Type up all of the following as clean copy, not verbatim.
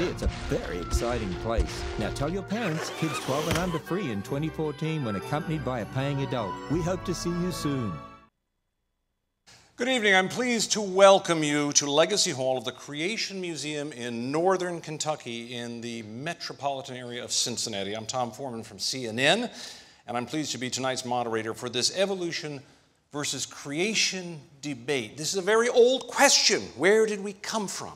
see, it's a very exciting place. Now tell your parents, kids 12 and under free in 2014 when accompanied by a paying adult. We hope to see you soon. Good evening. I'm pleased to welcome you to Legacy Hall of the Creation Museum in northern Kentucky in the metropolitan area of Cincinnati. I'm Tom Foreman from CNN, and I'm pleased to be tonight's moderator for this evolution versus creation debate. This is a very old question. Where did we come from?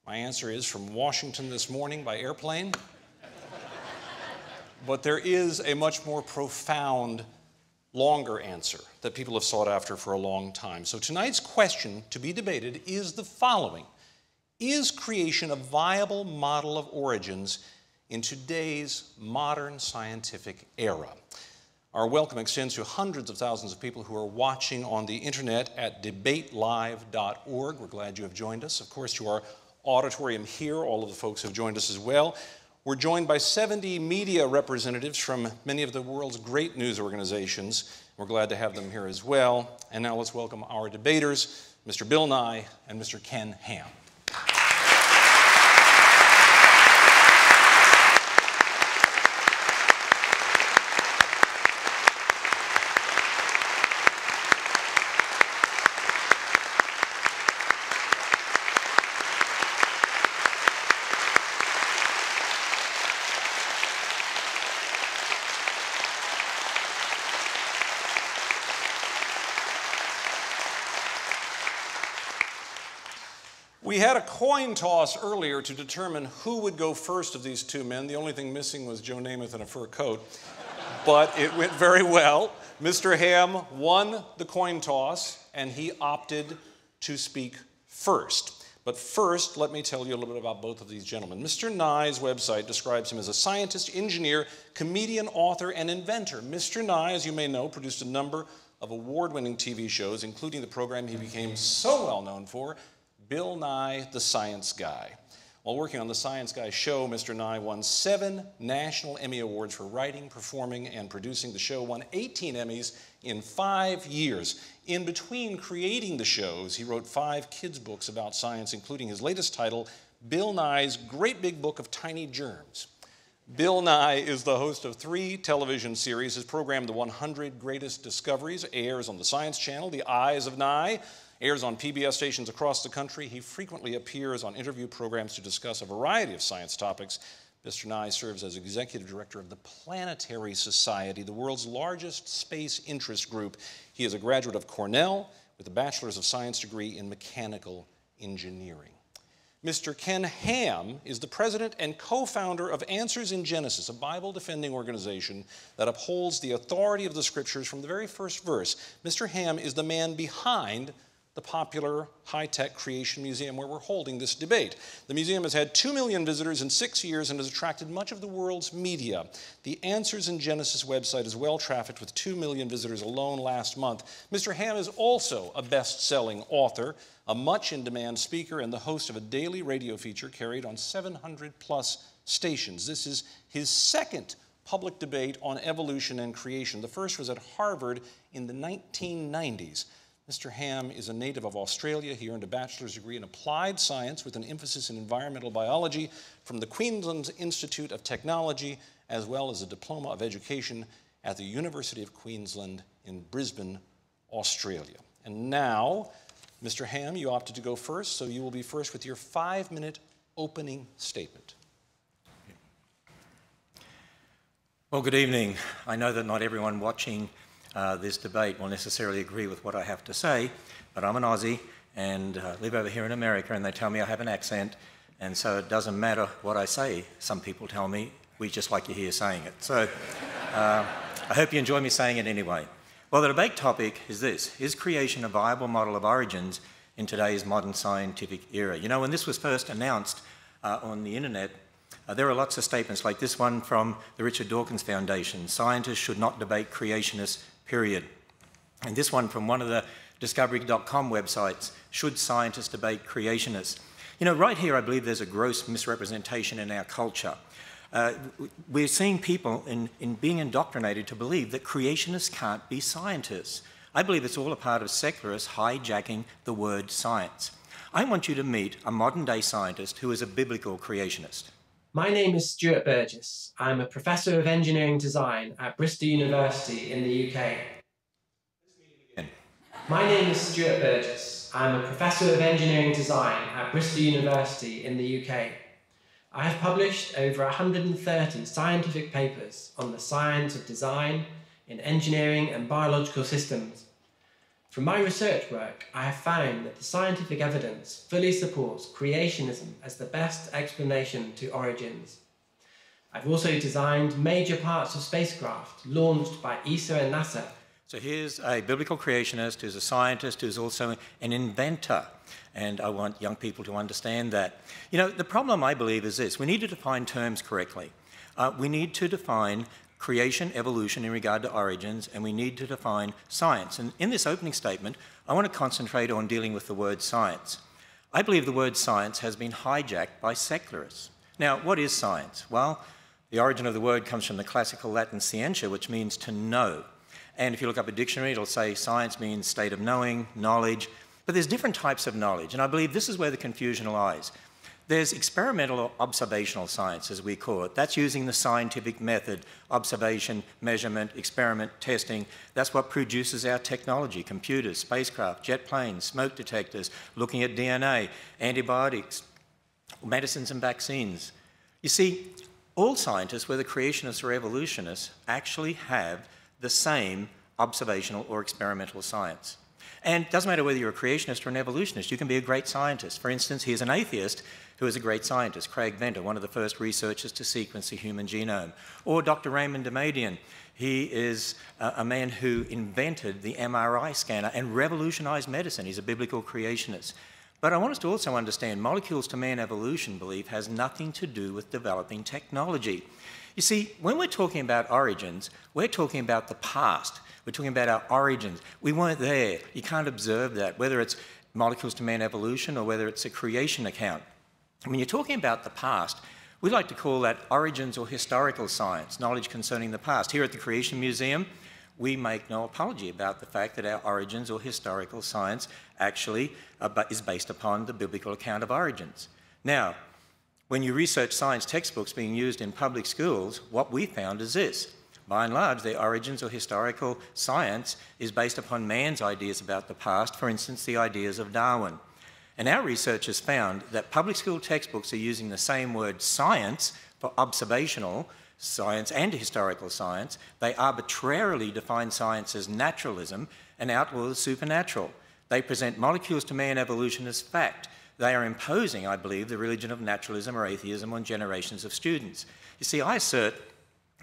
My answer is from Washington this morning by airplane. But there is a much more profound, longer answer that people have sought after for a long time. So tonight's question to be debated is the following. Is creation a viable model of origins in today's modern scientific era? Our welcome extends to hundreds of thousands of people who are watching on the internet at debatelive.org. We're glad you have joined us. Of course, to our auditorium here, all of the folks have joined us as well. We're joined by 70 media representatives from many of the world's great news organizations. We're glad to have them here as well. And now let's welcome our debaters, Mr. Bill Nye and Mr. Ken Ham. We had a coin toss earlier to determine who would go first of these two men. The only thing missing was Joe Namath in a fur coat, but it went very well. Mr. Ham won the coin toss, and he opted to speak first. But first, let me tell you a little bit about both of these gentlemen. Mr. Nye's website describes him as a scientist, engineer, comedian, author, and inventor. Mr. Nye, as you may know, produced a number of award-winning TV shows, including the program he became so well known for, Bill Nye, the Science Guy. While working on the Science Guy show, Mr. Nye won 7 National Emmy Awards for writing, performing, and producing the show, won 18 Emmys in 5 years. In between creating the shows, he wrote 5 kids' books about science, including his latest title, Bill Nye's Great Big Book of Tiny Germs. Bill Nye is the host of 3 television series. His program, The 100 Greatest Discoveries, airs on the Science Channel. The Eyes of Nye airs on PBS stations across the country. He frequently appears on interview programs to discuss a variety of science topics. Mr. Nye serves as executive director of the Planetary Society, the world's largest space interest group. He is a graduate of Cornell with a Bachelor's of Science degree in mechanical engineering. Mr. Ken Ham is the president and co-founder of Answers in Genesis, a Bible-defending organization that upholds the authority of the scriptures from the very first verse. Mr. Ham is the man behind the popular high-tech Creation Museum where we're holding this debate. The museum has had 2 million visitors in 6 years and has attracted much of the world's media. The Answers in Genesis website is well-trafficked with 2 million visitors alone last month. Mr. Ham is also a best-selling author, a much-in-demand speaker, and the host of a daily radio feature carried on 700-plus stations. This is his second public debate on evolution and creation. The first was at Harvard in the 1990s. Mr. Ham is a native of Australia. He earned a bachelor's degree in applied science with an emphasis in environmental biology from the Queensland Institute of Technology, as well as a diploma of education at the University of Queensland in Brisbane, Australia. And now, Mr. Ham, you opted to go first, so you will be first with your 5-minute opening statement. Well, good evening. I know that not everyone watching this debate will necessarily agree with what I have to say, but I'm an Aussie and live over here in America, and they tell me I have an accent, and so it doesn't matter what I say. Some people tell me, we just like you here saying it. So I hope you enjoy me saying it anyway. Well, the debate topic is this: is creation a viable model of origins in today's modern scientific era? You know, when this was first announced on the internet, there were lots of statements like this one from the Richard Dawkins Foundation: scientists should not debate creationists, period. And this one from one of the Discovery.com websites: should scientists debate creationists? You know, right here I believe there's a gross misrepresentation in our culture. We're seeing people in being indoctrinated to believe that creationists can't be scientists. I believe it's all a part of secularists hijacking the word science. I want you to meet a modern-day scientist who is a biblical creationist. My name is Stuart Burgess. I'm a Professor of Engineering Design at Bristol University in the UK. My name is Stuart Burgess. I'm a Professor of Engineering Design at Bristol University in the UK. I have published over 130 scientific papers on the science of design in engineering and biological systems. From my research work, I have found that the scientific evidence fully supports creationism as the best explanation to origins. I've also designed major parts of spacecraft launched by ESA and NASA. So here's a biblical creationist who's a scientist who's also an inventor. And I want young people to understand that. You know, the problem, I believe, is this. We need to define terms correctly. We need to define creation, evolution in regard to origins, and we need to define science. And in this opening statement, I want to concentrate on dealing with the word science. I believe the word science has been hijacked by secularists. Now, what is science? Well, the origin of the word comes from the classical Latin scientia, which means to know. And if you look up a dictionary, it'll say science means state of knowing, knowledge. But there's different types of knowledge, and I believe this is where the confusion lies. There's experimental or observational science, as we call it. That's using the scientific method, observation, measurement, experiment, testing. That's what produces our technology, computers, spacecraft, jet planes, smoke detectors, looking at DNA, antibiotics, medicines and vaccines. You see, all scientists, whether creationists or evolutionists, actually have the same observational or experimental science. And it doesn't matter whether you're a creationist or an evolutionist, you can be a great scientist. For instance, here's an atheist who is a great scientist, Craig Venter, one of the first researchers to sequence the human genome. Or Dr. Raymond Damadian. He is a man who invented the MRI scanner and revolutionized medicine. He's a biblical creationist. But I want us to also understand molecules to man evolution belief has nothing to do with developing technology. You see, when we're talking about origins, we're talking about the past. We're talking about our origins. We weren't there. You can't observe that, whether it's molecules to man evolution or whether it's a creation account. When you're talking about the past, we like to call that origins or historical science, knowledge concerning the past. Here at the Creation Museum, we make no apology about the fact that our origins or historical science actually is based upon the biblical account of origins. Now, when you research science textbooks being used in public schools, what we found is this. By and large, their origins or historical science is based upon man's ideas about the past, for instance, the ideas of Darwin. And our research has found that public school textbooks are using the same word science for observational science and historical science. They arbitrarily define science as naturalism and outlaw the supernatural. They present molecules to man evolution as fact. They are imposing, I believe, the religion of naturalism or atheism on generations of students. You see, I assert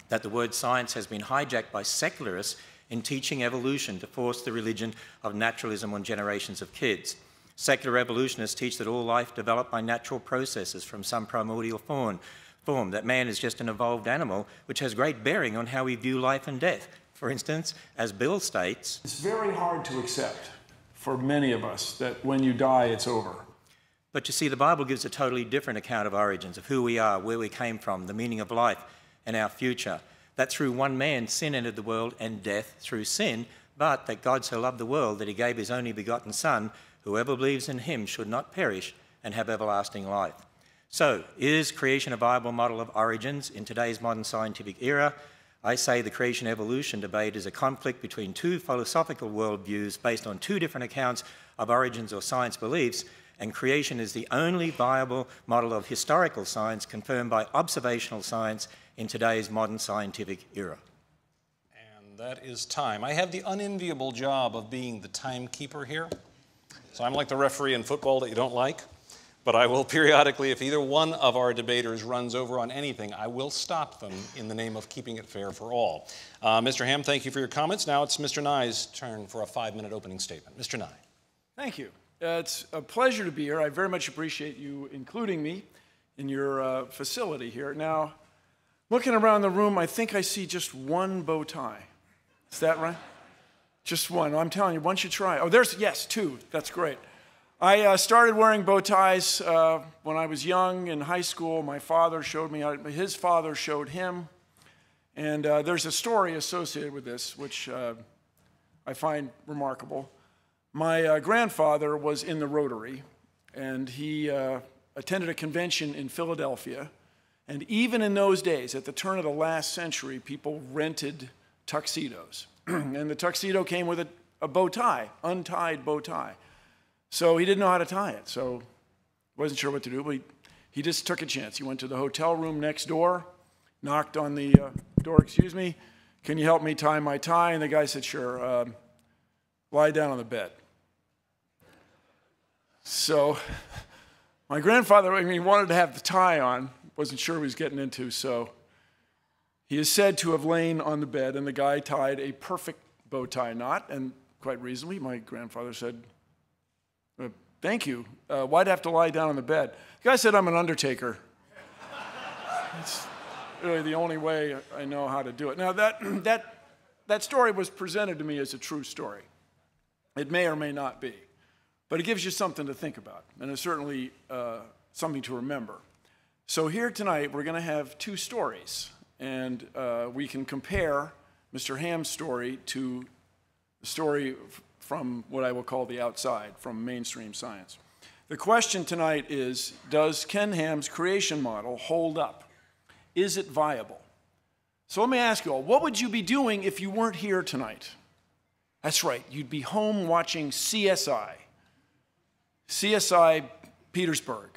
that the word science has been hijacked by secularists in teaching evolution to force the religion of naturalism on generations of kids. Secular evolutionists teach that all life developed by natural processes from some primordial form, that man is just an evolved animal, which has great bearing on how we view life and death. For instance, as Bill states, it's very hard to accept for many of us that when you die, it's over. But you see, the Bible gives a totally different account of origins, of who we are, where we came from, the meaning of life, and our future. That through one man sin entered the world and death through sin, but that God so loved the world that he gave his only begotten Son, whoever believes in him should not perish and have everlasting life. So, is creation a viable model of origins in today's modern scientific era? I say the creation-evolution debate is a conflict between two philosophical worldviews based on two different accounts of origins or science beliefs, and creation is the only viable model of historical science confirmed by observational science in today's modern scientific era. And that is time. I have the unenviable job of being the timekeeper here. So I'm like the referee in football that you don't like, but I will periodically, if either one of our debaters runs over on anything, I will stop them in the name of keeping it fair for all. Mr. Ham, thank you for your comments. Now it's Mr. Nye's turn for a 5-minute opening statement. Mr. Nye. Thank you. It's a pleasure to be here. I very much appreciate you including me in your facility here. Now, looking around the room, I think I see just one bow tie. Is that right? Just one. I'm telling you, once you try. Oh, yes, two. That's great. I started wearing bow ties when I was young in high school. My father showed me how, his father showed him. And there's a story associated with this, which I find remarkable. My grandfather was in the Rotary, and he attended a convention in Philadelphia. And even in those days, at the turn of the last century, people rented tuxedos. And the tuxedo came with a bow tie, untied bow tie. So he didn't know how to tie it, so wasn't sure what to do, but he just took a chance. He went to the hotel room next door, knocked on the door, excuse me, can you help me tie my tie? And the guy said, sure, lie down on the bed. So my grandfather, he wanted to have the tie on, wasn't sure what he was getting into, so he is said to have lain on the bed, and the guy tied a perfect bow tie knot, and quite reasonably, my grandfather said, thank you. Why'd I have to lie down on the bed? The guy said, I'm an undertaker. It's really the only way I know how to do it. Now, that story was presented to me as a true story. It may or may not be, but it gives you something to think about, and it's certainly something to remember. So here tonight, we're going to have two stories, and we can compare Mr. Ham's story to the story from what I will call the outside, from mainstream science. The question tonight is, does Ken Ham's creation model hold up? Is it viable? So let me ask you all, what would you be doing if you weren't here tonight? That's right, you'd be home watching CSI. CSI Petersburg.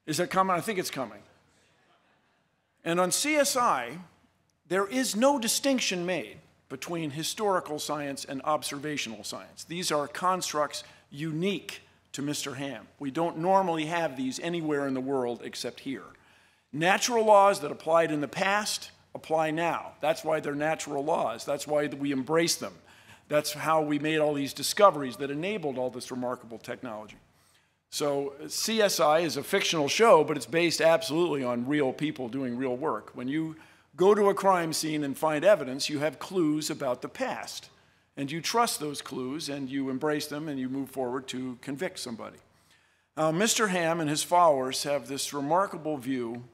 Is that coming? I think it's coming. And on CSI, there is no distinction made between historical science and observational science. These are constructs unique to Mr. Ham. We don't normally have these anywhere in the world except here. Natural laws that applied in the past apply now. That's why they're natural laws. That's why we embrace them. That's how we made all these discoveries that enabled all this remarkable technology. So CSI is a fictional show, but it's based absolutely on real people doing real work. When you go to a crime scene and find evidence, you have clues about the past. And you trust those clues, and you embrace them, and you move forward to convict somebody. Mr. Ham and his followers have this remarkable view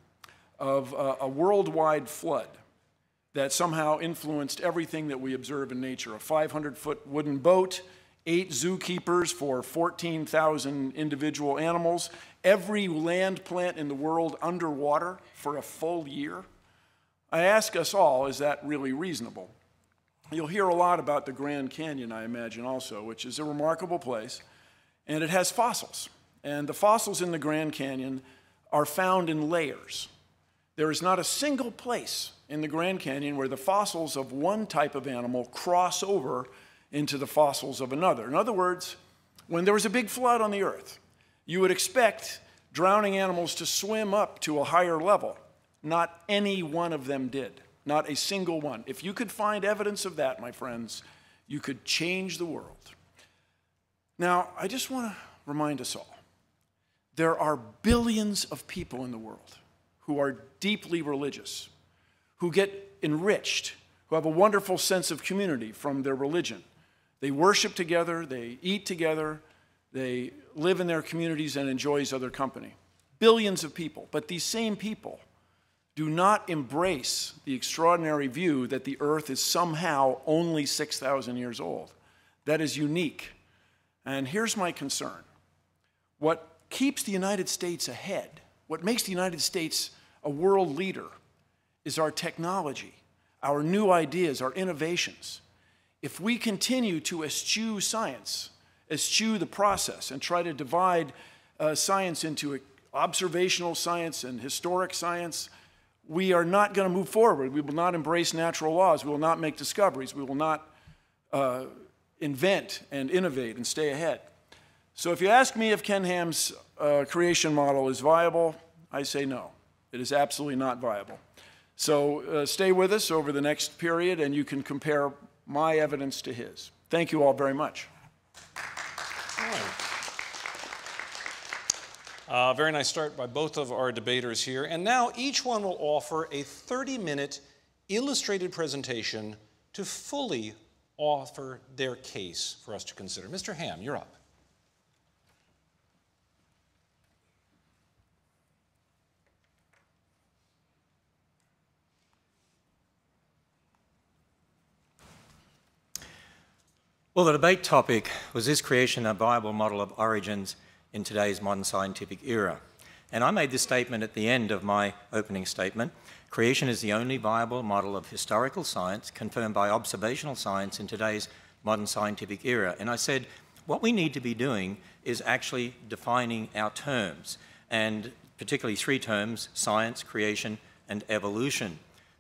of a worldwide flood that somehow influenced everything that we observe in nature. A 500-foot wooden boat, 8 zookeepers for 14,000 individual animals, every land plant in the world underwater for a full year. I ask us all, is that really reasonable? You'll hear a lot about the Grand Canyon, I imagine, also, which is a remarkable place, and it has fossils. And the fossils in the Grand Canyon are found in layers. There is not a single place in the Grand Canyon where the fossils of one type of animal cross over into the fossils of another. In other words, when there was a big flood on the earth, you would expect drowning animals to swim up to a higher level. Not any one of them did. Not a single one. If you could find evidence of that, my friends, you could change the world. Now, I just want to remind us all, there are billions of people in the world who are deeply religious, who get enriched, who have a wonderful sense of community from their religion. They worship together, they eat together, they live in their communities and enjoy each other's company. Billions of people, but these same people do not embrace the extraordinary view that the earth is somehow only 6,000 years old. That is unique. And here's my concern. What keeps the United States ahead, what makes the United States a world leader, is our technology, our new ideas, our innovations. If we continue to eschew science, eschew the process, and try to divide science into observational science and historic science, we are not going to move forward. We will not embrace natural laws. We will not make discoveries. We will not invent and innovate and stay ahead. So if you ask me if Ken Ham's creation model is viable, I say no. It is absolutely not viable. So stay with us over the next period, and you can compare my evidence to his. Thank you all very much. Very nice start by both of our debaters here. And now each one will offer a 30-minute illustrated presentation to fully offer their case for us to consider. Mr. Ham, you're up. Well, the debate topic was, is creation a viable model of origins in today's modern scientific era. And I made this statement at the end of my opening statement. Creation is the only viable model of historical science confirmed by observational science in today's modern scientific era. And I said, what we need to be doing is actually defining our terms, and particularly three terms: science, creation, and evolution.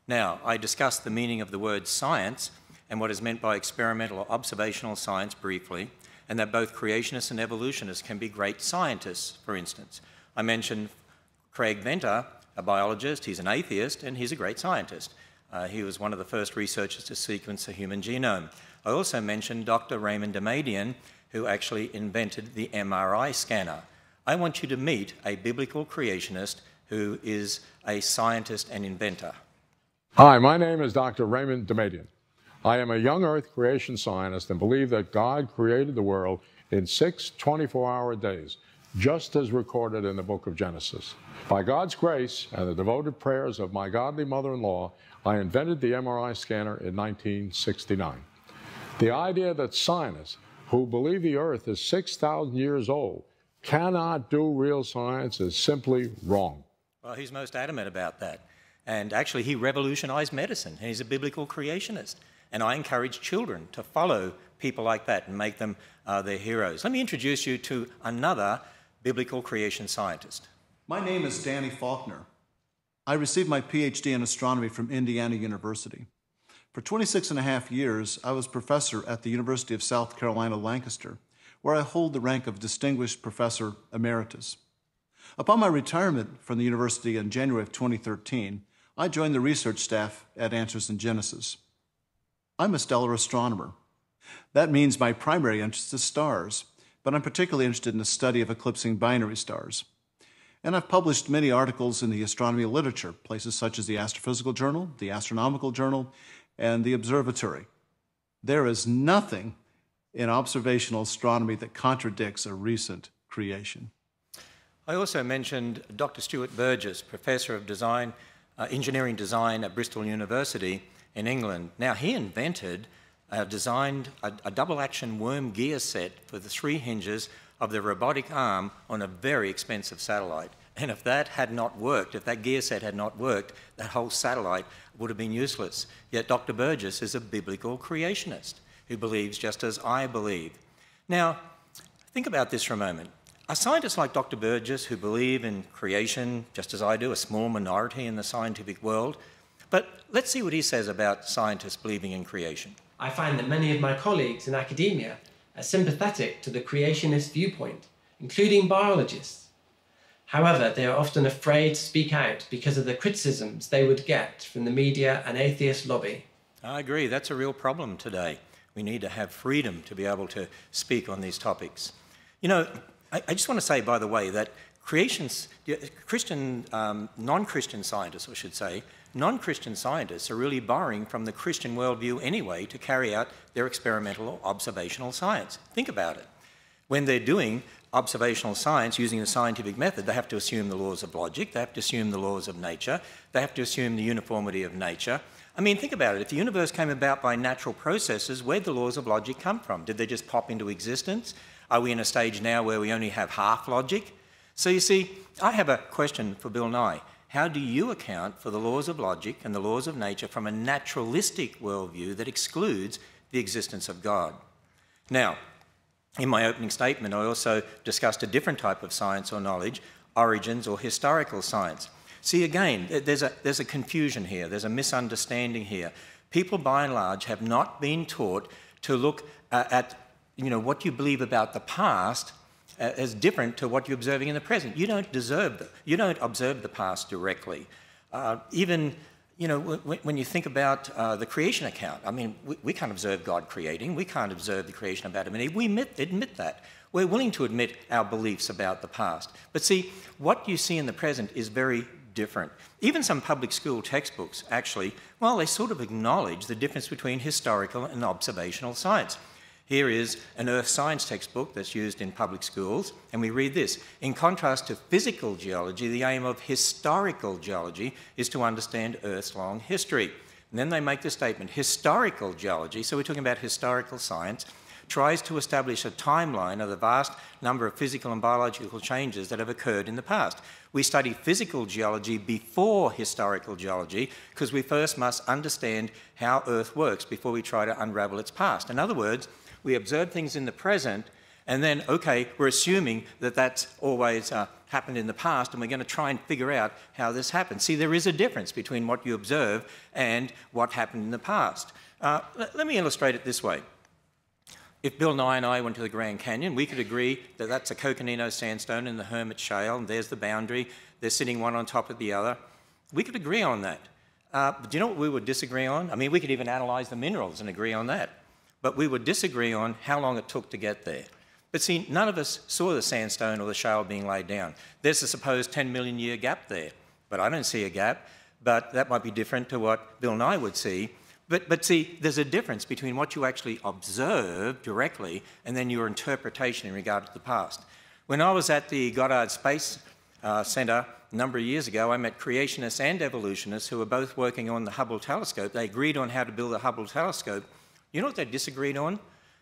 Now, I discussed the meaning of the word science and what is meant by experimental or observational science briefly, and that both creationists and evolutionists can be great scientists, for instance. I mentioned Craig Venter, a biologist. He's an atheist, and he's a great scientist. He was one of the first researchers to sequence the human genome. I also mentioned Dr. Raymond Damadian, who actually invented the MRI scanner. I want you to meet a biblical creationist who is a scientist and inventor. Hi, my name is Dr. Raymond Damadian. I am a young Earth creation scientist and believe that God created the world in 6 24-hour days, just as recorded in the book of Genesis. By God's grace and the devoted prayers of my godly mother-in-law, I invented the MRI scanner in 1969. The idea that scientists who believe the Earth is 6,000 years old cannot do real science is simply wrong. Well, he's most adamant about that. And actually, he revolutionized medicine, and he's a biblical creationist. And I encourage children to follow people like that and make them their heroes. Let me introduce you to another biblical creation scientist. My name is Danny Faulkner. I received my PhD in astronomy from Indiana University. For 26 and a half years, I was professor at the University of South Carolina, Lancaster, where I hold the rank of Distinguished Professor Emeritus. Upon my retirement from the university in January of 2013, I joined the research staff at Answers in Genesis. I'm a stellar astronomer. That means my primary interest is stars, but I'm particularly interested in the study of eclipsing binary stars. And I've published many articles in the astronomy literature, places such as the Astrophysical Journal, the Astronomical Journal, and the Observatory. There is nothing in observational astronomy that contradicts a recent creation. I also mentioned Dr. Stuart Burgess, Professor of Engineering Design at Bristol University in England. Now, he designed a double-action worm gear set for the 3 hinges of the robotic arm on a very expensive satellite. And if that had not worked, if that gear set had not worked, that whole satellite would have been useless. Yet Dr. Burgess is a biblical creationist who believes just as I believe. Now, think about this for a moment. Are scientists like Dr. Burgess, who believe in creation, just as I do, a small minority in the scientific world? But let's see what he says about scientists believing in creation. I find that many of my colleagues in academia are sympathetic to the creationist viewpoint, including biologists. However, they are often afraid to speak out because of the criticisms they would get from the media and atheist lobby. I agree, that's a real problem today. We need to have freedom to be able to speak on these topics. You know, I just want to say, by the way, that non-Christian scientists, I should say, non-Christian scientists are really borrowing from the Christian worldview anyway to carry out their experimental or observational science. Think about it. When they're doing observational science using the scientific method, they have to assume the laws of logic, they have to assume the laws of nature, they have to assume the uniformity of nature. I mean, think about it. If the universe came about by natural processes, where'd the laws of logic come from? Did they just pop into existence? Are we in a stage now where we only have half logic? So you see, I have a question for Bill Nye. How do you account for the laws of logic and the laws of nature from a naturalistic worldview that excludes the existence of God? Now, in my opening statement, I also discussed a different type of science or knowledge, origins or historical science. See, again, there's a confusion here, there's a misunderstanding here. People, by and large, have not been taught to look at what you believe about the past as different to what you're observing in the present. You don't observe the past directly. When you think about the creation account, I mean, we can't observe God creating. We can't observe the creation of Adam and Eve. We admit that. We're willing to admit our beliefs about the past. But see, what you see in the present is very different. Even some public school textbooks, actually, well, they sort of acknowledge the difference between historical and observational science. Here is an earth science textbook that's used in public schools, and we read this. In contrast to physical geology, the aim of historical geology is to understand Earth's long history. And then they make the statement, historical geology, so we're talking about historical science, tries to establish a timeline of the vast number of physical and biological changes that have occurred in the past. We study physical geology before historical geology because we first must understand how Earth works before we try to unravel its past. In other words, we observe things in the present and then, okay, we're assuming that that's always happened in the past and we're going to try and figure out how this happened. See, there is a difference between what you observe and what happened in the past. Let me illustrate it this way. If Bill Nye and I went to the Grand Canyon, we could agree that that's a Coconino sandstone in the Hermit Shale, and there's the boundary. They're sitting one on top of the other. We could agree on that. But do you know what we would disagree on? I mean, we could even analyse the minerals and agree on that. But we would disagree on how long it took to get there. But see, none of us saw the sandstone or the shale being laid down. There's a supposed 10 million year gap there, but I don't see a gap. But that might be different to what Bill Nye would see. But see, there's a difference between what you actually observe directly and then your interpretation in regard to the past. When I was at the Goddard Space Centre a number of years ago, I met creationists and evolutionists who were both working on the Hubble telescope. They agreed on how to build the Hubble telescope. You know what they disagreed on?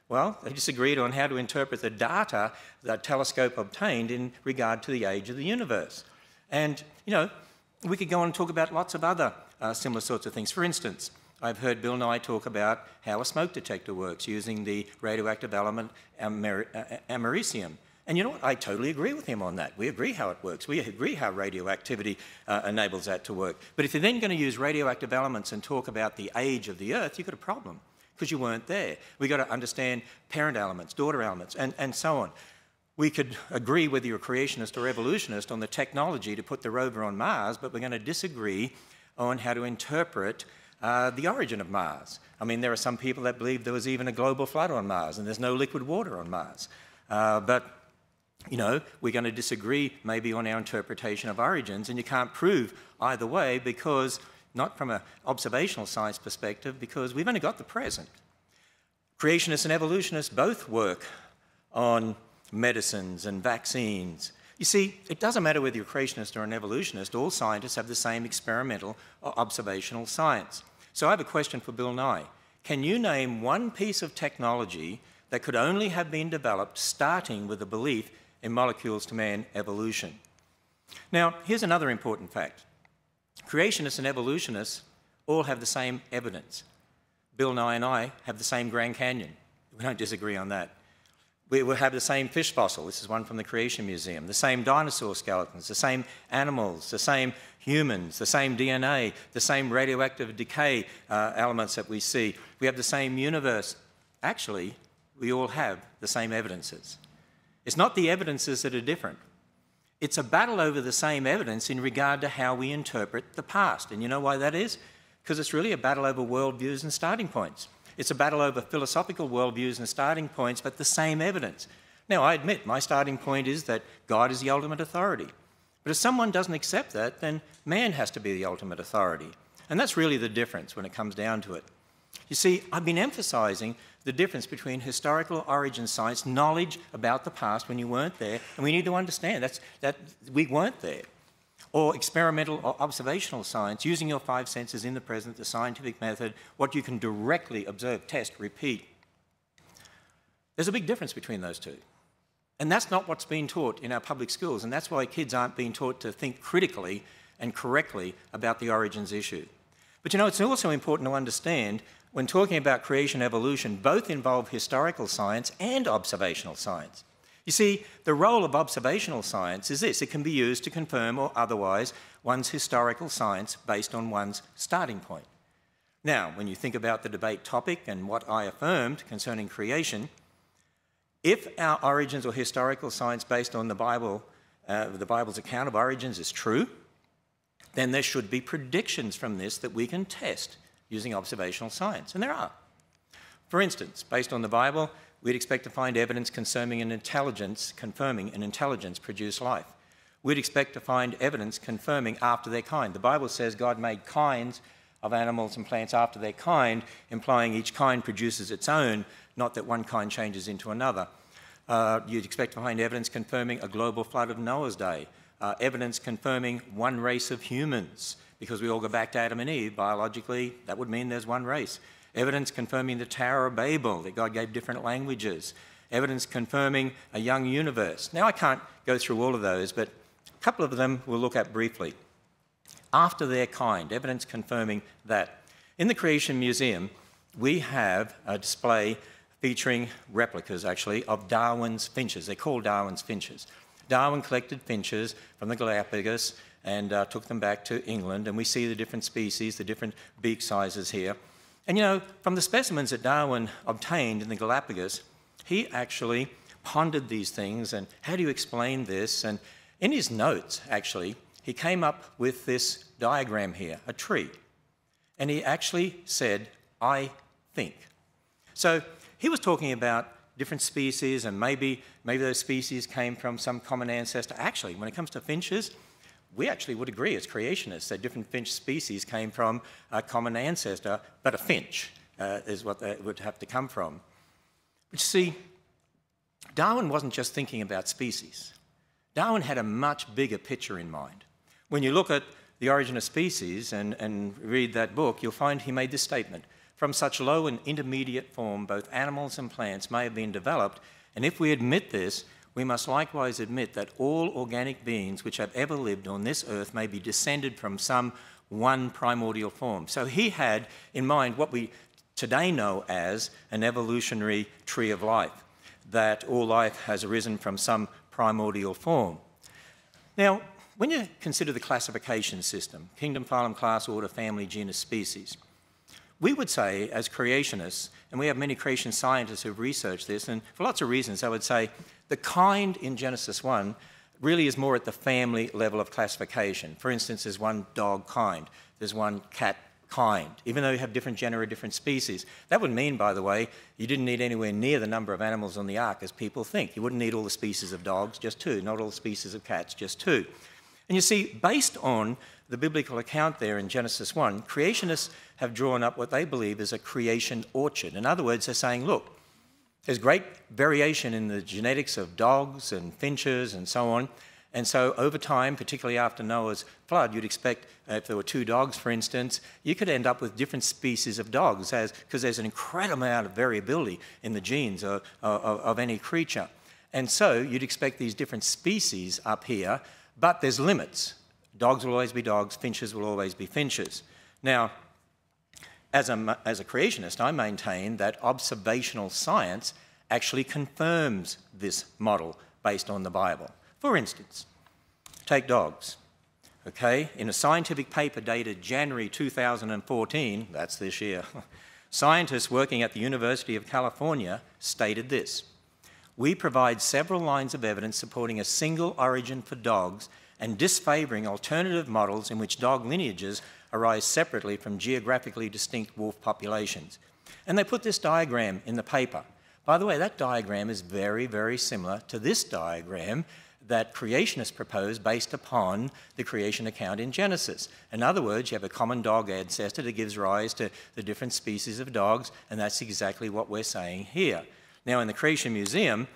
Well, they disagreed on how to interpret the data that telescope obtained in regard to the age of the universe. And, you know, we could go on and talk about lots of other similar sorts of things. For instance, I've heard Bill Nye talk about how a smoke detector works using the radioactive element americium. And you know what? I totally agree with him on that. We agree how it works. We agree how radioactivity enables that to work. But if you're then going to use radioactive elements and talk about the age of the Earth, you've got a problem because you weren't there. We've got to understand parent elements, daughter elements, and so on. We could agree whether you're a creationist or evolutionist on the technology to put the rover on Mars, but we're going to disagree on how to interpret the origin of Mars. I mean, there are some people that believe there was even a global flood on Mars and there's no liquid water on Mars. But, you know, we're going to disagree maybe on our interpretation of origins, and you can't prove either way because, not from an observational science perspective, because we've only got the present. Creationists and evolutionists both work on medicines and vaccines. You see, it doesn't matter whether you're a creationist or an evolutionist, all scientists have the same experimental or observational science. So I have a question for Bill Nye. Can you name one piece of technology that could only have been developed starting with a belief in molecules to man evolution? Now, here's another important fact. Creationists and evolutionists all have the same evidence. Bill Nye and I have the same Grand Canyon. We don't disagree on that. We will have the same fish fossil. This is one from the Creation Museum. The same dinosaur skeletons, the same animals, the same humans, the same DNA, the same radioactive decay elements that we see. We have the same universe. Actually, we all have the same evidences. It's not the evidences that are different. It's a battle over the same evidence in regard to how we interpret the past. And you know why that is? Because it's really a battle over worldviews and starting points. It's a battle over philosophical worldviews and starting points, but the same evidence. Now, I admit my starting point is that God is the ultimate authority. But if someone doesn't accept that, then man has to be the ultimate authority. And that's really the difference when it comes down to it. You see, I've been emphasizing the difference between historical origin science, knowledge about the past when you weren't there, and we need to understand that we weren't there, or experimental or observational science, using your five senses in the present, the scientific method, what you can directly observe, test, repeat. There's a big difference between those two. And that's not what's being taught in our public schools, and that's why kids aren't being taught to think critically and correctly about the origins issue. But you know, it's also important to understand when talking about creation evolution, both involve historical science and observational science. You see, the role of observational science is this: it can be used to confirm or otherwise one's historical science based on one's starting point. Now, when you think about the debate topic and what I affirmed concerning creation, if our origins or historical science based on the Bible's account of origins is true, then there should be predictions from this that we can test using observational science, and there are. For instance, based on the Bible, we'd expect to find evidence confirming an intelligence produced life. We'd expect to find evidence confirming after their kind. The Bible says God made kinds of animals and plants after their kind, implying each kind produces its own, not that one kind changes into another. You'd expect to find evidence confirming a global flood of Noah's day, evidence confirming one race of humans, because we all go back to Adam and Eve. Biologically, that would mean there's one race. evidence confirming the Tower of Babel, that God gave different languages, evidence confirming a young universe. Now, I can't go through all of those, but a couple of them we'll look at briefly. After their kind, evidence confirming that. In the Creation Museum, we have a display featuring replicas, actually, of Darwin's finches. They're called Darwin's finches. Darwin collected finches from the Galapagos and took them back to England, and we see the different species, the different beak sizes here. And you know, from the specimens that Darwin obtained in the Galapagos, he actually pondered these things, and how do you explain this? And in his notes, actually, he came up with this diagram here, a tree. And he actually said, I think. So he was talking about different species, and maybe those species came from some common ancestor. Actually, when it comes to finches, we actually would agree as creationists that different finch species came from a common ancestor, but a finch is what they would have to come from. But you see, Darwin wasn't just thinking about species. Darwin had a much bigger picture in mind. When you look at The Origin of Species and read that book, you'll find he made this statement: from such low and intermediate form, both animals and plants may have been developed, and if we admit this, we must likewise admit that all organic beings which have ever lived on this earth may be descended from some one primordial form. So he had in mind what we today know as an evolutionary tree of life, that all life has arisen from some primordial form. Now, when you consider the classification system, kingdom, phylum, class, order, family, genus, species, we would say, as creationists, and we have many creation scientists who've researched this, and for lots of reasons, I would say the kind in Genesis 1 really is more at the family level of classification. For instance, there's one dog kind, there's one cat kind, even though you have different genera, different species. That would mean, by the way, you didn't need anywhere near the number of animals on the ark as people think. You wouldn't need all the species of dogs, just two, not all the species of cats, just two. And you see, based on the biblical account there in Genesis 1, creationists have drawn up what they believe is a creation orchard. In other words, they're saying, look, there's great variation in the genetics of dogs and finches and so on. And so over time, particularly after Noah's flood, you'd expect, if there were two dogs, for instance, you could end up with different species of dogs because there's an incredible amount of variability in the genes of any creature. And so you'd expect these different species up here, but there's limits. Dogs will always be dogs, finches will always be finches. Now, as a creationist, I maintain that observational science actually confirms this model based on the Bible. For instance, take dogs. Okay, in a scientific paper dated January 2014, that's this year, scientists working at the University of California stated this: we provide several lines of evidence supporting a single origin for dogs and disfavoring alternative models in which dog lineages arise separately from geographically distinct wolf populations. And they put this diagram in the paper. By the way, that diagram is very, very similar to this diagram that creationists proposed based upon the creation account in Genesis. In other words, you have a common dog ancestor that gives rise to the different species of dogs, and that's exactly what we're saying here. Now, in the Creation Museum,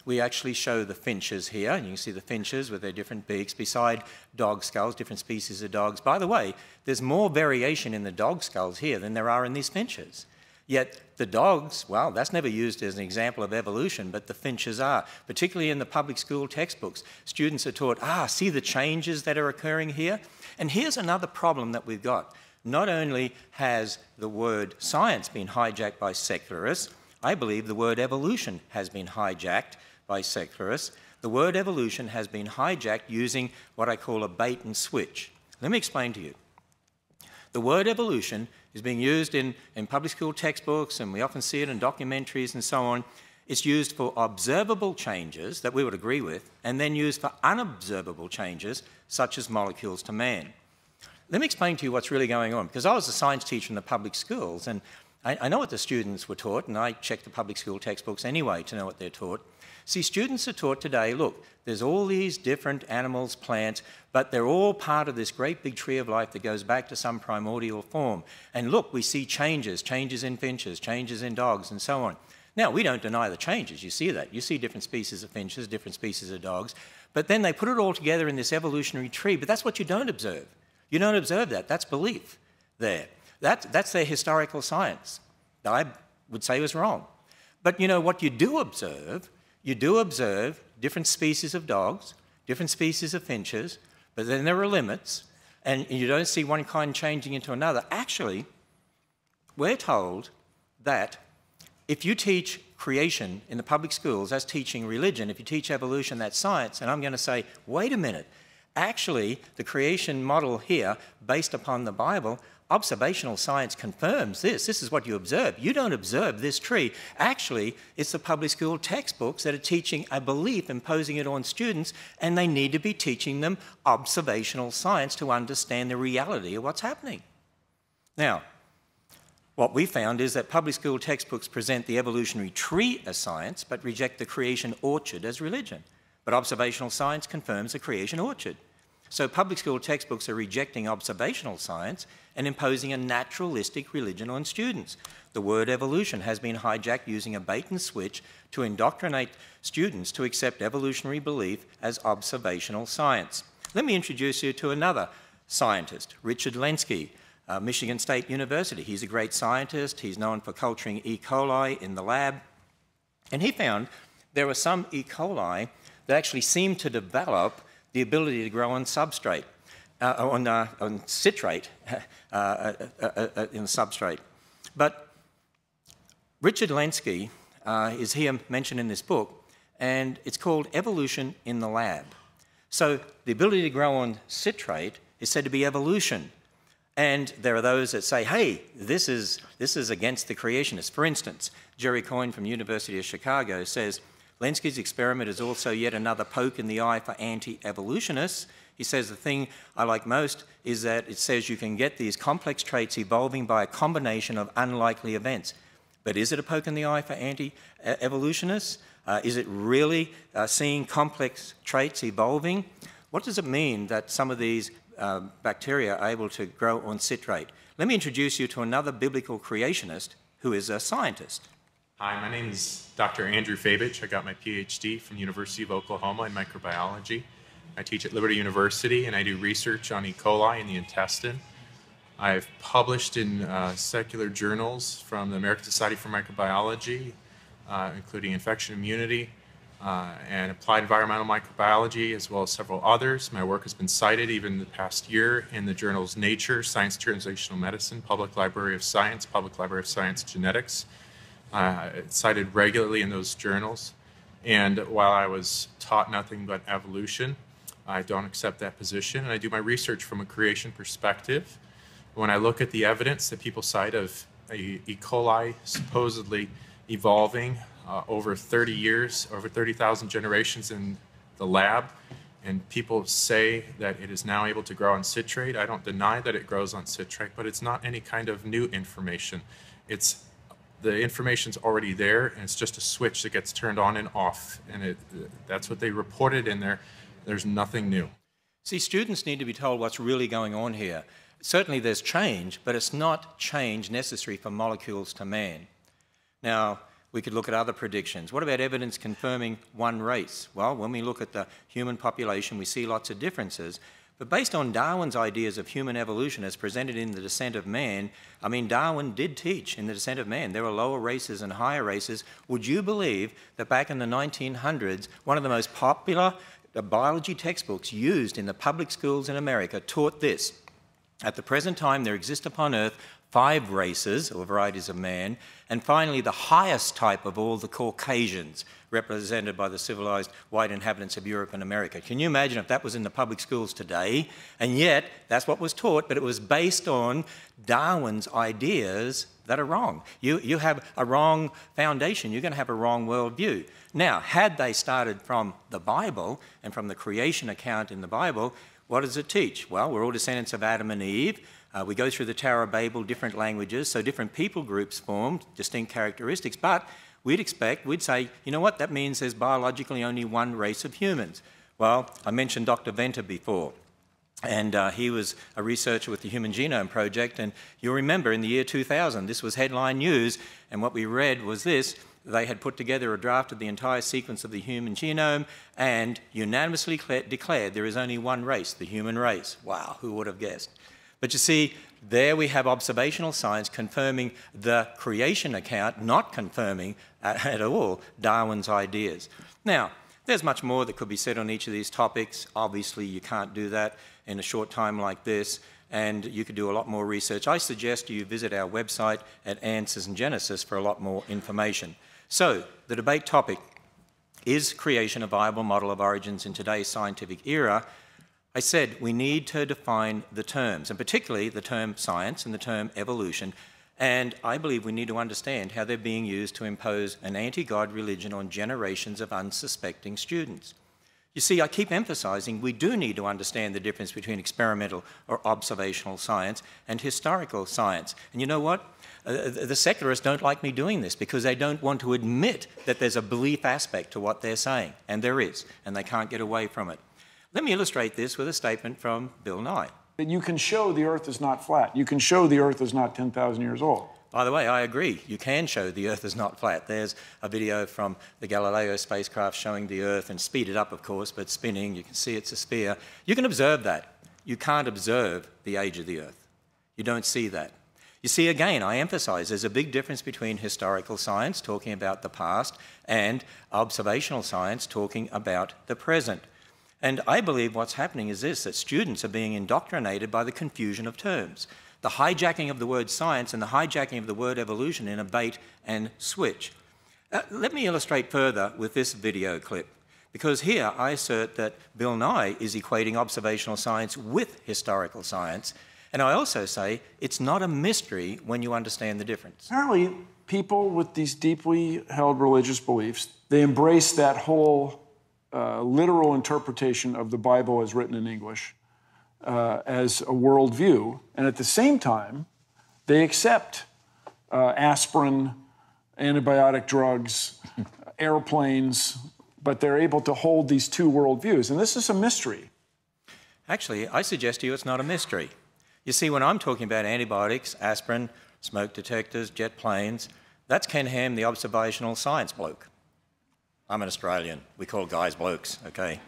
we actually show the finches here, and you can see the finches with their different beaks beside dog skulls, different species of dogs. By the way, there's more variation in the dog skulls here than there are in these finches. Yet the dogs, well, that's never used as an example of evolution, but the finches are, particularly in the public school textbooks. Students are taught, see the changes that are occurring here? And here's another problem that we've got. Not only has the word science been hijacked by secularists, I believe the word evolution has been hijacked by secularists. The word evolution has been hijacked using what I call a bait and switch. Let me explain to you. The word evolution is being used in public school textbooks, and we often see it in documentaries and so on. It's used for observable changes that we would agree with, and then used for unobservable changes, such as molecules to man. Let me explain to you what's really going on, because I was a science teacher in the public schools, and I know what the students were taught, and I check the public school textbooks anyway to know what they're taught. See, students are taught today, look, there's all these different animals, plants, but they're all part of this great big tree of life that goes back to some primordial form. And look, we see changes in finches, changes in dogs, and so on. Now, we don't deny the changes. You see that. You see different species of finches, different species of dogs. But then they put it all together in this evolutionary tree. But that's what you don't observe. You don't observe that. That's belief there. That's their historical science. I would say was wrong. But you know what you do observe? You do observe different species of dogs, different species of finches, but then there are limits, and you don't see one kind changing into another. Actually, we're told that if you teach creation in the public schools, that's teaching religion. If you teach evolution, that's science. And I'm going to say, wait a minute. Actually, the creation model here, based upon the Bible, observational science confirms this. This is what you observe. You don't observe this tree. Actually, it's the public school textbooks that are teaching a belief, imposing it on students, and they need to be teaching them observational science to understand the reality of what's happening. Now, what we found is that public school textbooks present the evolutionary tree as science, but reject the creation orchard as religion. But observational science confirms the creation orchard. So public school textbooks are rejecting observational science and imposing a naturalistic religion on students. The word evolution has been hijacked using a bait and switch to indoctrinate students to accept evolutionary belief as observational science. Let me introduce you to another scientist, Richard Lenski, Michigan State University. He's a great scientist. He's known for culturing E. coli in the lab. And he found there were some E. coli that actually seemed to develop the ability to grow on substrate, on citrate in the substrate. But Richard Lenski is here mentioned in this book, and it's called Evolution in the Lab. So the ability to grow on citrate is said to be evolution. And there are those that say, hey, this is against the creationists. For instance, Jerry Coyne from University of Chicago says, Lenski's experiment is also yet another poke in the eye for anti-evolutionists. He says the thing I like most is that it says you can get these complex traits evolving by a combination of unlikely events. But is it a poke in the eye for anti-evolutionists? Is it really seeing complex traits evolving? What does it mean that some of these bacteria are able to grow on citrate? Let me introduce you to another biblical creationist who is a scientist. Hi, my name is Dr. Andrew Fabich. I got my PhD from the University of Oklahoma in microbiology. I teach at Liberty University, and I do research on E. coli in the intestine. I've published in secular journals from the American Society for Microbiology, including infection immunity, and applied environmental microbiology, as well as several others. My work has been cited even the past year in the journals Nature, Science Translational Medicine, Public Library of Science, Public Library of Science Genetics. It's cited regularly in those journals. And while I was taught nothing but evolution, I don't accept that position, and I do my research from a creation perspective. When I look at the evidence that people cite of E. coli supposedly evolving over 30 years, over 30,000 generations in the lab, and people say that it is now able to grow on citrate. I don't deny that it grows on citrate, but it's not any kind of new information. The information's already there, and it's just a switch that gets turned on and off, and that's what they reported in there. There's nothing new. See, students need to be told what's really going on here. Certainly there's change, but it's not change necessary for molecules to man. Now, we could look at other predictions. What about evidence confirming one race? Well, when we look at the human population, we see lots of differences. But based on Darwin's ideas of human evolution as presented in The Descent of Man, I mean, Darwin did teach in The Descent of Man there were lower races and higher races. Would you believe that back in the 1900s, one of the most popular biology textbooks used in the public schools in America taught this? At the present time, there exist upon Earth 5 races, or varieties of man, and finally the highest type of all, the Caucasians, represented by the civilized white inhabitants of Europe and America. Can you imagine if that was in the public schools today? And yet, that's what was taught, but it was based on Darwin's ideas that are wrong. You have a wrong foundation. You're going to have a wrong worldview. Now, had they started from the Bible and from the creation account in the Bible, what does it teach? Well, we're all descendants of Adam and Eve. We go through the Tower of Babel, different languages, so different people groups formed, distinct characteristics, but we'd say, you know what, that means there's biologically only one race of humans. Well, I mentioned Dr. Venter before, and he was a researcher with the Human Genome Project, and you'll remember in the year 2000, this was headline news, and what we read was this: they had put together a draft of the entire sequence of the human genome and unanimously declared there is only one race, the human race. Wow, who would have guessed? But you see, there we have observational science confirming the creation account, not confirming at all Darwin's ideas. Now, there's much more that could be said on each of these topics. Obviously, you can't do that in a short time like this, and you could do a lot more research. I suggest you visit our website at Answers in Genesis for a lot more information. So, the debate topic, is creation a viable model of origins in today's scientific era? I said we need to define the terms, and particularly the term science and the term evolution, and I believe we need to understand how they're being used to impose an anti-God religion on generations of unsuspecting students. You see, I keep emphasizing we do need to understand the difference between experimental or observational science and historical science. And you know what? The secularists don't like me doing this because they don't want to admit that there's a belief aspect to what they're saying, and there is, and they can't get away from it. Let me illustrate this with a statement from Bill Nye. You can show the Earth is not flat. You can show the Earth is not 10,000 years old. By the way, I agree. You can show the Earth is not flat. There's a video from the Galileo spacecraft showing the Earth, and speeded up, of course, but spinning. You can see it's a sphere. You can observe that. You can't observe the age of the Earth. You don't see that. You see, again, I emphasize there's a big difference between historical science, talking about the past, and observational science, talking about the present. And I believe what's happening is this, that students are being indoctrinated by the confusion of terms. The hijacking of the word science and the hijacking of the word evolution in a bait and switch. Let me illustrate further with this video clip, because here I assert that Bill Nye is equating observational science with historical science, and I also say it's not a mystery when you understand the difference. Apparently, people with these deeply held religious beliefs, they embrace that whole literal interpretation of the Bible as written in English as a worldview, and at the same time, they accept aspirin, antibiotic drugs, airplanes, but they're able to hold these two worldviews, and this is a mystery. Actually, I suggest to you it's not a mystery. You see, when I'm talking about antibiotics, aspirin, smoke detectors, jet planes, that's Ken Ham, the observational science bloke. I'm an Australian. We call guys blokes, okay?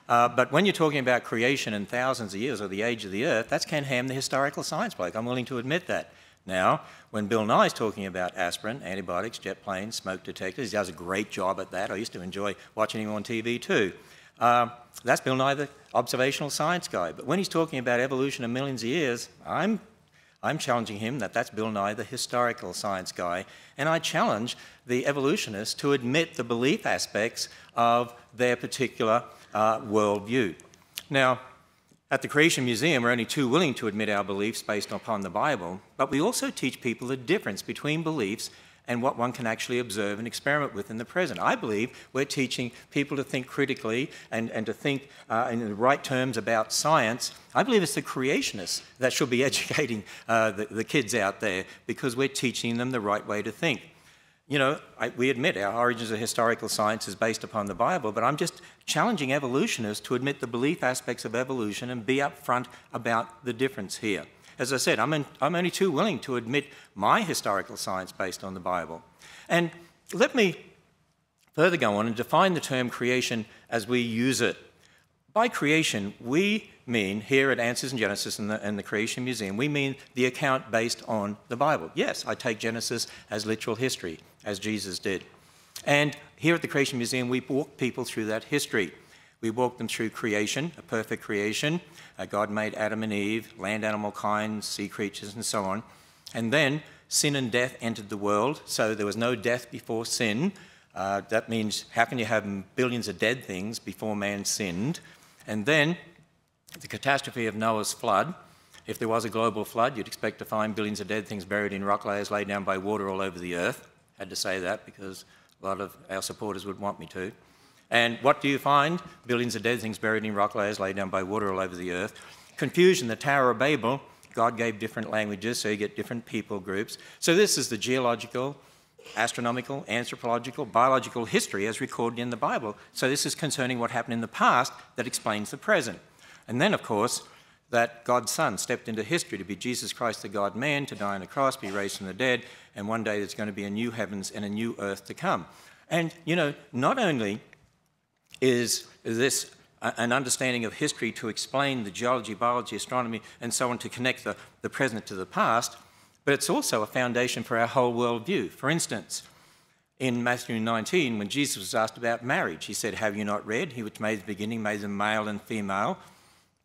But when you're talking about creation in thousands of years or the age of the Earth, that's Ken Ham, the historical science bloke. I'm willing to admit that. Now, when Bill Nye's talking about aspirin, antibiotics, jet planes, smoke detectors, he does a great job at that. I used to enjoy watching him on TV too. That's Bill Nye, the observational science guy. But when he's talking about evolution in millions of years, I'm challenging him that that's Bill Nye, the historical science guy, and I challenge the evolutionists to admit the belief aspects of their particular worldview. Now, at the Creation Museum, we're only too willing to admit our beliefs based upon the Bible, but we also teach people the difference between beliefs and what one can actually observe and experiment with in the present. I believe we're teaching people to think critically and to think in the right terms about science. I believe it's the creationists that should be educating the kids out there, because we're teaching them the right way to think. You know, we admit our origins of historical science is based upon the Bible, but I'm just challenging evolutionists to admit the belief aspects of evolution and be upfront about the difference here. As I said, I'm only too willing to admit my historical science based on the Bible. And let me further go on and define the term creation as we use it. By creation, we mean, here at Answers in Genesis and the Creation Museum, we mean the account based on the Bible. Yes, I take Genesis as literal history, as Jesus did. And here at the Creation Museum, we walk people through that history. We walk them through creation, a perfect creation. God made Adam and Eve, land animal kinds, sea creatures, and so on. And then sin and death entered the world, so there was no death before sin. That means, how can you have billions of dead things before man sinned? And then the catastrophe of Noah's flood. If there was a global flood, you'd expect to find billions of dead things buried in rock layers laid down by water all over the earth. Had to say that because a lot of our supporters would want me to. And what do you find? Billions of dead things buried in rock layers laid down by water all over the earth. Confusion, the Tower of Babel. God gave different languages, so you get different people groups. So this is the geological, astronomical, anthropological, biological history as recorded in the Bible. So this is concerning what happened in the past that explains the present. And then, of course, that God's Son stepped into history to be Jesus Christ, the God-man, to die on a cross, be raised from the dead, and one day there's going to be a new heavens and a new earth to come. And, you know, not only is this an understanding of history to explain the geology, biology, astronomy, and so on, to connect the present to the past, but it's also a foundation for our whole worldview. For instance, in Matthew 19, when Jesus was asked about marriage, he said, "Have you not read? He which made the beginning made them male and female,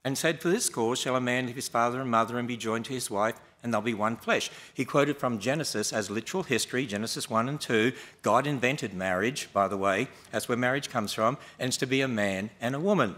and said, for this cause shall a man leave his father and mother and be joined to his wife, and they'll be one flesh." He quoted from Genesis as literal history, Genesis 1 and 2. God invented marriage, by the way. That's where marriage comes from, and it's to be a man and a woman.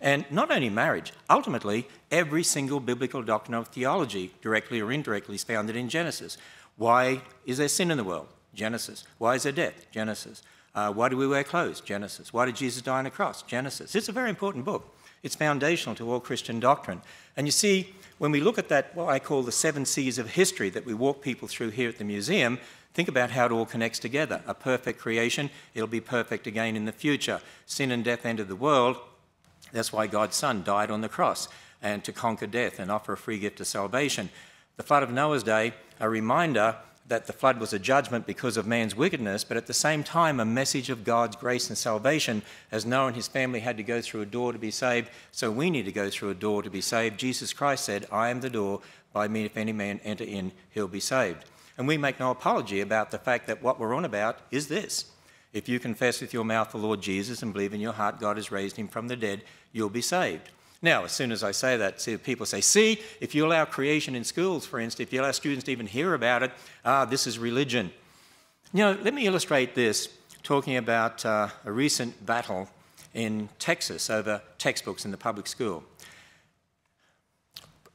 And not only marriage, ultimately, every single biblical doctrine of theology, directly or indirectly, is founded in Genesis. Why is there sin in the world? Genesis. Why is there death? Genesis. Why do we wear clothes? Genesis. Why did Jesus die on a cross? Genesis. It's a very important book. It's foundational to all Christian doctrine. And you see, when we look at that, what I call the 7 C's of history that we walk people through here at the museum, think about how it all connects together. A perfect creation, it'll be perfect again in the future. Sin and death entered the world. That's why God's Son died on the cross, and to conquer death and offer a free gift of salvation. The flood of Noah's day, a reminder that the flood was a judgment because of man's wickedness, but at the same time a message of God's grace and salvation, as Noah and his family had to go through a door to be saved, so we need to go through a door to be saved. Jesus Christ said, "I am the door, by me if any man enter in, he'll be saved." And we make no apology about the fact that what we're on about is this: if you confess with your mouth the Lord Jesus and believe in your heart God has raised him from the dead, you'll be saved. Now, as soon as I say that, people say, see, if you allow creation in schools, for instance, if you allow students to even hear about it, this is religion. You know, let me illustrate this, talking about a recent battle in Texas over textbooks in the public school.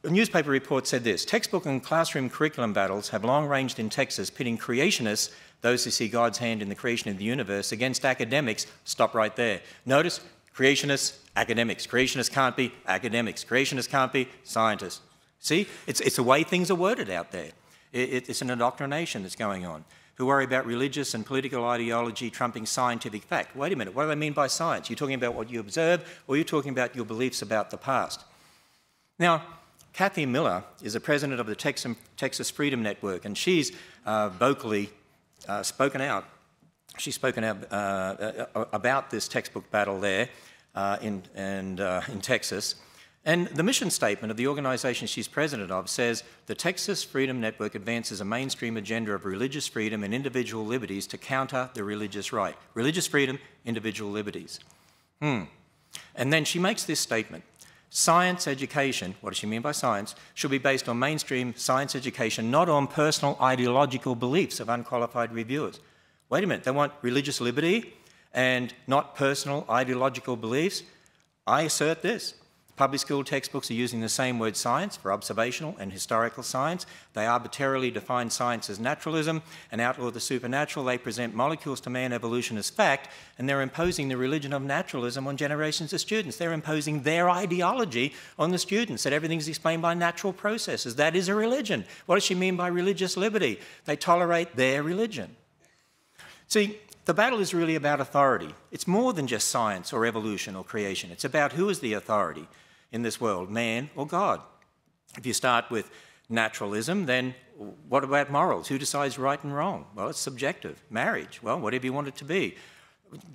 A newspaper report said this: textbook and classroom curriculum battles have long ranged in Texas, pitting creationists, those who see God's hand in the creation of the universe, against academics. Stop right there. Notice, creationists, academics. Creationists can't be academics. Creationists can't be scientists. See, it's the way things are worded out there. It's an indoctrination that's going on, who worry about religious and political ideology trumping scientific fact. Wait a minute, what do they mean by science? You're talking about what you observe, or you're talking about your beliefs about the past? Now, Kathy Miller is the president of the Texas Freedom Network, and she's vocally spoken out. She's spoken out about this textbook battle there in Texas. And the mission statement of the organisation she's president of says, the Texas Freedom Network advances a mainstream agenda of religious freedom and individual liberties to counter the religious right. Religious freedom, individual liberties. And then she makes this statement: science education, what does she mean by science, should be based on mainstream science education, not on personal ideological beliefs of unqualified reviewers. Wait a minute, they want religious liberty and not personal ideological beliefs? I assert this. Public school textbooks are using the same word science for observational and historical science. They arbitrarily define science as naturalism and outlaw the supernatural. They present molecules to man evolution as fact, and they're imposing the religion of naturalism on generations of students. They're imposing their ideology on the students, that everything's explained by natural processes. That is a religion. What does she mean by religious liberty? They tolerate their religion. See, the battle is really about authority. It's more than just science or evolution or creation. It's about who is the authority in this world, man or God. If you start with naturalism, then what about morals? Who decides right and wrong? Well, it's subjective. Marriage, well, whatever you want it to be.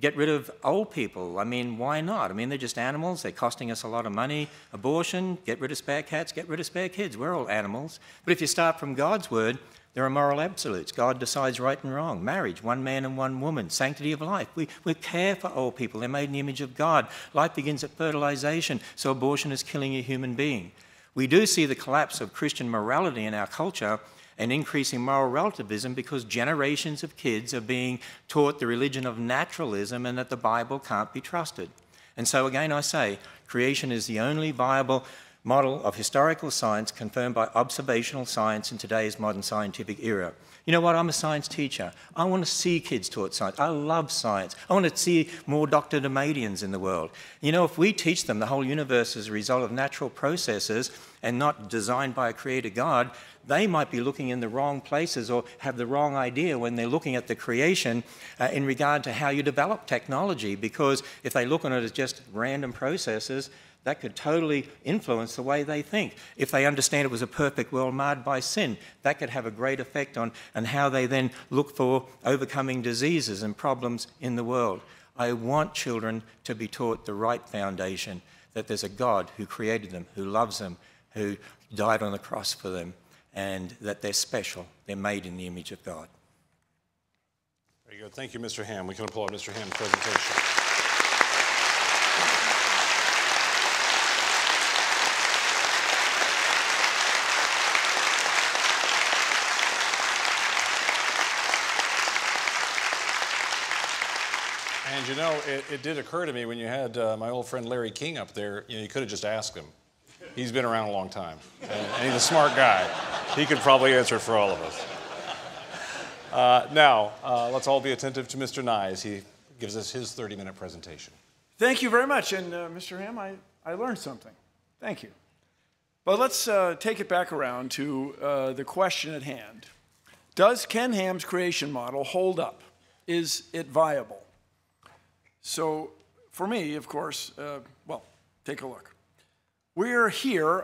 Get rid of old people. I mean, why not? I mean, they're just animals. They're costing us a lot of money. Abortion, get rid of spare cats, get rid of spare kids. We're all animals. But if you start from God's word, there are moral absolutes. God decides right and wrong. Marriage, one man and one woman. Sanctity of life. We care for old people. They're made in the image of God. Life begins at fertilization, so abortion is killing a human being. We do see the collapse of Christian morality in our culture and increasing moral relativism because generations of kids are being taught the religion of naturalism and that the Bible can't be trusted. And so again I say, creation is the only viable model of historical science confirmed by observational science in today's modern scientific era. You know what? I'm a science teacher. I want to see kids taught science. I love science. I want to see more Dr. Demadians in the world. You know, if we teach them the whole universe is a result of natural processes and not designed by a creator God, they might be looking in the wrong places or have the wrong idea when they're looking at the creation in regard to how you develop technology, because if they look on it as just random processes, that could totally influence the way they think. If they understand it was a perfect world marred by sin, that could have a great effect on how they then look for overcoming diseases and problems in the world. I want children to be taught the right foundation, that there's a God who created them, who loves them, who died on the cross for them, and that they're special. They're made in the image of God. Very good. Thank you, Mr. Ham. We can applaud Mr. Ham's presentation. And you know, it did occur to me when you had my old friend Larry King up there, you could have just asked him. He's been around a long time, and he's a smart guy. He could probably answer for all of us. Now, let's all be attentive to Mr. Nye as he gives us his 30-minute presentation. Thank you very much. And Mr. Ham, I learned something. Thank you. But let's take it back around to the question at hand. Does Ken Ham's creation model hold up? Is it viable? So for me, of course, well, take a look. We're here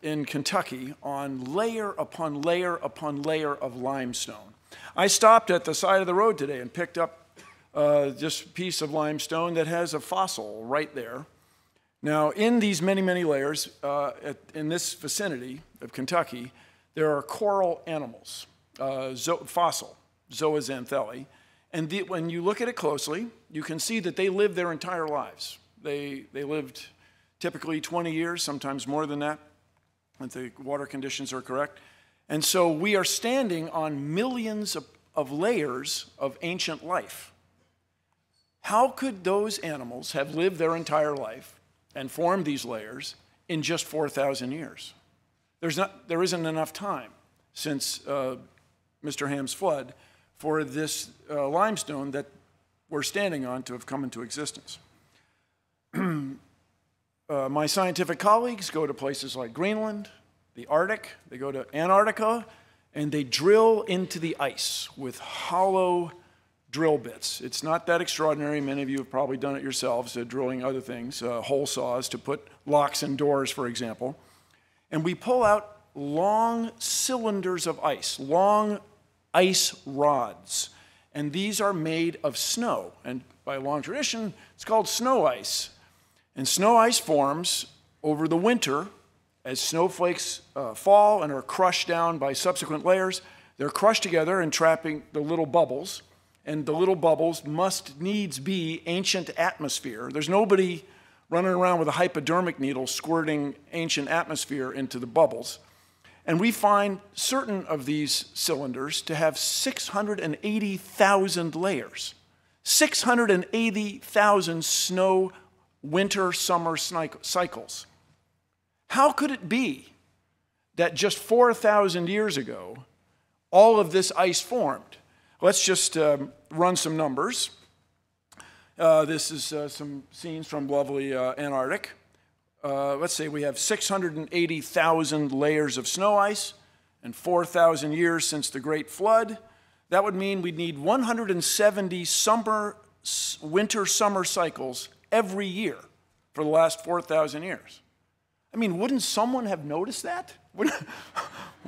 in Kentucky on layer upon layer upon layer of limestone. I stopped at the side of the road today and picked up just a piece of limestone that has a fossil right there. Now, in these many, many layers, in this vicinity of Kentucky, there are coral animals, fossil, zooxanthellae. And when you look at it closely, you can see that they live their entire lives. They lived typically 20 years, sometimes more than that, if the water conditions are correct. And so we are standing on millions of layers of ancient life. How could those animals have lived their entire life and formed these layers in just 4,000 years? There isn't enough time since Mr. Ham's flood for this limestone that we're standing on to have come into existence. My scientific colleagues go to places like Greenland, the Arctic, they go to Antarctica, and they drill into the ice with hollow drill bits. It's not that extraordinary. Many of you have probably done it yourselves, drilling other things, hole saws to put locks in doors, for example. And we pull out long cylinders of ice, long ice rods. And these are made of snow. And by long tradition, it's called snow ice. And snow ice forms over the winter as snowflakes fall and are crushed down by subsequent layers. They're crushed together and trapping the little bubbles. And the little bubbles must needs be ancient atmosphere. There's nobody running around with a hypodermic needle squirting ancient atmosphere into the bubbles. And we find certain of these cylinders to have 680,000 layers. 680,000 snow, winter, summer cycles. How could it be that just 4,000 years ago, all of this ice formed? Let's just run some numbers. This is some scenes from lovely Antarctic. Let's say we have 680,000 layers of snow ice and 4,000 years since the Great Flood. That would mean we'd need 170 winter, summer cycles every year for the last 4,000 years. I mean, wouldn't someone have noticed that?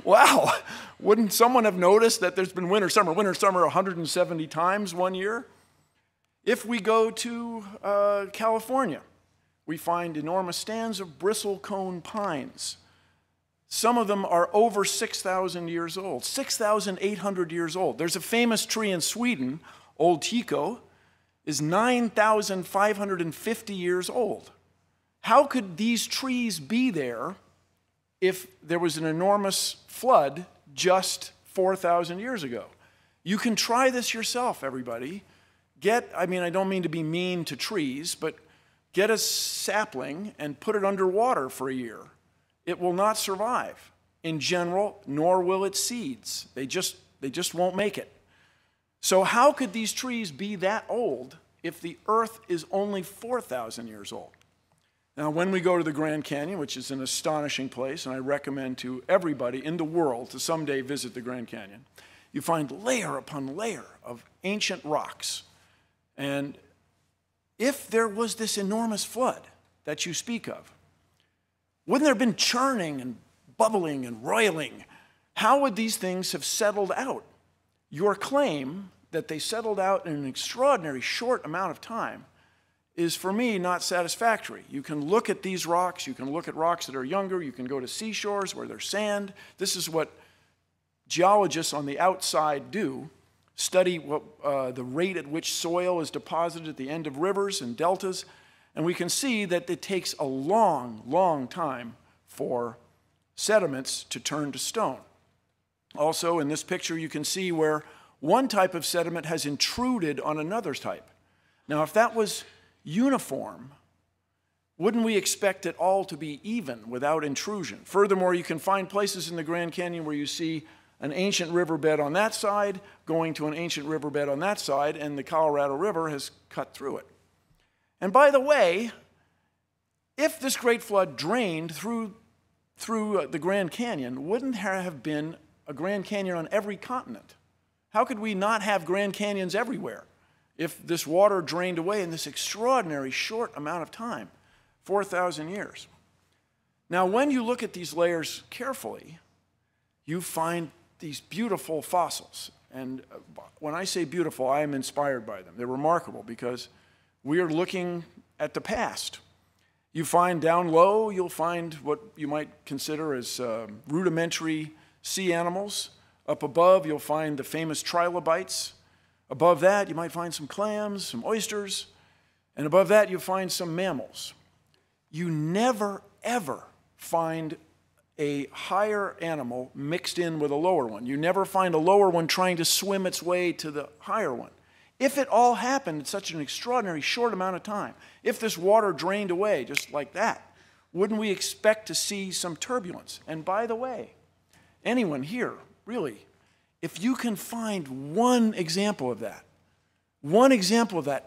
Wow, wouldn't someone have noticed that there's been winter, summer 170 times one year? If we go to California, we find enormous stands of bristlecone pines. Some of them are over 6,000 years old, 6,800 years old. There's a famous tree in Sweden, Old Tycho, is 9,550 years old. How could these trees be there if there was an enormous flood just 4,000 years ago? You can try this yourself, everybody. I don't mean to be mean to trees, but get a sapling and put it underwater for a year. It will not survive in general, nor will its seeds. They just won't make it. So how could these trees be that old if the earth is only 4,000 years old? Now, when we go to the Grand Canyon, which is an astonishing place, and I recommend to everybody in the world to someday visit the Grand Canyon, you find layer upon layer of ancient rocks. And if there was this enormous flood that you speak of, wouldn't there have been churning and bubbling and roiling? How would these things have settled out? Your claim that they settled out in an extraordinary short amount of time is, for me, not satisfactory. You can look at these rocks, you can look at rocks that are younger, you can go to seashores where there's sand. This is what geologists on the outside do, study the rate at which soil is deposited at the end of rivers and deltas, and we can see that it takes a long, long time for sediments to turn to stone. Also, in this picture, you can see where one type of sediment has intruded on another type. Now, if that was uniform, wouldn't we expect it all to be even without intrusion? Furthermore, you can find places in the Grand Canyon where you see an ancient riverbed on that side going to an ancient riverbed on that side, and the Colorado River has cut through it. And by the way, if this great flood drained through the Grand Canyon, wouldn't there have been a Grand Canyon on every continent? How could we not have Grand Canyons everywhere if this water drained away in this extraordinary short amount of time, 4,000 years? Now, when you look at these layers carefully, you find these beautiful fossils. And when I say beautiful, I am inspired by them. They're remarkable because we are looking at the past. You find down low, you'll find what you might consider as rudimentary sea animals. Up above, you'll find the famous trilobites. Above that, you might find some clams, some oysters. And above that, you'll find some mammals. You never, ever find a higher animal mixed in with a lower one. You never find a lower one trying to swim its way to the higher one. If it all happened in such an extraordinary short amount of time, if this water drained away just like that, wouldn't we expect to see some turbulence? And by the way, anyone here, really, if you can find one example of that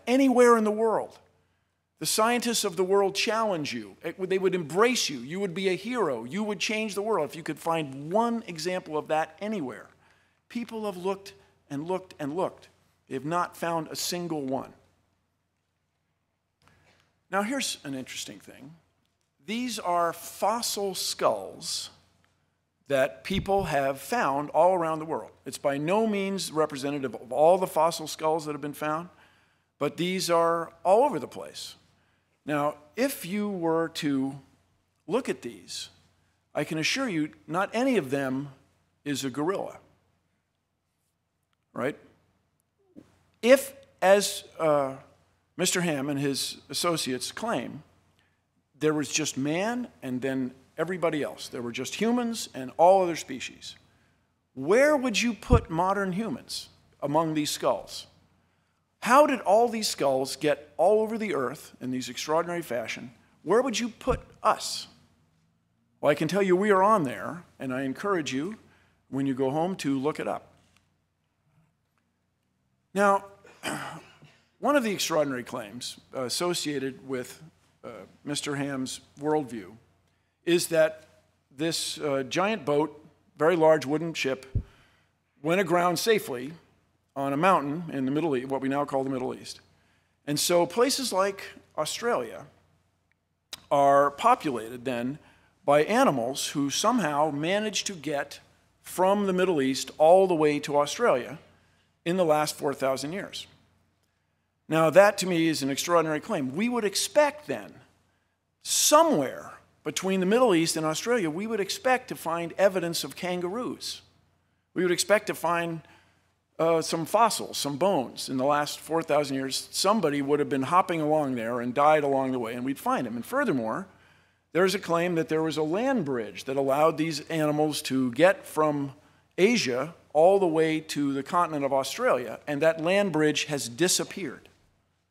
anywhere in the world, the scientists of the world challenge you. They would embrace you. You would be a hero. You would change the world if you could find one example of that anywhere. People have looked and looked and looked. They have not found a single one. Now, here's an interesting thing. These are fossil skulls that people have found all around the world. It's by no means representative of all the fossil skulls that have been found, but these are all over the place. Now, if you were to look at these, I can assure you not any of them is a gorilla, right? If, as Mr. Ham and his associates claim, there was just man and then everybody else, there were just humans and all other species, where would you put modern humans among these skulls? How did all these skulls get all over the earth in these extraordinary fashion? Where would you put us? Well, I can tell you we are on there, and I encourage you, when you go home, to look it up. Now, one of the extraordinary claims associated with Mr. Ham's worldview is that this giant boat, very large wooden ship, went aground safely on a mountain in the Middle East, what we now call the Middle East. And so places like Australia are populated then by animals who somehow managed to get from the Middle East all the way to Australia in the last 4,000 years. Now, that to me is an extraordinary claim. We would expect then, somewhere between the Middle East and Australia, we would expect to find evidence of kangaroos. We would expect to find some fossils, some bones. In the last 4,000 years, somebody would have been hopping along there and died along the way, and we'd find them. And furthermore, there's a claim that there was a land bridge that allowed these animals to get from Asia all the way to the continent of Australia, and that land bridge has disappeared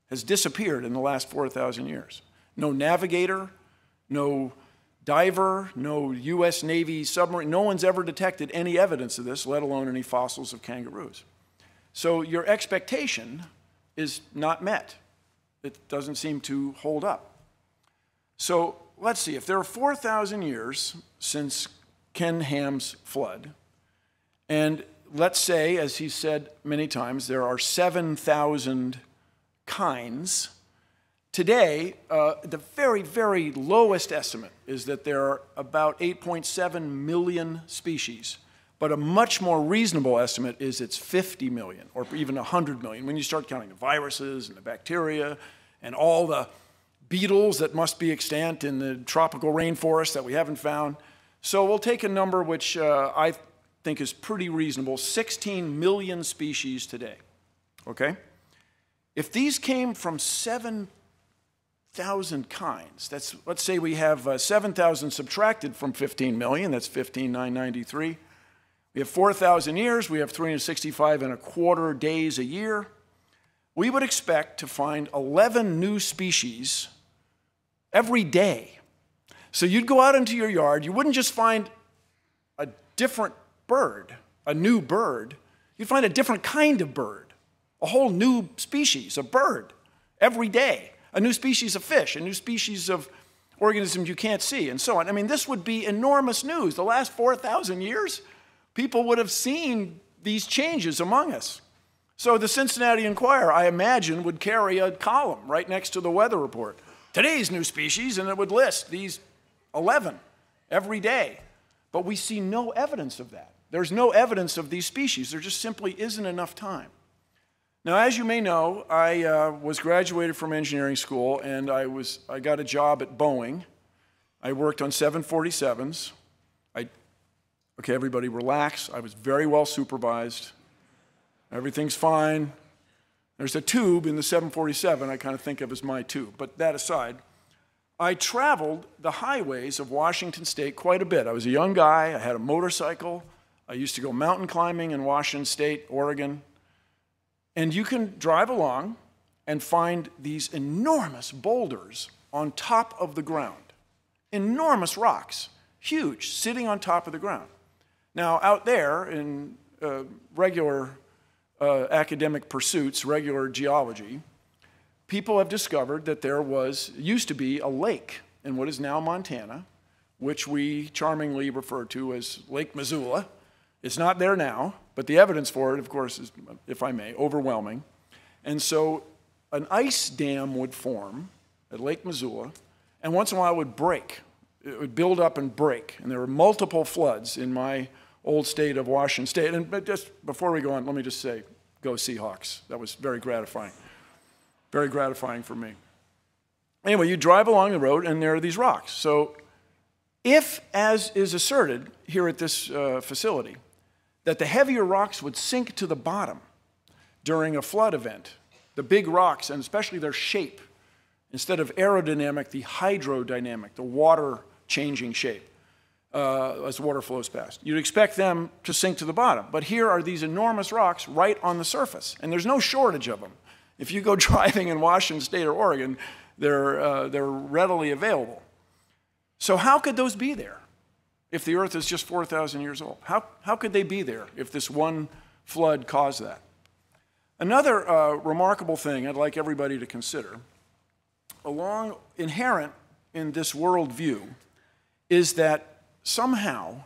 in the last 4,000 years. No navigator, no diver, no U.S. Navy submarine, no one's ever detected any evidence of this, let alone any fossils of kangaroos. So your expectation is not met. It doesn't seem to hold up. So let's see, if there are 4,000 years since Ken Ham's flood, and let's say, as he said many times, there are 7,000 kinds. Today, the very, very lowest estimate is that there are about 8.7 million species. But a much more reasonable estimate is it's 50 million or even 100 million when you start counting the viruses and the bacteria and all the beetles that must be extant in the tropical rainforest that we haven't found. So we'll take a number which I think is pretty reasonable, 16 million species today, okay? If these came from 7,000 kinds, that's, let's say we have 7,000 subtracted from 15 million, that's 15,993. We have 4,000 years, we have 365 and a quarter days a year. We would expect to find 11 new species every day. So you'd go out into your yard, you wouldn't just find a different bird, a new bird, you'd find a different kind of bird, a whole new species of bird every day, a new species of fish, a new species of organisms you can't see, and so on. I mean, this would be enormous news. The last 4,000 years, people would have seen these changes among us. So the Cincinnati Enquirer, I imagine, would carry a column right next to the weather report. Today's new species, and it would list these 11 every day. But we see no evidence of that. There's no evidence of these species. There just simply isn't enough time. Now, as you may know, I was graduated from engineering school, and I got a job at Boeing. I worked on 747s. Okay, everybody relax. I was very well supervised. Everything's fine. There's a tube in the 747 I kind of think of as my tube. But that aside, I traveled the highways of Washington State quite a bit. I was a young guy. I had a motorcycle. I used to go mountain climbing in Washington State, Oregon. And you can drive along and find these enormous boulders on top of the ground. Enormous rocks, huge, sitting on top of the ground. Now, out there in regular academic pursuits, regular geology, people have discovered that there used to be a lake in what is now Montana, which we charmingly refer to as Lake Missoula. It's not there now, but the evidence for it, of course, is, if I may, overwhelming. And so an ice dam would form at Lake Missoula, and once in a while it would break. It would build up and break, and there were multiple floods in my old state of Washington State. And just before we go on, let me just say, go Seahawks. That was very gratifying for me. Anyway, you drive along the road, and there are these rocks. So if, as is asserted here at this facility, that the heavier rocks would sink to the bottom during a flood event, the big rocks, and especially their shape, instead of aerodynamic, the hydrodynamic, the water-changing shape as water flows past. You'd expect them to sink to the bottom. But here are these enormous rocks right on the surface, and there's no shortage of them. If you go driving in Washington State or Oregon, they're readily available. So how could those be there if the Earth is just 4,000 years old? How could they be there if this one flood caused that? Another remarkable thing I'd like everybody to consider, inherent in this worldview, is that somehow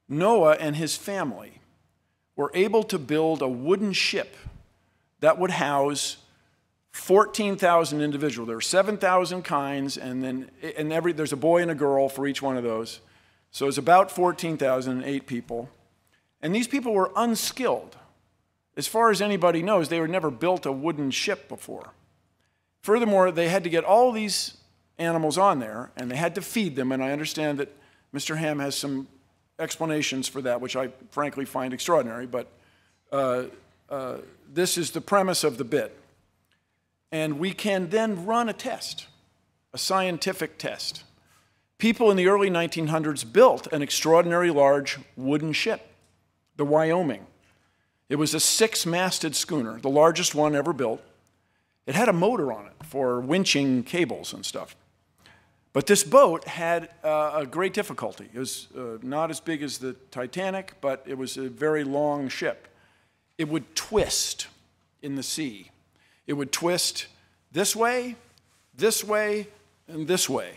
Noah and his family were able to build a wooden ship that would house 14,000 individuals. There are 7,000 kinds, and there's a boy and a girl for each one of those. So it's about 14,008 people. And these people were unskilled. As far as anybody knows, they had never built a wooden ship before. Furthermore, they had to get all these animals on there, and they had to feed them, and I understand that Mr. Ham has some explanations for that, which I frankly find extraordinary, but this is the premise of the bit. And we can then run a test, a scientific test. People in the early 1900s built an extraordinary large wooden ship, the Wyoming. It was a 6-masted schooner, the largest one ever built. It had a motor on it for winching cables and stuff. But this boat had a great difficulty. It was not as big as the Titanic, but it was a very long ship. It would twist in the sea. It would twist this way, and this way.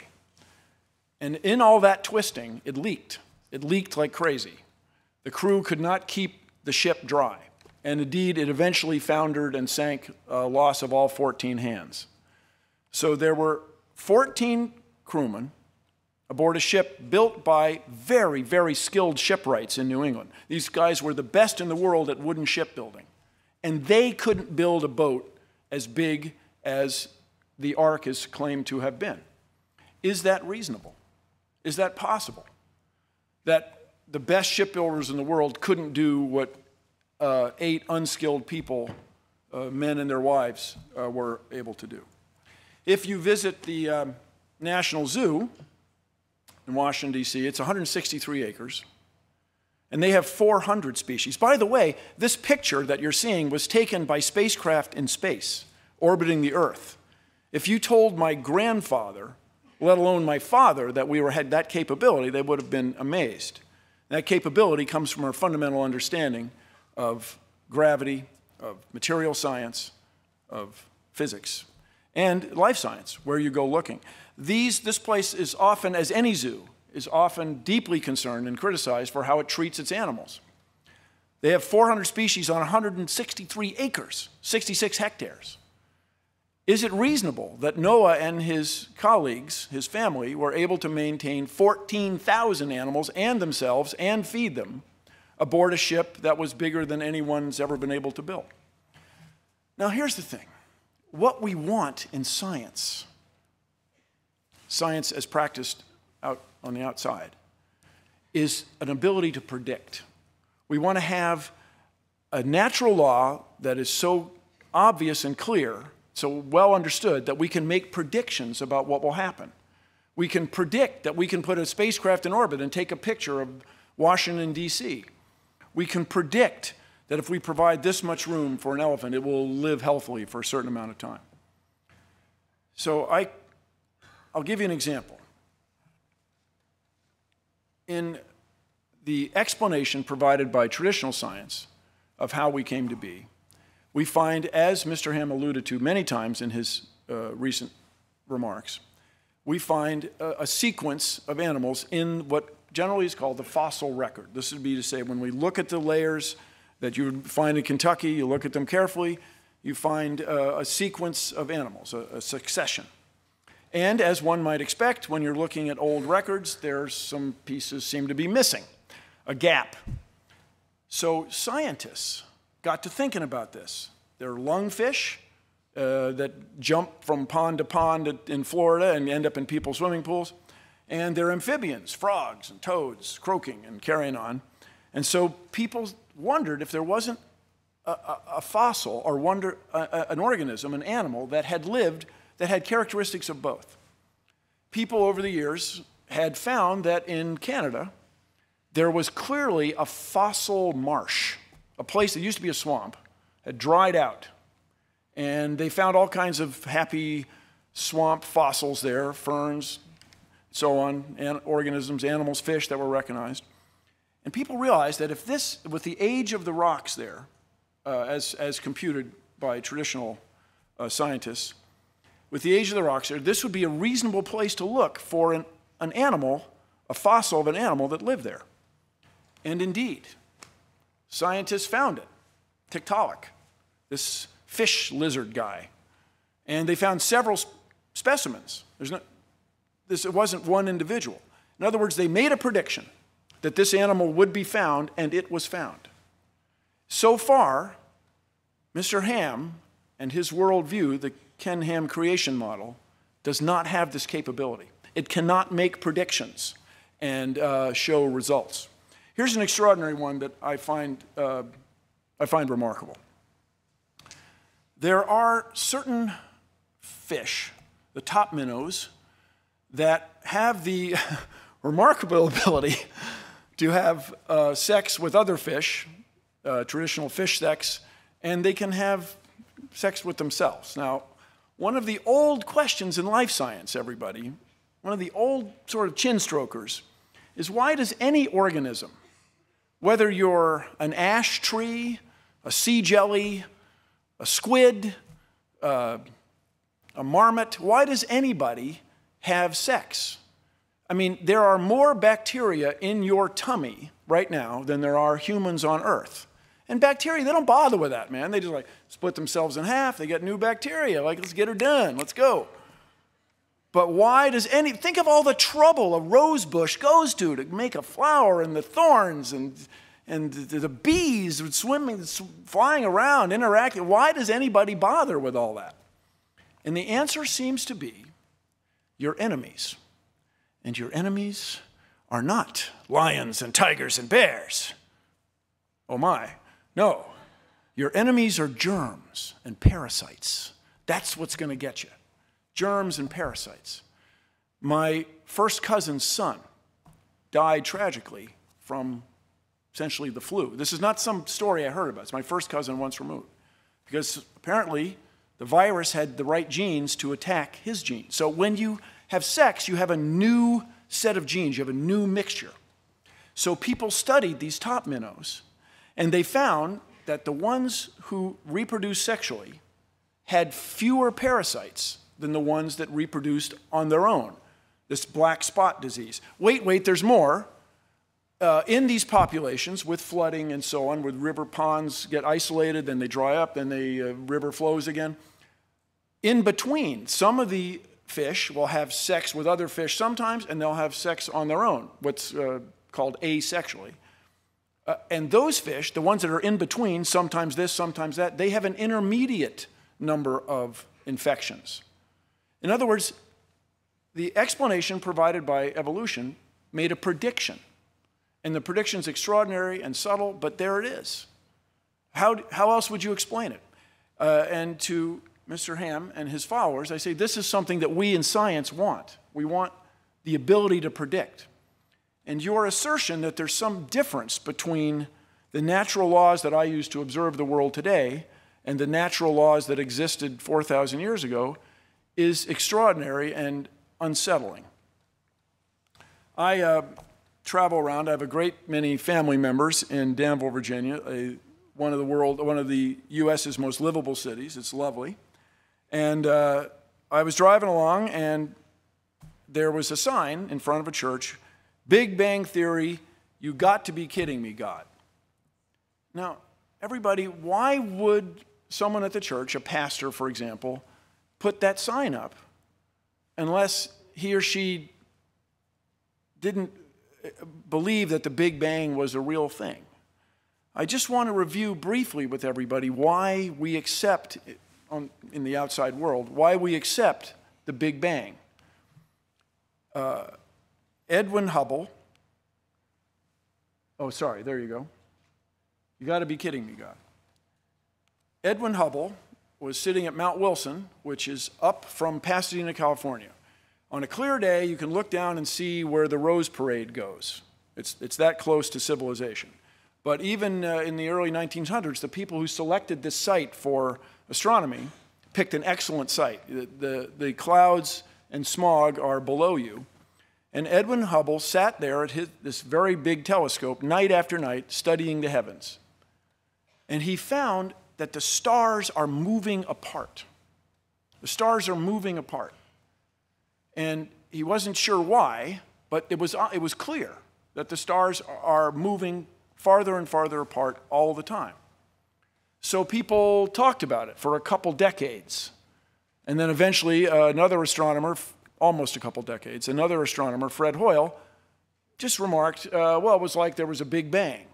And in all that twisting, it leaked. It leaked like crazy. The crew could not keep the ship dry. And indeed, it eventually foundered and sank, loss of all 14 hands. So there were 14 crewmen, aboard a ship built by very, very skilled shipwrights in New England. These guys were the best in the world at wooden shipbuilding. And they couldn't build a boat as big as the Ark is claimed to have been. Is that reasonable? Is that possible? That the best shipbuilders in the world couldn't do what 8 unskilled people, men and their wives, were able to do. If you visit the National Zoo in Washington, D.C., it's 163 acres, and they have 400 species. By the way, this picture that you're seeing was taken by spacecraft in space, orbiting the Earth. If you told my grandfather, let alone my father, that we had that capability, they would have been amazed. That capability comes from our fundamental understanding of gravity, of material science, of physics, and life science, where you go looking. This place is often, as any zoo, is often deeply concerned and criticized for how it treats its animals. They have 400 species on 163 acres, 66 hectares. Is it reasonable that Noah and his colleagues, his family, were able to maintain 14,000 animals and themselves and feed them aboard a ship that was bigger than anyone's ever been able to build? Now, here's the thing. What we want in science, science as practiced out on the outside, is an ability to predict. We want to have a natural law that is so obvious and clear, so well understood, that we can make predictions about what will happen. We can predict that we can put a spacecraft in orbit and take a picture of Washington, D.C. We can predict that if we provide this much room for an elephant, it will live healthily for a certain amount of time. So I'll give you an example. In the explanation provided by traditional science of how we came to be, we find, as Mr. Ham alluded to many times in his recent remarks, we find a sequence of animals in what generally is called the fossil record. This would be to say, when we look at the layers that you would find in Kentucky, you look at them carefully, you find a sequence of animals, a succession. And as one might expect, when you're looking at old records, there's some pieces seem to be missing, a gap. So scientists got to thinking about this. There are lungfish that jump from pond to pond in Florida and end up in people's swimming pools. And there are amphibians, frogs and toads, croaking and carrying on. And so people wondered if there wasn't a fossil or an organism, an animal that had lived, that had characteristics of both. People over the years had found that in Canada, there was clearly a fossil marsh, a place that used to be a swamp, had dried out. And they found all kinds of happy swamp fossils there, ferns, so on, organisms, animals, fish that were recognized. And people realized that if this, with the age of the rocks there, as computed by traditional scientists, with the age of the rocks there, this would be a reasonable place to look for an animal, a fossil of an animal that lived there. And indeed, scientists found it, Tiktaalik, this fish lizard guy. And they found several specimens. It wasn't one individual. In other words, they made a prediction that this animal would be found, and it was found. So far, Mr. Ham and his worldview, the Ken Ham creation model, does not have this capability. It cannot make predictions and show results. Here's an extraordinary one that I find remarkable. There are certain fish, the top minnows, that have the remarkable ability to have sex with other fish, traditional fish sex, and they can have sex with themselves. Now, one of the old questions in life science, everybody, one of the old sort of chin strokers, is why does any organism, whether you're an ash tree, a sea jelly, a squid, a marmot, why does anybody have sex? I mean, there are more bacteria in your tummy right now than there are humans on Earth. And bacteria, they don't bother with that, man. They just like split themselves in half. They get new bacteria. Like, let's get her done. Let's go. But why does think of all the trouble a rose bush goes to make a flower, and the thorns and the bees swimming, flying around, interacting. Why does anybody bother with all that? And the answer seems to be your enemies. And your enemies are not lions and tigers and bears. Oh my, no. Your enemies are germs and parasites. That's what's going to get you. Germs and parasites. My first cousin's son died tragically from essentially the flu. This is not some story I heard about. It's my first cousin once removed. Because apparently the virus had the right genes to attack his genes. So when you have sex, you have a new set of genes. You have a new mixture. So people studied these top minnows, and they found that the ones who reproduced sexually had fewer parasites than the ones that reproduced on their own. This black spot disease. Wait, there's more. In these populations, with flooding and so on, with river ponds get isolated, then they dry up, then the river flows again. In between, some of the fish will have sex with other fish sometimes, and they'll have sex on their own, what's called asexually. And those fish, the ones that are in between, sometimes this, sometimes that, they have an intermediate number of infections. In other words, the explanation provided by evolution made a prediction. And the prediction is extraordinary and subtle, but there it is. How else would you explain it? And to Mr. Ham and his followers, I say this is something that we in science want. We want the ability to predict. And your assertion that there's some difference between the natural laws that I use to observe the world today and the natural laws that existed 4,000 years ago is extraordinary and unsettling. I travel around. I have a great many family members in Danville, Virginia, one of the U.S.'s most livable cities. It's lovely. And I was driving along, and there was a sign in front of a church, Big Bang Theory, you got to be kidding me, God. Now, everybody, why would someone at the church, a pastor, for example, put that sign up unless he or she didn't believe that the Big Bang was a real thing? I just want to review briefly with everybody why we accept, in the outside world, why we accept the Big Bang. Edwin Hubble, oh, sorry, there you go. You got to be kidding me, God. Edwin Hubble was sitting at Mount Wilson, which is up from Pasadena, California. On a clear day, you can look down and see where the Rose Parade goes. It's that close to civilization. But even in the early 1900s, the people who selected this site for astronomy picked an excellent site. The clouds and smog are below you. And Edwin Hubble sat there at this very big telescope night after night studying the heavens. And he found that the stars are moving apart. The stars are moving apart. And he wasn't sure why, but it was clear that the stars are moving farther and farther apart all the time. So people talked about it for a couple decades. And then eventually another astronomer, almost a couple decades, another astronomer, Fred Hoyle, just remarked, well, it was like there was a Big Bang.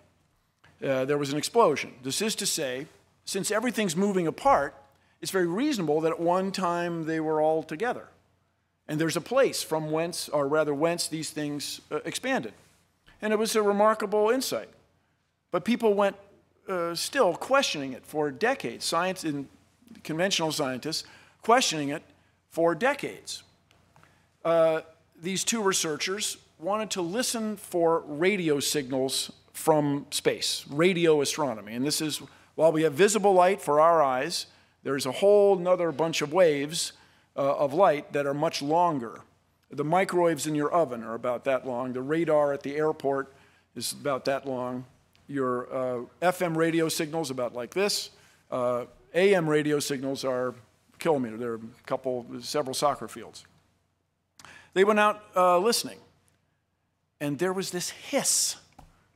There was an explosion. This is to say, since everything's moving apart, it's very reasonable that at one time they were all together. And there's a place from whence these things expanded. And it was a remarkable insight. But people went still questioning it for decades. Science and conventional scientists questioning it for decades. These two researchers wanted to listen for radio signals from space, radio astronomy. And this is, while we have visible light for our eyes, there's a whole other bunch of waves of light that are much longer. The microwaves in your oven are about that long. The radar at the airport is about that long. Your FM radio signals about like this. AM radio signals are a kilometer. They're several soccer fields. They went out listening, and there was this hiss,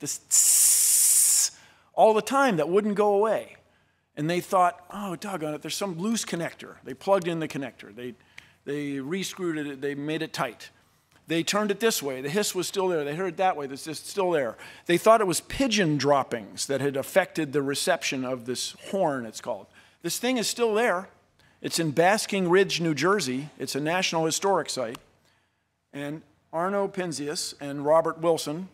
this tss, all the time that wouldn't go away. And they thought, oh, doggone it, there's some loose connector. They plugged in the connector. They They re-screwed it, they made it tight. They turned it this way, the hiss was still there. They heard it that way, it's just still there. They thought it was pigeon droppings that had affected the reception of this horn, it's called. This thing is still there. It's in Basking Ridge, New Jersey. It's a National Historic Site. And Arno Penzias and Robert Wilson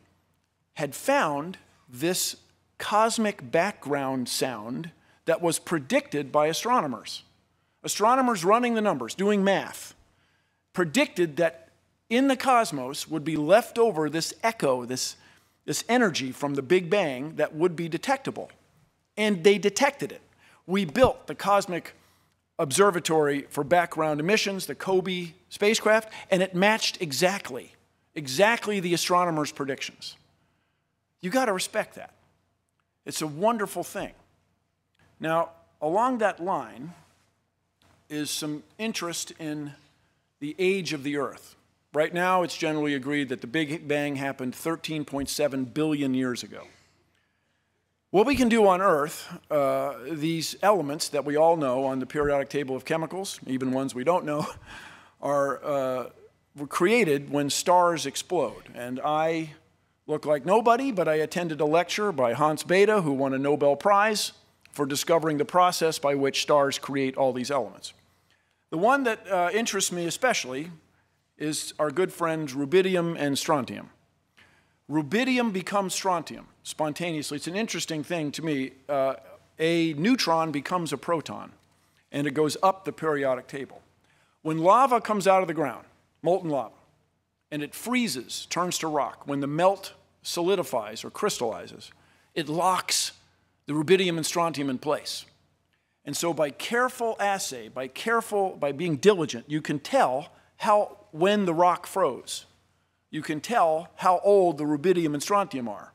had found this cosmic background sound that was predicted by astronomers. Astronomers running the numbers, doing math, predicted that in the cosmos would be left over this echo, this energy from the Big Bang that would be detectable. And they detected it. We built the Cosmic Observatory for Background Emissions, the COBE spacecraft, and it matched exactly the astronomers' predictions. You got to respect that. It's a wonderful thing. Now, along that line is some interest in the age of the Earth. Right now, it's generally agreed that the Big Bang happened 13.7 billion years ago. What we can do on Earth, these elements that we all know on the periodic table of chemicals, even ones we don't know, were created when stars explode. And I look like nobody, but I attended a lecture by Hans Bethe, who won a Nobel Prize for discovering the process by which stars create all these elements. The one that interests me especially is our good friends rubidium and strontium. Rubidium becomes strontium spontaneously. It's an interesting thing to me. A neutron becomes a proton, and it goes up the periodic table. When lava comes out of the ground, molten lava, and it freezes, turns to rock, when the melt solidifies or crystallizes, it locks the rubidium and strontium in place. And so by careful assay, by being diligent, you can tell when the rock froze. You can tell how old the rubidium and strontium are,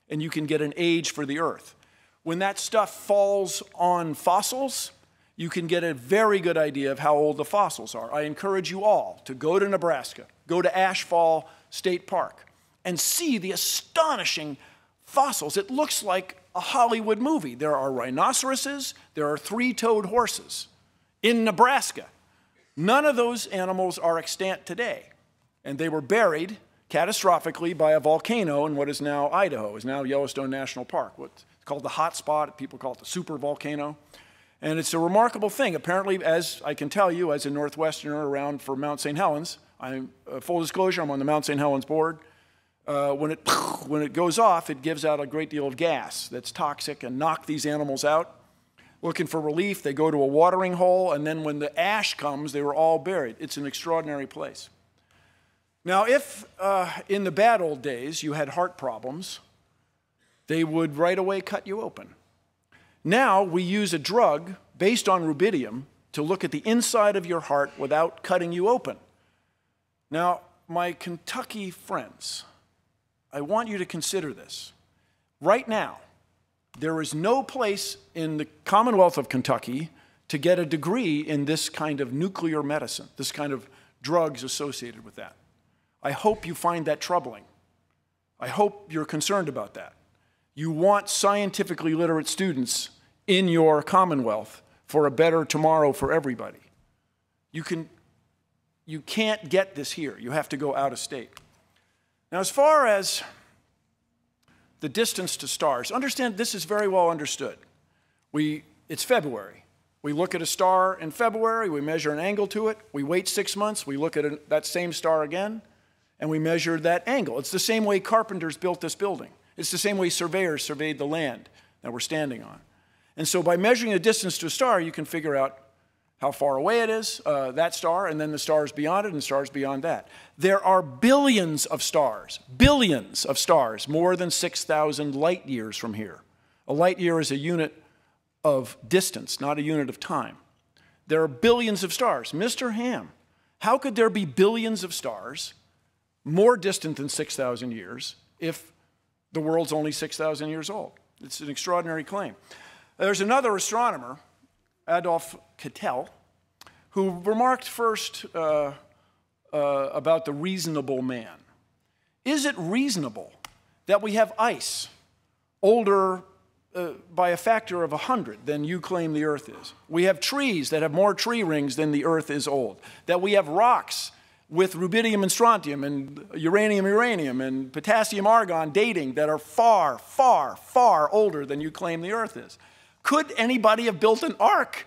and you can get an age for the Earth. When that stuff falls on fossils, you can get a very good idea of how old the fossils are. I encourage you all to go to Nebraska, go to Ashfall State Park, and see the astonishing fossils. It looks like a Hollywood movie. There are rhinoceroses, there are three-toed horses in Nebraska. None of those animals are extant today. And they were buried catastrophically by a volcano in what is now Idaho, is now Yellowstone National Park. It's called the hot spot. People call it the super volcano. And it's a remarkable thing. Apparently, as I can tell you, as a Northwesterner around for Mount St. Helens, full disclosure, I'm on the Mount St. Helens board. When it goes off, it gives out a great deal of gas that's toxic and knocks these animals out. Looking for relief, they go to a watering hole, and then when the ash comes, they were all buried. It's an extraordinary place. Now, if in the bad old days you had heart problems, they would right away cut you open. Now we use a drug based on rubidium to look at the inside of your heart without cutting you open. Now, my Kentucky friends, I want you to consider this. Right now, there is no place in the Commonwealth of Kentucky to get a degree in this kind of nuclear medicine, this kind of drugs associated with that. I hope you find that troubling. I hope you're concerned about that. You want scientifically literate students in your Commonwealth for a better tomorrow for everybody. You can't get this here. You have to go out of state. Now, as far as the distance to stars, understand this is very well understood. It's February. We look at a star in February, we measure an angle to it, we wait 6 months, we look at that same star again, and we measure that angle. It's the same way carpenters built this building. It's the same way surveyors surveyed the land that we're standing on. And so by measuring the distance to a star, you can figure out how far away it is, that star, and then the stars beyond it and stars beyond that. There are billions of stars, more than 6,000 light years from here. A light year is a unit of distance, not a unit of time. There are billions of stars. Mr. Ham, how could there be billions of stars more distant than 6,000 years if the world's only 6,000 years old? It's an extraordinary claim. There's another astronomer, Adolf Kittel, who remarked first about the reasonable man. Is it reasonable that we have ice older by a factor of 100 than you claim the Earth is. We have trees that have more tree rings than the Earth is old. That we have rocks with rubidium and strontium and uranium and potassium argon dating that are far, far, far older than you claim the Earth is. Could anybody have built an ark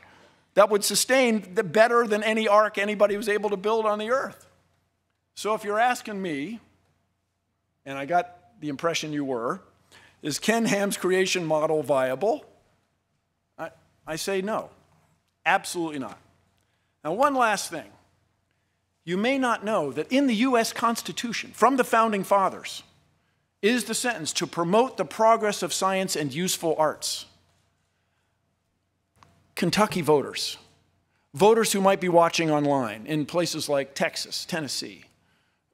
that would sustain better than any ark anybody was able to build on the Earth? So if you're asking me, and I got the impression you were, is Ken Ham's creation model viable? I say no, absolutely not. Now, one last thing. You may not know that in the US Constitution, from the Founding Fathers, is the sentence to promote the progress of science and useful arts. Kentucky voters, voters who might be watching online in places like Texas, Tennessee,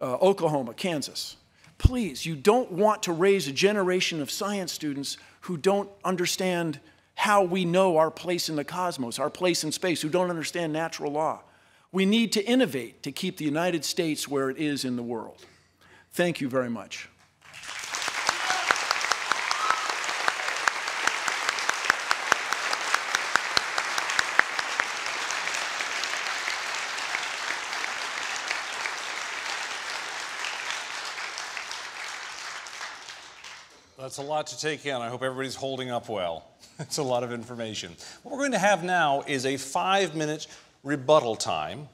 Oklahoma, Kansas, please, you don't want to raise a generation of science students who don't understand how we know our place in the cosmos, our place in space, who don't understand natural law. We need to innovate to keep the United States where it is in the world. Thank you very much. That's a lot to take in. I hope everybody's holding up well. It's a lot of information. What we're going to have now is a 5-minute rebuttal time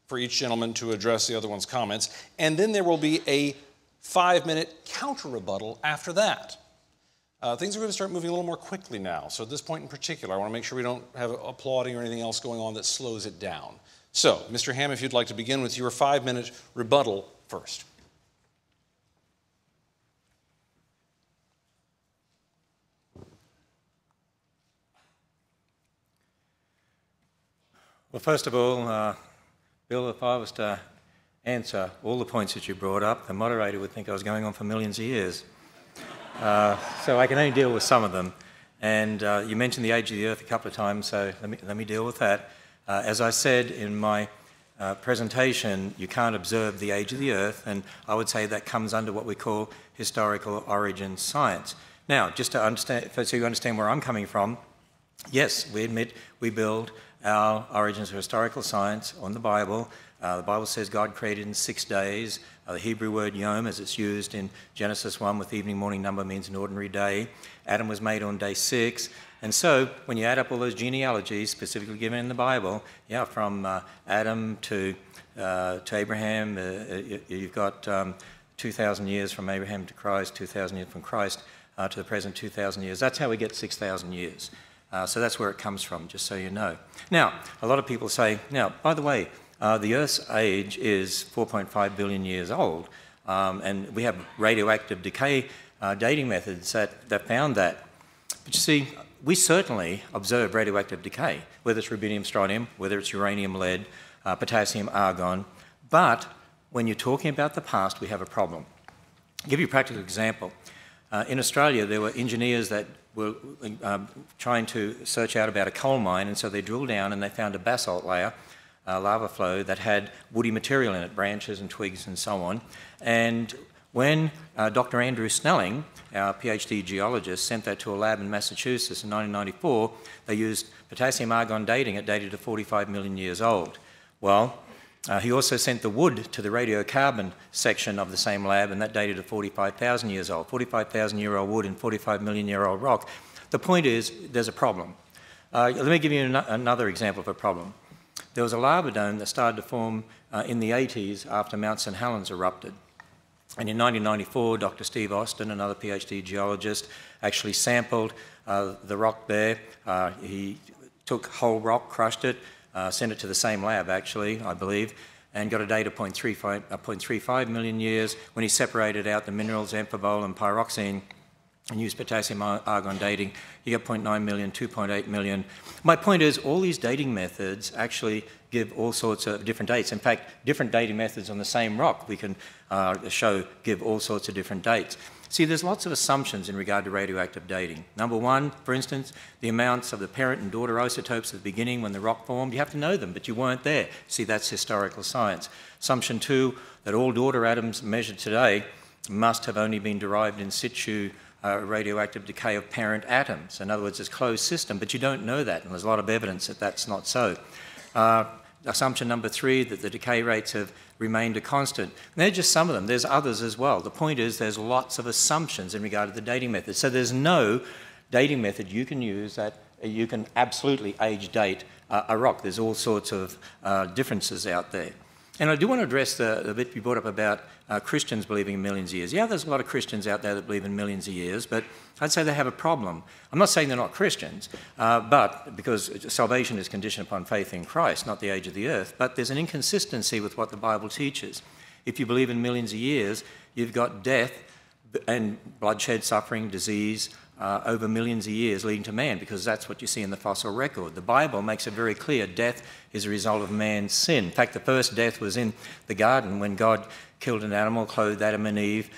for each gentleman to address the other one's comments, and then there will be a 5-minute counter-rebuttal after that. Things are going to start moving a little more quickly now, so at this point in particular, I want to make sure we don't have applauding or anything else going on that slows it down. So, Mr. Ham, if you'd like to begin with your 5-minute rebuttal first. Well, first of all, Bill, if I was to answer all the points that you brought up, the moderator would think I was going on for millions of years. So I can only deal with some of them. And you mentioned the age of the Earth a couple of times, so let me deal with that. As I said in my presentation, you can't observe the age of the Earth, and I would say that comes under what we call historical origin science. Now, just to understand, so you understand where I'm coming from, yes, we admit we build our origins of historical science on the Bible. The Bible says God created in 6 days. The Hebrew word yom, as it's used in Genesis 1 with evening, morning number, means an ordinary day. Adam was made on day 6. And so when you add up all those genealogies specifically given in the Bible, yeah, from Adam to Abraham, you've got 2,000 years from Abraham to Christ, 2,000 years from Christ to the present 2,000 years. That's how we get 6,000 years. So that's where it comes from, just so you know. Now, a lot of people say, now, by the way, the Earth's age is 4.5 billion years old, and we have radioactive decay dating methods that found that. But you see, we certainly observe radioactive decay, whether it's rubidium, strontium, whether it's uranium, lead, potassium, argon. But when you're talking about the past, we have a problem. I'll give you a practical example. In Australia, there were engineers that were trying to search out about a coal mine, and so they drilled down and they found a basalt layer, lava flow, that had woody material in it, branches and twigs and so on. And when Dr. Andrew Snelling, our PhD geologist, sent that to a lab in Massachusetts in 1994, they used potassium argon dating. It dated to 45 million years old. Well, he also sent the wood to the radiocarbon section of the same lab, and that dated to 45,000 years old. 45,000-year-old wood and 45-million-year-old rock. The point is, there's a problem. Let me give you another example of a problem. There was a lava dome that started to form in the 80s after Mount St. Helens erupted. And in 1994, Dr. Steve Austin, another PhD geologist, actually sampled the rock there. He took whole rock, crushed it, sent it to the same lab, actually, I believe, and got a date of 0.35 million years. When he separated out the minerals, amphibole and pyroxene, and used potassium argon dating, you get 0.9 million, 2.8 million. My point is, all these dating methods actually give all sorts of different dates. In fact, different dating methods on the same rock we can give all sorts of different dates. See, there's lots of assumptions in regard to radioactive dating. Number one, for instance, the amounts of the parent and daughter isotopes at the beginning when the rock formed. You have to know them, but you weren't there. See, that's historical science. Assumption two, that all daughter atoms measured today must have only been derived in situ radioactive decay of parent atoms. In other words, it's a closed system, but you don't know that, and there's a lot of evidence that that's not so. Assumption number 3, that the decay rates have remained a constant. And they're just some of them. There's others as well. The point is there's lots of assumptions in regard to the dating method. So there's no dating method you can use that you can absolutely age date a rock. There's all sorts of differences out there. And I do want to address the bit you brought up about Christians believing in millions of years. Yeah, there's a lot of Christians out there that believe in millions of years, but I'd say they have a problem. I'm not saying they're not Christians, but because salvation is conditioned upon faith in Christ, not the age of the earth, but there's an inconsistency with what the Bible teaches. If you believe in millions of years, you've got death and bloodshed, suffering, disease, over millions of years leading to man, because that's what you see in the fossil record. The Bible makes it very clear death is a result of man's sin. In fact, the first death was in the garden when God killed an animal, clothed Adam and Eve,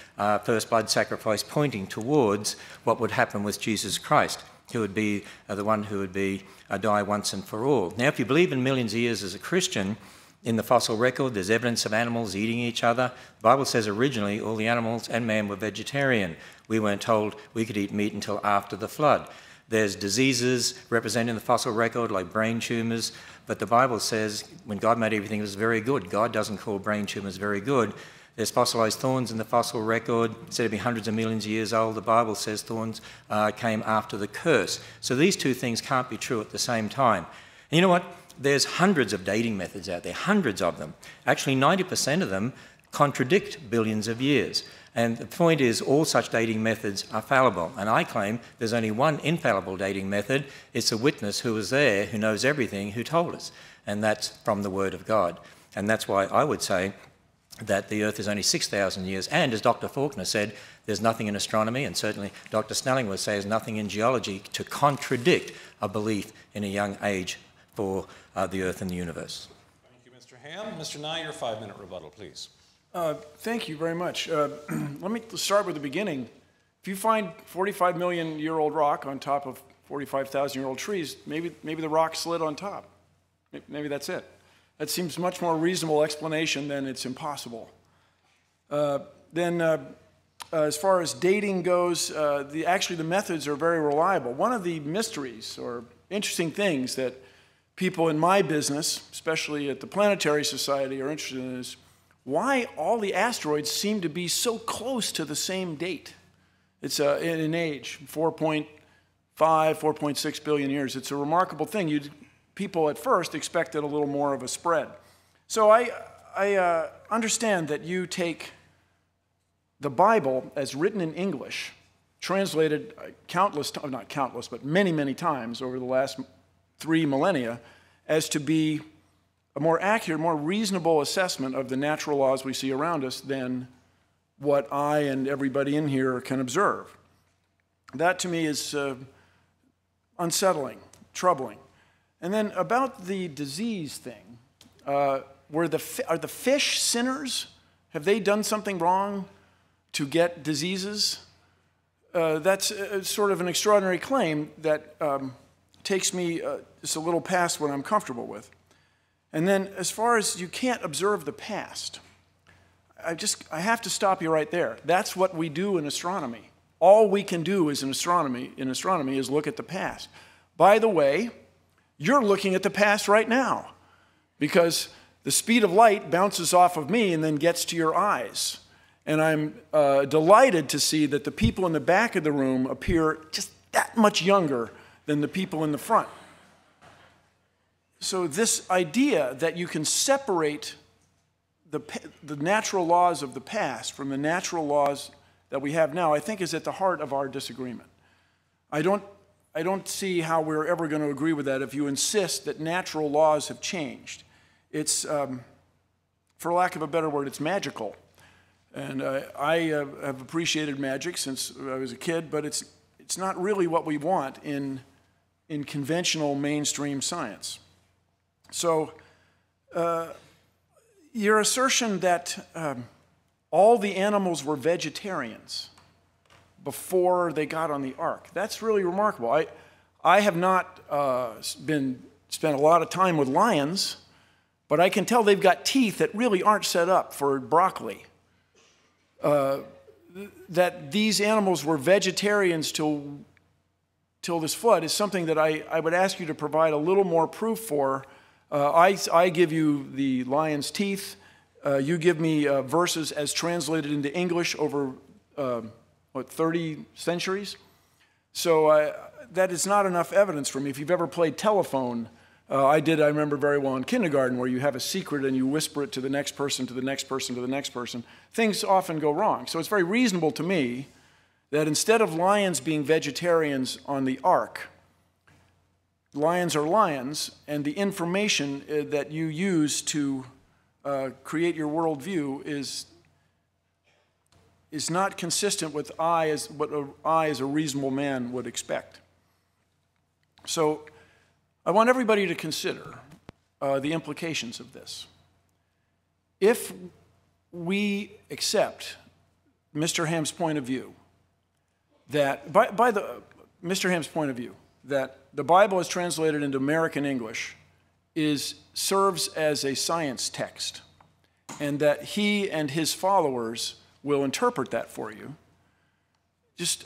first blood sacrifice, pointing towards what would happen with Jesus Christ, who would be the one who would be die once and for all. Now, if you believe in millions of years as a Christian, in the fossil record, there's evidence of animals eating each other. The Bible says originally all the animals and man were vegetarian. We weren't told we could eat meat until after the flood. There's diseases represented in the fossil record like brain tumours, but the Bible says when God made everything, it was very good. God doesn't call brain tumours very good. There's fossilised thorns in the fossil record. Instead of being hundreds of millions of years old, the Bible says thorns came after the curse. So these two things can't be true at the same time. And you know what? There's hundreds of dating methods out there, hundreds of them. Actually, 90% of them contradict billions of years. And the point is, all such dating methods are fallible. And I claim there's only one infallible dating method. It's a witness who was there, who knows everything, who told us. And that's from the Word of God. And that's why I would say that the Earth is only 6,000 years. And as Dr. Faulkner said, there's nothing in astronomy, and certainly Dr. Snelling would say there's nothing in geology to contradict a belief in a young age for the Earth and the universe. Thank you, Mr. Ham. Mr. Nye, your 5-minute rebuttal, please. Thank you very much. Let me start with the beginning. If you find 45 million year old rock on top of 45,000 year old trees, maybe the rock slid on top. Maybe that's it. That seems much more reasonable explanation than it's impossible. As far as dating goes, actually the methods are very reliable. One of the mysteries or interesting things that people in my business, especially at the Planetary Society, are interested in is why all the asteroids seem to be so close to the same date. It's in age, 4.5, 4.6 billion years. It's a remarkable thing. People at first expected a little more of a spread. So I understand that you take the Bible as written in English, translated not countless, but many, many times over the last 3 millennia, as to be a more accurate, more reasonable assessment of the natural laws we see around us than what I and everybody in here can observe. That to me is unsettling, troubling. And then about the disease thing, are the fish sinners? Have they done something wrong to get diseases? That's sort of an extraordinary claim that takes me just a little past what I'm comfortable with. And then as far as you can't observe the past, I have to stop you right there. That's what we do in astronomy. All we can do is in astronomy is look at the past. By the way, you're looking at the past right now because the speed of light bounces off of me and then gets to your eyes. And I'm delighted to see that the people in the back of the room appear just that much younger than the people in the front. So this idea that you can separate the natural laws of the past from the natural laws that we have now, I think is at the heart of our disagreement. I don't see how we're ever going to agree with that if you insist that natural laws have changed. It's, for lack of a better word, it's magical. And I have appreciated magic since I was a kid, but it's not really what we want in conventional mainstream science. So your assertion that all the animals were vegetarians before they got on the ark, that's really remarkable. I have not spent a lot of time with lions, but I can tell they've got teeth that really aren't set up for broccoli. that these animals were vegetarians till this flood is something that I would ask you to provide a little more proof for. I give you the lion's teeth. You give me verses as translated into English over, 30 centuries? So that is not enough evidence for me. If you've ever played telephone, I remember very well in kindergarten, where you have a secret and you whisper it to the next person, to the next person, to the next person. Things often go wrong. So it's very reasonable to me that instead of lions being vegetarians on the ark, lions are lions, and the information that you use to create your worldview is not consistent with what I as a reasonable man would expect. So I want everybody to consider the implications of this. If we accept Mr. Ham's point of view, that Mr. Ham's point of view, that the Bible as translated into American English serves as a science text, and that he and his followers will interpret that for you,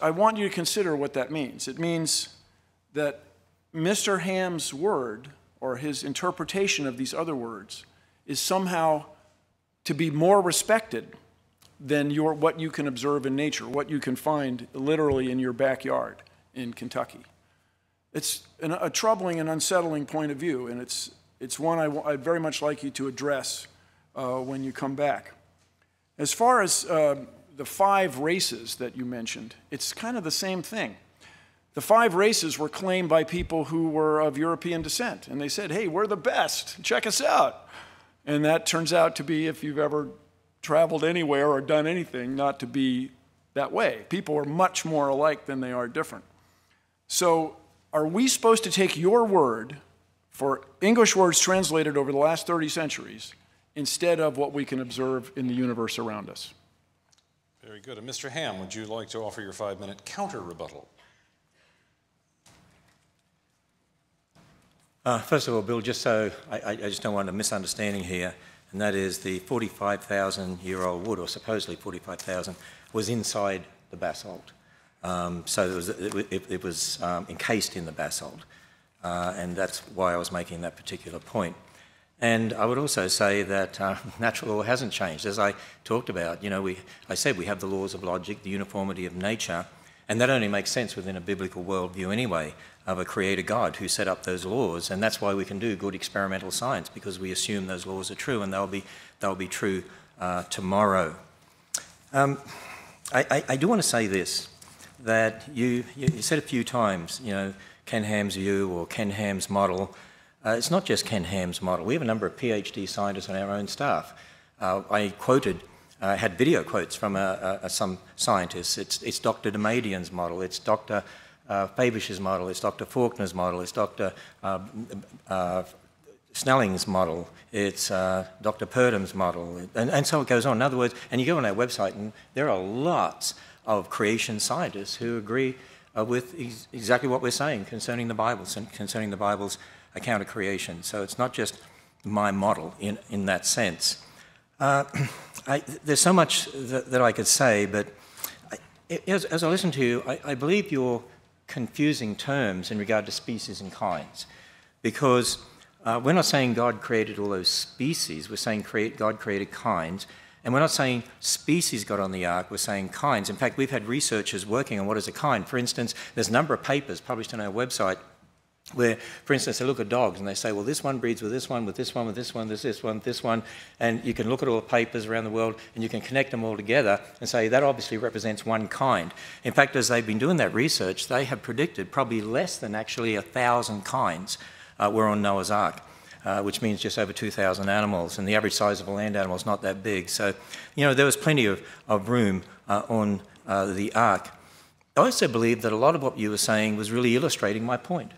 I want you to consider what that means. It means that Mr. Ham's word, or his interpretation of these other words, is somehow to be more respected than what you can observe in nature, what you can find literally in your backyard in Kentucky. It's a troubling and unsettling point of view, and it's one I'd very much like you to address when you come back. As far as the 5 races that you mentioned, it's kind of the same thing. The 5 races were claimed by people who were of European descent, and they said, hey, we're the best, check us out. And that turns out to be, if you've ever traveled anywhere or done anything, not to be that way. People are much more alike than they are different. So are we supposed to take your word for English words translated over the last 30 centuries instead of what we can observe in the universe around us? Very good. And Mr. Ham, would you like to offer your 5-minute counter rebuttal? First of all, Bill, just so I just don't want a misunderstanding here, and that is the 45,000-year-old wood, or supposedly 45,000, was inside the basalt. So it was encased in the basalt, and that's why I was making that particular point. And I would also say that natural law hasn't changed. As I talked about, I said we have the laws of logic, the uniformity of nature, and that only makes sense within a biblical worldview anyway, of a creator God who set up those laws, and that's why we can do good experimental science, because we assume those laws are true, and they'll be true tomorrow. I do want to say this, that you said a few times, Ken Ham's view or Ken Ham's model. It's not just Ken Ham's model. We have a number of PhD scientists on our own staff. I had video quotes from some scientists. It's Dr. Demadian's model. It's Dr. Fabish's model. It's Dr. Faulkner's model. It's Dr. Snelling's model. It's Dr. Purdham's model, and so it goes on. In other words, and you go on our website, and there are lots of creation scientists who agree with exactly what we're saying concerning the Bible, concerning the Bible's account of creation. So it's not just my model in that sense. There's so much that I could say, but as I listen to you, I believe you're confusing terms in regard to species and kinds, because we're not saying God created all those species, we're saying God created kinds, and we're not saying species got on the ark, we're saying kinds. In fact, we've had researchers working on what is a kind. For instance, there's a number of papers published on our website where, for instance, they look at dogs and they say, well, this one breeds with this one, with this one, with this one, there's this one, this one, and you can look at all the papers around the world and you can connect them all together and say that obviously represents one kind. In fact, as they've been doing that research, they have predicted probably less than actually 1,000 kinds were on Noah's Ark, which means just over 2,000 animals, and the average size of a land animal is not that big. So, there was plenty of room on the Ark. I also believe that a lot of what you were saying was really illustrating my point.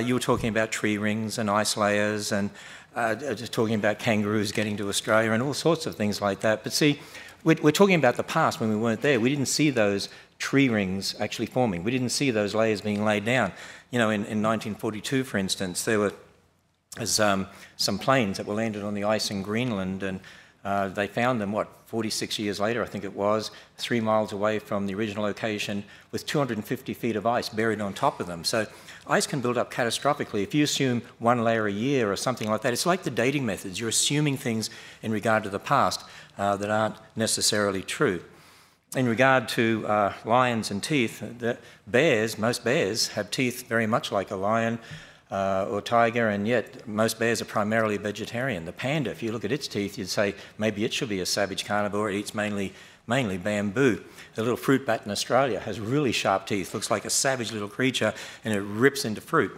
You were talking about tree rings and ice layers and just talking about kangaroos getting to Australia and all sorts of things like that. But see, we're talking about the past when we weren't there. We didn't see those tree rings actually forming. We didn't see those layers being laid down. In 1942, for instance, there were some planes that were landed on the ice in Greenland, and They found them, 46 years later, I think it was, 3 miles away from the original location with 250 feet of ice buried on top of them. So ice can build up catastrophically. If you assume 1 layer a year or something like that, it's like the dating methods. You're assuming things in regard to the past that aren't necessarily true. In regard to lions and teeth, most bears have teeth very much like a lion or tiger, and yet most bears are primarily vegetarian. The panda, if you look at its teeth, you'd say maybe it should be a savage carnivore. It eats mainly bamboo. The little fruit bat in Australia has really sharp teeth, looks like a savage little creature, and it rips into fruit.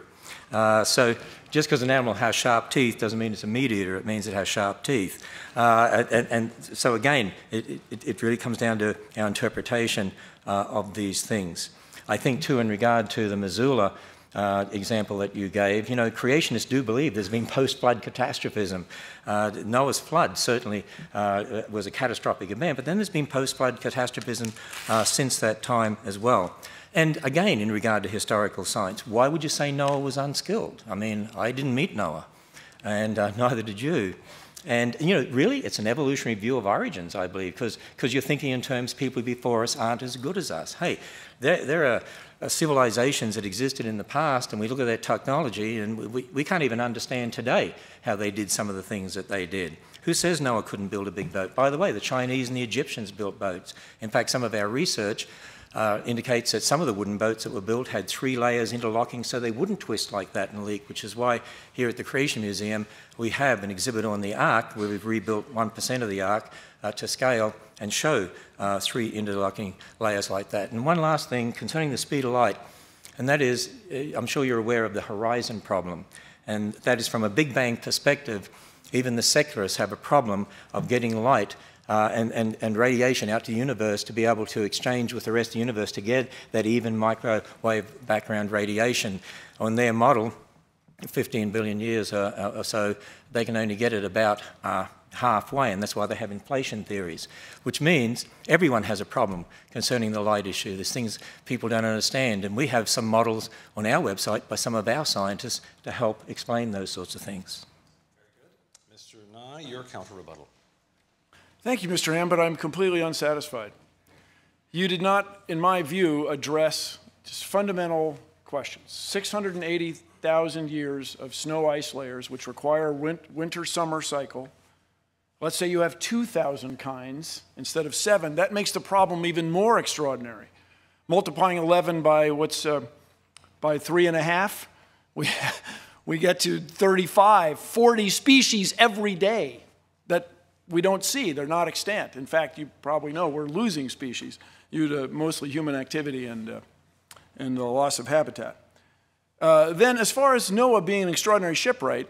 So just because an animal has sharp teeth doesn't mean it's a meat eater, it means it has sharp teeth. And so again, it really comes down to our interpretation of these things. I think too, in regard to the Missoula example that you gave, creationists do believe there's been post-flood catastrophism. Noah's flood certainly was a catastrophic event, but then there's been post-flood catastrophism since that time as well. And again, in regard to historical science, why would you say Noah was unskilled? I mean, I didn't meet Noah, and neither did you. And, really, it's an evolutionary view of origins, I believe, because you're thinking in terms people before us aren't as good as us. Hey, there are civilizations that existed in the past, and we look at their technology, and we can't even understand today how they did some of the things that they did. Who says Noah couldn't build a big boat? By the way, the Chinese and the Egyptians built boats. In fact, some of our research indicates that some of the wooden boats that were built had 3 layers interlocking so they wouldn't twist like that and leak, which is why here at the Creation Museum we have an exhibit on the Ark where we've rebuilt 1% of the Ark to scale and show 3 interlocking layers like that. And one last thing concerning the speed of light, and that is, I'm sure you're aware of the horizon problem, and that is from a Big Bang perspective, even the secularists have a problem of getting light and radiation out to the universe to be able to exchange with the rest of the universe to get that even microwave background radiation. On their model, 15 billion years or so, they can only get it about halfway, and that's why they have inflation theories, which means everyone has a problem concerning the light issue. There's things people don't understand, and we have some models on our website by some of our scientists to help explain those sorts of things. Very good. Mr. Nye, your counter-rebuttal. Thank you, Mr. Ham, but I'm completely unsatisfied. You did not, in my view, address just fundamental questions. 680,000 years of snow ice layers, which require a winter-summer cycle. Let's say you have 2,000 kinds instead of 7. That makes the problem even more extraordinary. Multiplying 11 by by 3.5, we get to 35, 40 species every day that we don't see. They're not extant. In fact, you probably know we're losing species due to mostly human activity and the loss of habitat. Then, as far as Noah being an extraordinary shipwright,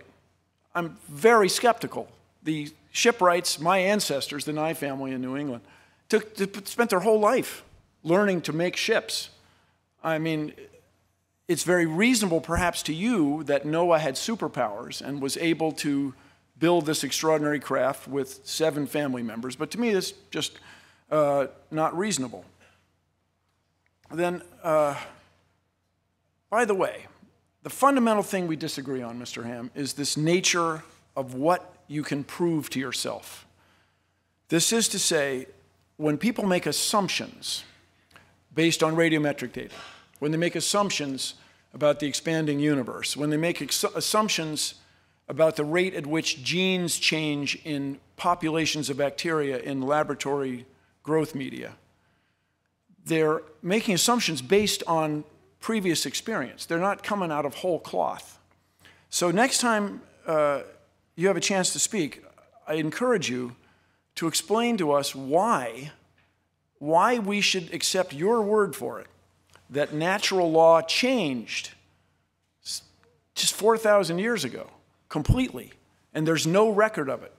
I'm very skeptical. The shipwrights, my ancestors, the Nye family in New England, spent their whole life learning to make ships. I mean, it's very reasonable, perhaps, to you that Noah had superpowers and was able to build this extraordinary craft with 7 family members, but to me, that's just not reasonable. Then, by the way, the fundamental thing we disagree on, Mr. Ham, is this nature of what you can prove to yourself. This is to say, when people make assumptions based on radiometric data, when they make assumptions about the expanding universe, when they make assumptions about the rate at which genes change in populations of bacteria in laboratory growth media, they're making assumptions based on previous experience. They're not coming out of whole cloth. So next time you have a chance to speak, I encourage you to explain to us why we should accept your word for it, that natural law changed just 4,000 years ago, completely, and there's no record of it.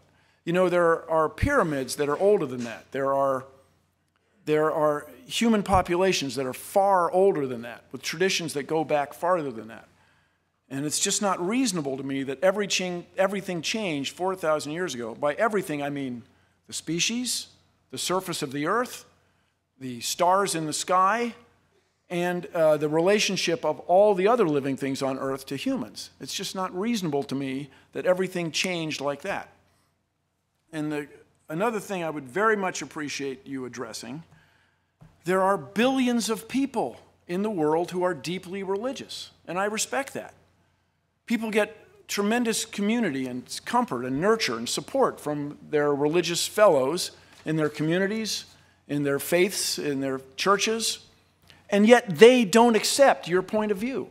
You know, there are pyramids that are older than that. There are human populations that are far older than that, with traditions that go back farther than that. And it's just not reasonable to me that everything changed 4,000 years ago. By everything, I mean the species, the surface of the earth, the stars in the sky, and the relationship of all the other living things on earth to humans. It's just not reasonable to me that everything changed like that. And another thing I would very much appreciate you addressing, there are billions of people in the world who are deeply religious, and I respect that. People get tremendous community and comfort and nurture and support from their religious fellows in their communities, in their faiths, in their churches, and yet they don't accept your point of view.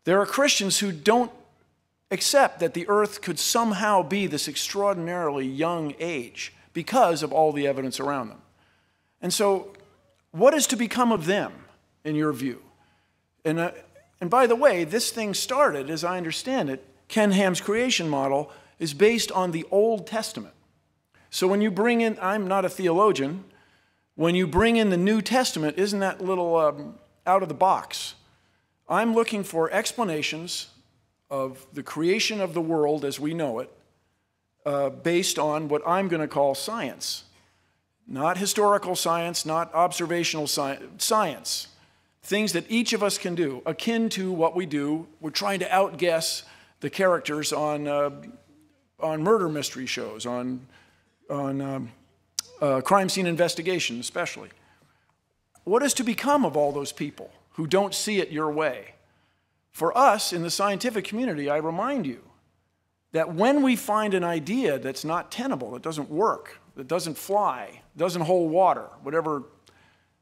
There are Christians who don't accept that the earth could somehow be this extraordinarily young age because of all the evidence around them. And so, what is to become of them, in your view? And by the way, this thing started, as I understand it, Ken Ham's creation model is based on the Old Testament. So when you bring in, I'm not a theologian, when you bring in the New Testament, isn't that a little out of the box? I'm looking for explanations of the creation of the world as we know it, based on what I'm going to call science. Not historical science, not observational science. Things that each of us can do, akin to what we do. We're trying to outguess the characters on murder mystery shows, on crime scene investigation especially. What is to become of all those people who don't see it your way? For us in the scientific community, I remind you that when we find an idea that's not tenable, that doesn't work, that doesn't fly, doesn't hold water, whatever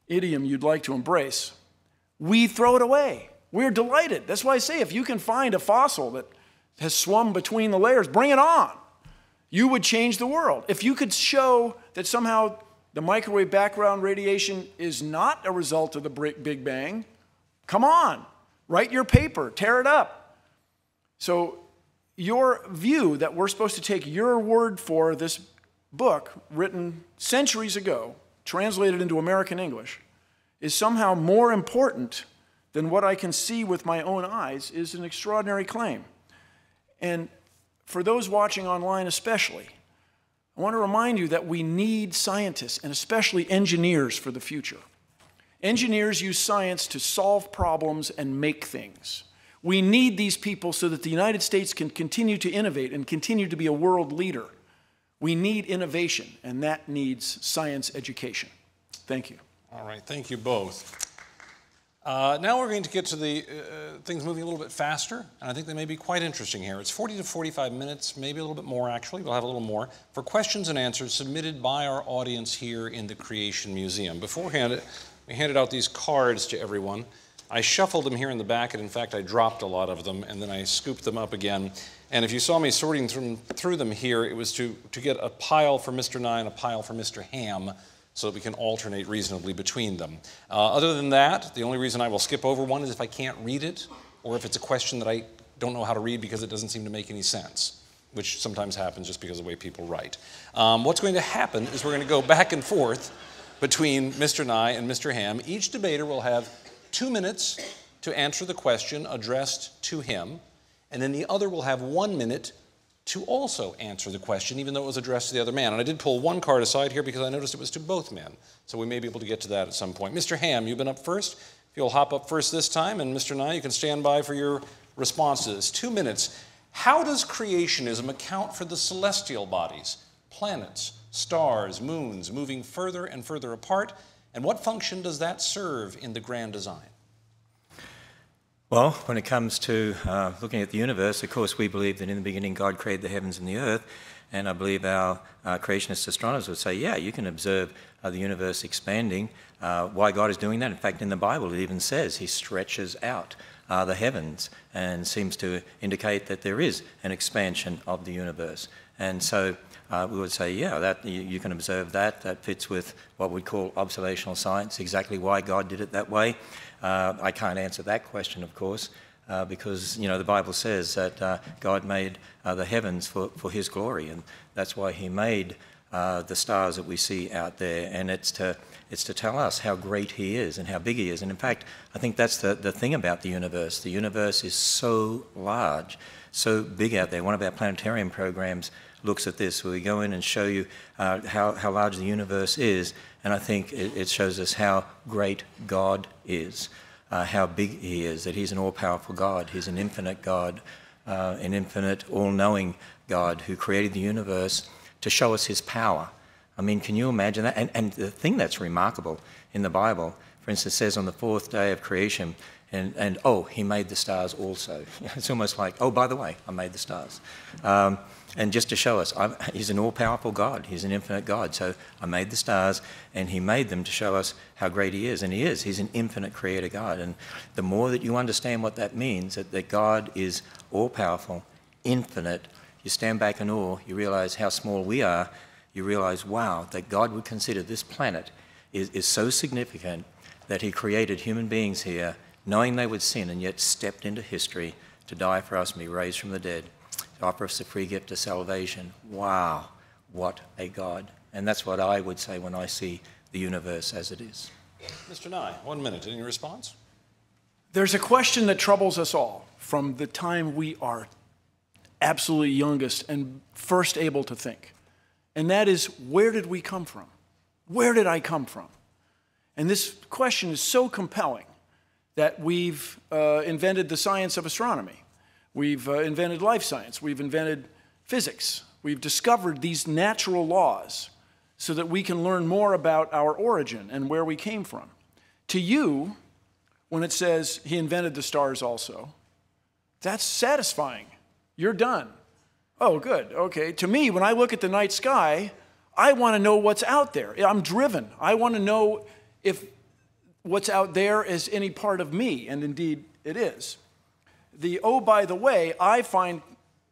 idiom you'd like to embrace, we throw it away. We're delighted. That's why I say if you can find a fossil that has swum between the layers, bring it on. You would change the world. If you could show that somehow the microwave background radiation is not a result of the Big Bang, come on, write your paper, tear it up. So your view that we're supposed to take your word for this book written centuries ago, translated into American English, is somehow more important than what I can see with my own eyes is an extraordinary claim. And for those watching online especially, I want to remind you that we need scientists and especially engineers for the future. Engineers use science to solve problems and make things. We need these people so that the United States can continue to innovate and continue to be a world leader. We need innovation, and that needs science education. Thank you. All right, thank you both. Now we're going to get to the things moving a little bit faster, and I think they may be quite interesting here. It's 40 to 45 minutes, maybe a little bit more actually, we'll have a little more, for questions and answers submitted by our audience here in the Creation Museum. Beforehand, we handed out these cards to everyone. I shuffled them here in the back, and in fact I dropped a lot of them, and then I scooped them up again. And if you saw me sorting through them here, it was to get a pile for Mr. Nye and a pile for Mr. Ham, so that we can alternate reasonably between them. Other than that, the only reason I will skip over one is if I can't read it, or if it's a question that I don't know how to read because it doesn't seem to make any sense, which sometimes happens just because of the way people write. What's going to happen is we're going to go back and forth between Mr. Nye and Mr. Ham. Each debater will have 2 minutes to answer the question addressed to him, and then the other will have 1 minute to also answer the question, even though it was addressed to the other man. And I did pull one card aside here because I noticed it was to both men. So we may be able to get to that at some point. Mr. Ham, you've been up first. If you'll hop up first this time, and Mr. Nye, you can stand by for your responses. 2 minutes. How does creationism account for the celestial bodies, planets, stars, moons, moving further and further apart? And what function does that serve in the grand design? Well, when it comes to looking at the universe, of course, we believe that in the beginning God created the heavens and the earth, and I believe our creationist astronomers would say, yeah, you can observe the universe expanding. Why God is doing that? In fact, in the Bible, it even says He stretches out the heavens and seems to indicate that there is an expansion of the universe. And so we would say, yeah, that you can observe that. That fits with what we call observational science, exactly why God did it that way. I can't answer that question, of course, because the Bible says that God made the heavens for His glory, and that's why He made the stars that we see out there, and it's to tell us how great He is and how big He is. And in fact, I think that's the thing about the universe. The universe is so large, so big out there. One of our planetarium programs looks at this, where we go in and show you how large the universe is, and I think it shows us how great God is, how big He is, that He's an all-powerful God, He's an infinite God, an infinite, all-knowing God who created the universe to show us his power. I mean, can you imagine that? And the thing that's remarkable in the Bible, for instance, says on the fourth day of creation, and oh, he made the stars also. It's almost like, oh, by the way, I made the stars. And just to show us, he's an all-powerful God. He's an infinite God. So I made the stars, and he made them to show us how great he is. And he is. He's an infinite creator God. And the more that you understand what that means, that God is all-powerful, infinite, you stand back in awe, you realize how small we are, you realize, wow, that God would consider this planet is so significant that he created human beings here, knowing they would sin, and yet stepped into history to die for us and be raised from the dead, to offer us the free gift of salvation. Wow, what a God. And that's what I would say when I see the universe as it is. Mr. Nye, 1 minute. Any response? There's a question that troubles us all from the time we are absolutely youngest and first able to think. And that is, where did we come from? Where did I come from? And this question is so compelling that we've invented the science of astronomy. We've invented life science. We've invented physics. We've discovered these natural laws so that we can learn more about our origin and where we came from. To you, when it says he invented the stars also, that's satisfying. You're done. Oh, good. Okay. To me, when I look at the night sky, I want to know what's out there. I'm driven. I want to know if what's out there is any part of me, and indeed it is. The oh, by the way, I find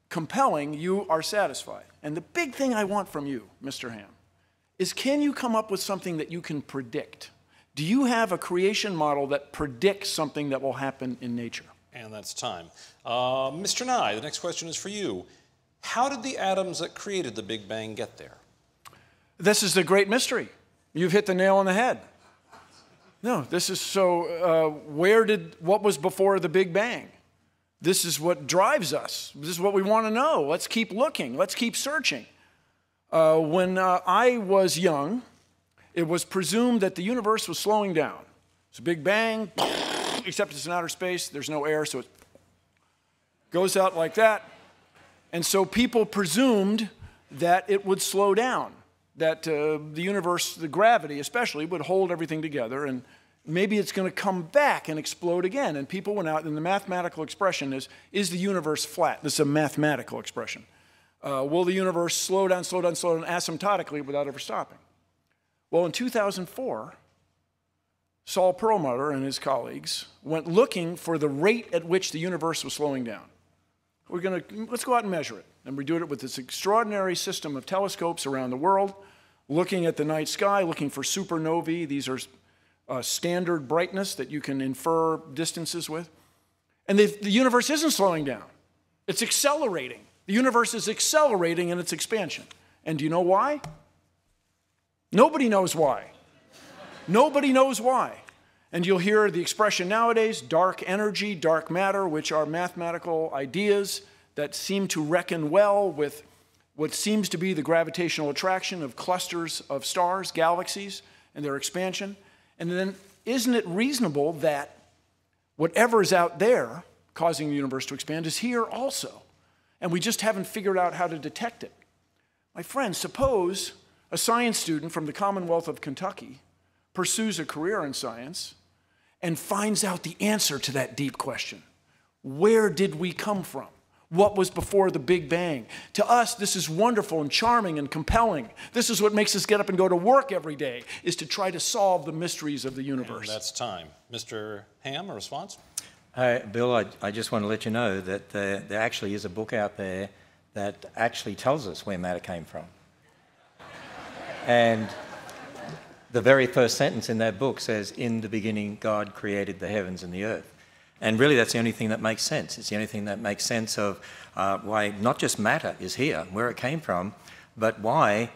compelling, you are satisfied. And the big thing I want from you, Mr. Ham, is can you come up with something that you can predict? Do you have a creation model that predicts something that will happen in nature? And that's time. Mr. Nye, the next question is for you. How did the atoms that created the Big Bang get there? This is the great mystery. You've hit the nail on the head. No, this is so, what was before the Big Bang? This is what drives us. This is what we want to know. Let's keep looking. Let's keep searching. When I was young, it was presumed that the universe was slowing down. It's a Big Bang, except it's in outer space. There's no air, so it goes out like that. And so people presumed that it would slow down, that the universe, the gravity especially, would hold everything together, and maybe it's going to come back and explode again. And people went out, and the mathematical expression is the universe flat? This is a mathematical expression. Will the universe slow down asymptotically without ever stopping? Well, in 2004, Saul Perlmutter and his colleagues went looking for the rate at which the universe was slowing down. Let's go out and measure it. And we do it with this extraordinary system of telescopes around the world, looking at the night sky, looking for supernovae. These are standard brightness that you can infer distances with. And the universe isn't slowing down. It's accelerating. The universe is accelerating in its expansion. And do you know why? Nobody knows why. Nobody knows why. And you'll hear the expression nowadays, dark energy, dark matter, which are mathematical ideas that seem to reckon well with what seems to be the gravitational attraction of clusters of stars, galaxies, and their expansion. And then isn't it reasonable that whatever is out there causing the universe to expand is here also? And we just haven't figured out how to detect it. My friends, suppose a science student from the Commonwealth of Kentucky pursues a career in science and finds out the answer to that deep question. Where did we come from? What was before the Big Bang? To us, this is wonderful and charming and compelling. This is what makes us get up and go to work every day, is to try to solve the mysteries of the universe. And that's time. Mr. Ham, a response? Bill, I just want to let you know that there actually is a book out there that actually tells us where matter came from. And the very first sentence in that book says, "In the beginning, God created the heavens and the earth." And really, that's the only thing that makes sense. It's the only thing that makes sense of why not just matter is here, where it came from, but why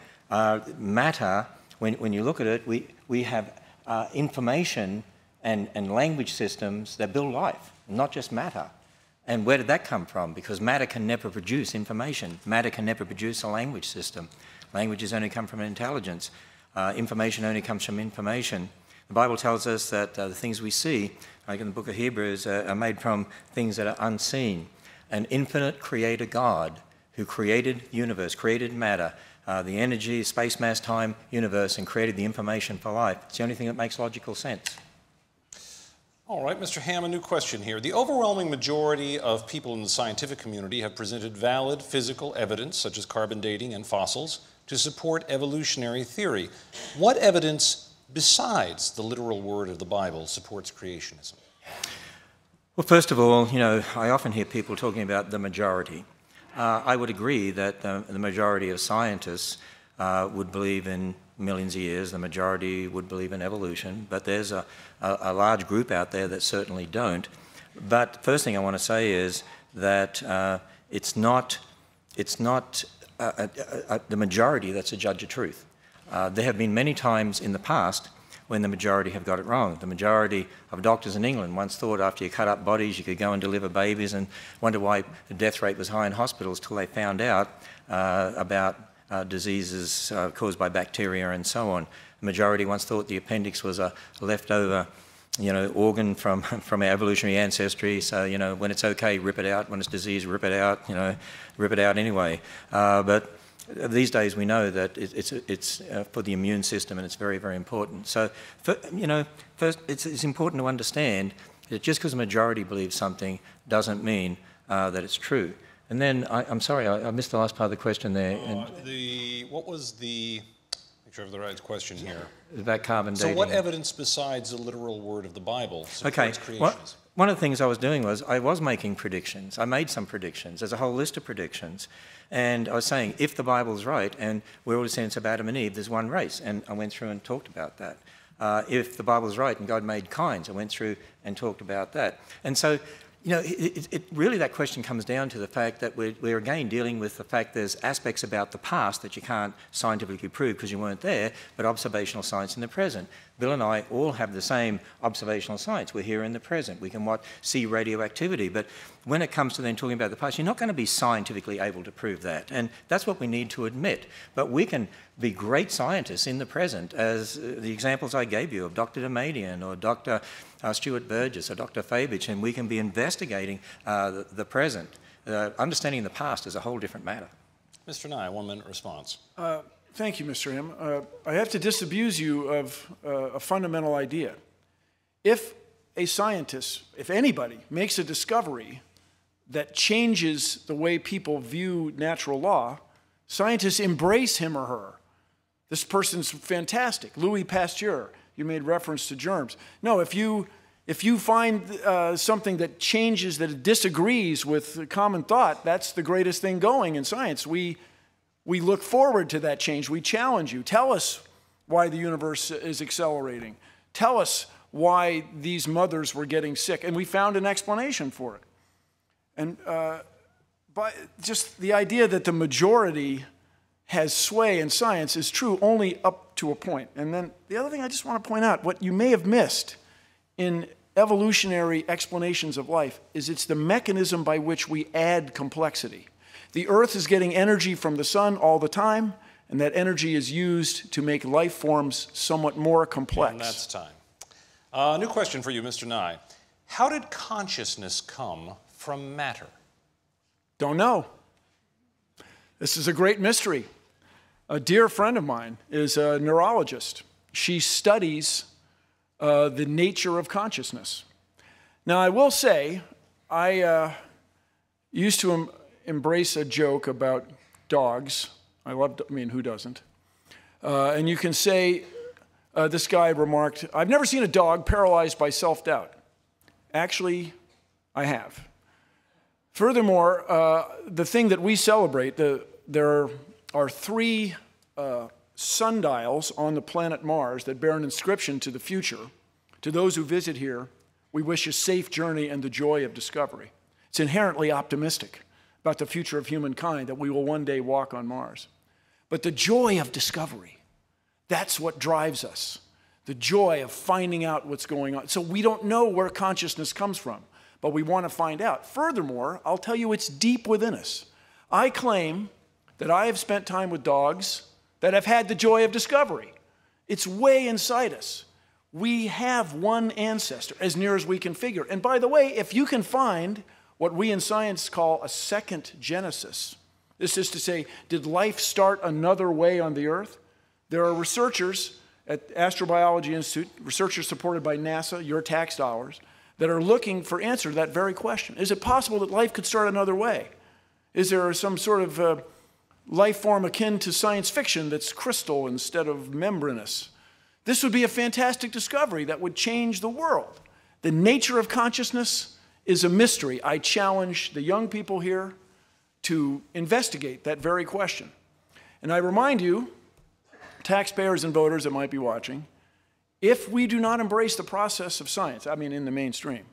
matter, when you look at it, we have information and language systems that build life, not just matter. And where did that come from? Because matter can never produce information. Matter can never produce a language system. Languages only come from intelligence. Information only comes from information. The Bible tells us that the things we see, like in the book of Hebrews, are made from things that are unseen. An infinite creator God who created the universe, created matter, the energy, space, mass, time, universe, and created the information for life. It's the only thing that makes logical sense. All right, Mr. Ham, a new question here. The overwhelming majority of people in the scientific community have presented valid physical evidence, such as carbon dating and fossils, to support evolutionary theory. What evidence besides the literal word of the Bible supports creationism? Well, first of all, I often hear people talking about the majority. I would agree that the majority of scientists would believe in millions of years. The majority would believe in evolution, but there's a large group out there that certainly don't. But first thing I want to say is that it's not the majority that's a judge of truth. There have been many times in the past when the majority have got it wrong. The majority of doctors in England once thought after you cut up bodies you could go and deliver babies, and wonder why the death rate was high in hospitals till they found out about diseases caused by bacteria and so on. The majority once thought the appendix was a leftover organ from our evolutionary ancestry, so, when it's okay, rip it out. When it's disease, rip it out, rip it out anyway. But these days we know that it's for the immune system, and it's very, very important. So, first, it's important to understand that just because the majority believes something doesn't mean that it's true. And then, I'm sorry, I missed the last part of the question there. What was the... Make sure I have the right question here. About carbon dating. So what evidence besides the literal word of the Bible supports creationism? Well, one of the things I was doing was I was making predictions. I made some predictions. There's a whole list of predictions. And I was saying, if the Bible's right, and we're all descendants of Adam and Eve, there's one race. And I went through and talked about that. If the Bible's right and God made kinds, I went through and talked about that. And so, really that question comes down to the fact that we're again dealing with the fact there's aspects about the past that you can't scientifically prove because you weren't there, but observational science in the present. Bill and I all have the same observational science. We're here in the present. We can see radioactivity, but when it comes to then talking about the past, you're not going to be scientifically able to prove that, and that's what we need to admit. But we can be great scientists in the present, as the examples I gave you of Dr. Demadian or Dr. Stuart Burgess or Dr. Fabich, and we can be investigating the present. Understanding the past is a whole different matter. Mr. Nye, 1 minute response. Thank you, Mr. Ham. I have to disabuse you of a fundamental idea. If a scientist, if anybody, makes a discovery that changes the way people view natural law, scientists embrace him or her. This person's fantastic. Louis Pasteur, you made reference to germs. No, if you find something that changes, that disagrees with common thought, that's the greatest thing going in science. We look forward to that change. We challenge you. Tell us why the universe is accelerating. Tell us why these mothers were getting sick. And we found an explanation for it. And but just the idea that the majority has sway in science is true only up to a point. And then the other thing I just want to point out, what you may have missed in evolutionary explanations of life is it's the mechanism by which we add complexity. The Earth is getting energy from the sun all the time, and that energy is used to make life forms somewhat more complex. And that's time. New question for you, Mr. Nye. How did consciousness come from matter? Don't know. This is a great mystery. A dear friend of mine is a neurologist. She studies the nature of consciousness. Now, I will say, I used to embrace a joke about dogs. Who doesn't? And you can say, this guy remarked, I've never seen a dog paralyzed by self-doubt. Actually, I have. Furthermore, the thing that we celebrate, there are 3 sundials on the planet Mars that bear an inscription to the future. To those who visit here, we wish a safe journey and the joy of discovery. It's inherently optimistic about the future of humankind, that we will one day walk on Mars. But the joy of discovery, that's what drives us. The joy of finding out what's going on. So we don't know where consciousness comes from, but we want to find out. Furthermore, I'll tell you it's deep within us. I claim that I have spent time with dogs that have had the joy of discovery. It's way inside us. We have one ancestor, as near as we can figure. And by the way, if you can find what we in science call a second genesis, This is to say, did life start another way on the Earth? There are researchers at Astrobiology Institute, researchers supported by NASA, your tax dollars, that are looking for answer to that very question. Is it possible that life could start another way? Is there some sort of life form akin to science fiction that's crystal instead of membranous? This would be a fantastic discovery that would change the world. The nature of consciousness is a mystery. I challenge the young people here to investigate that very question. And I remind you, taxpayers and voters that might be watching, if we do not embrace the process of science, I mean in the mainstream,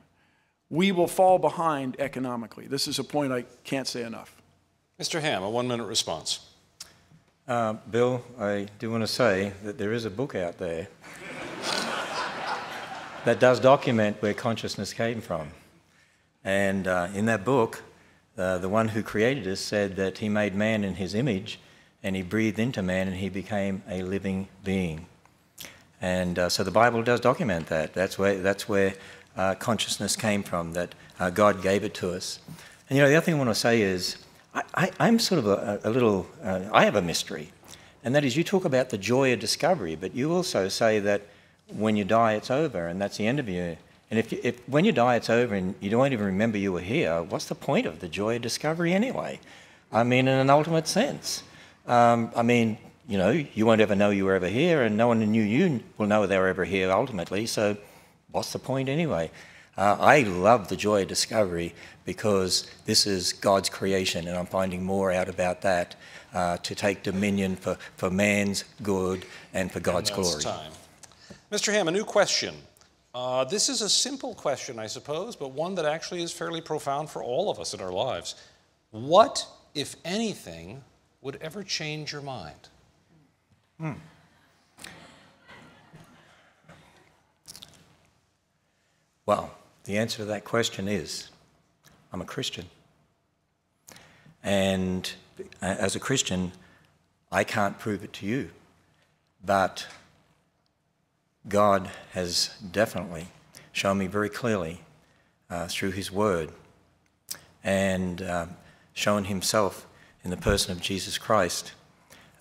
we will fall behind economically. This is a point I can't say enough. Mr. Ham, a 1-minute response. Bill, I do want to say that there is a book out there that does document where consciousness came from. And in that book, the one who created us said that he made man in his image, and he breathed into man, and he became a living being. And so the Bible does document that. That's where consciousness came from, that God gave it to us. And you know, the other thing I want to say is, I'm sort of a little, I have a mystery, and that is you talk about the joy of discovery, but you also say that when you die it's over, and that's the end of you. And if when you die it's over and you don't even remember you were here, what's the point of the joy of discovery anyway? I mean, in an ultimate sense. I mean, you know, you won't ever know you were ever here, and no one who knew you will know they were ever here ultimately, so what's the point anyway? I love the joy of discovery because this is God's creation, and I'm finding more out about that to take dominion for man's good and for God's glory. Time. Mr. Ham, a new question. This is a simple question, I suppose, but one that actually is fairly profound for all of us in our lives. What, if anything, would ever change your mind? Well, the answer to that question is, I'm a Christian. And as a Christian, I can't prove it to you, but God has definitely shown me very clearly through his word and shown himself in the person of Jesus Christ.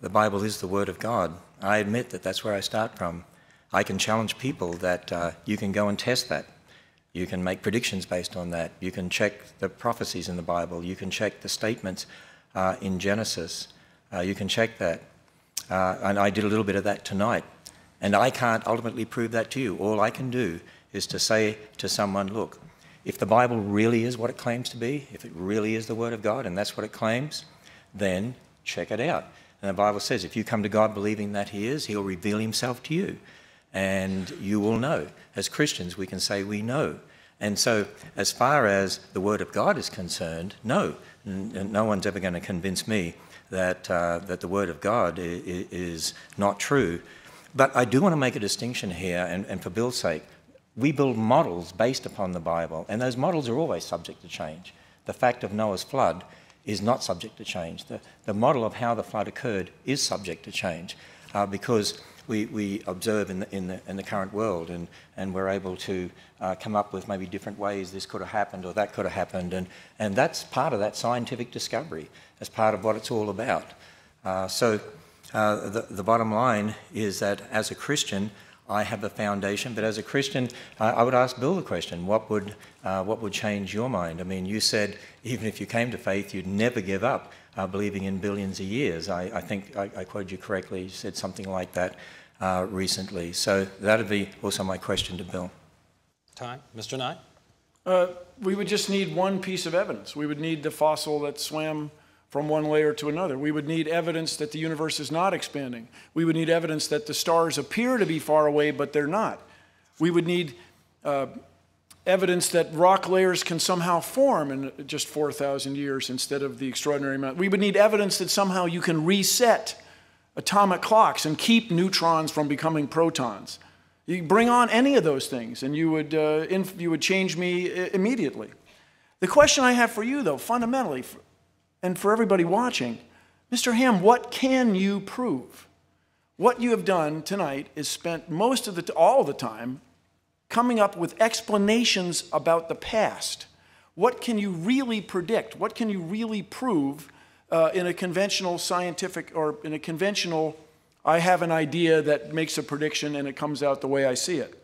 The Bible is the word of God. I admit that that's where I start from. I can challenge people that you can go and test that. You can make predictions based on that. You can check the prophecies in the Bible. You can check the statements in Genesis. You can check that. And I did a little bit of that tonight. And I can't ultimately prove that to you. All I can do is to say to someone, look, if the Bible really is what it claims to be, if it really is the Word of God and that's what it claims, then check it out. And the Bible says if you come to God believing that he is, he'll reveal himself to you. And you will know. As Christians, we can say we know. And so as far as the Word of God is concerned, no. No one's ever going to convince me that, that the Word of God is not true. But I do want to make a distinction here, and for Bill's sake, we build models based upon the Bible, and those models are always subject to change. The fact of Noah's flood is not subject to change. The model of how the flood occurred is subject to change because we observe in the current world, and we're able to come up with maybe different ways this could have happened or that could have happened, and that's part of that scientific discovery. That's part of what it's all about. So the bottom line is that as a Christian, I have a foundation, but as a Christian, I would ask Bill the question, what would change your mind? I mean, you said even if you came to faith, you'd never give up believing in billions of years. I think I quoted you correctly. You said something like that recently. So that would be also my question to Bill. Time. Mr. Nye? We would just need one piece of evidence. We would need the fossil that swam from one layer to another. We would need evidence that the universe is not expanding. We would need evidence that the stars appear to be far away, but they're not. We would need evidence that rock layers can somehow form in just 4,000 years instead of the extraordinary amount. We would need evidence that somehow you can reset atomic clocks and keep neutrons from becoming protons. You bring on any of those things, and you would change me immediately. The question I have for you, though, fundamentally, and for everybody watching, Mr. Ham, what can you prove? What you have done tonight is spent all the time coming up with explanations about the past. What can you really predict? What can you really prove in a conventional scientific, or in a conventional, I have an idea that makes a prediction and it comes out the way I see it.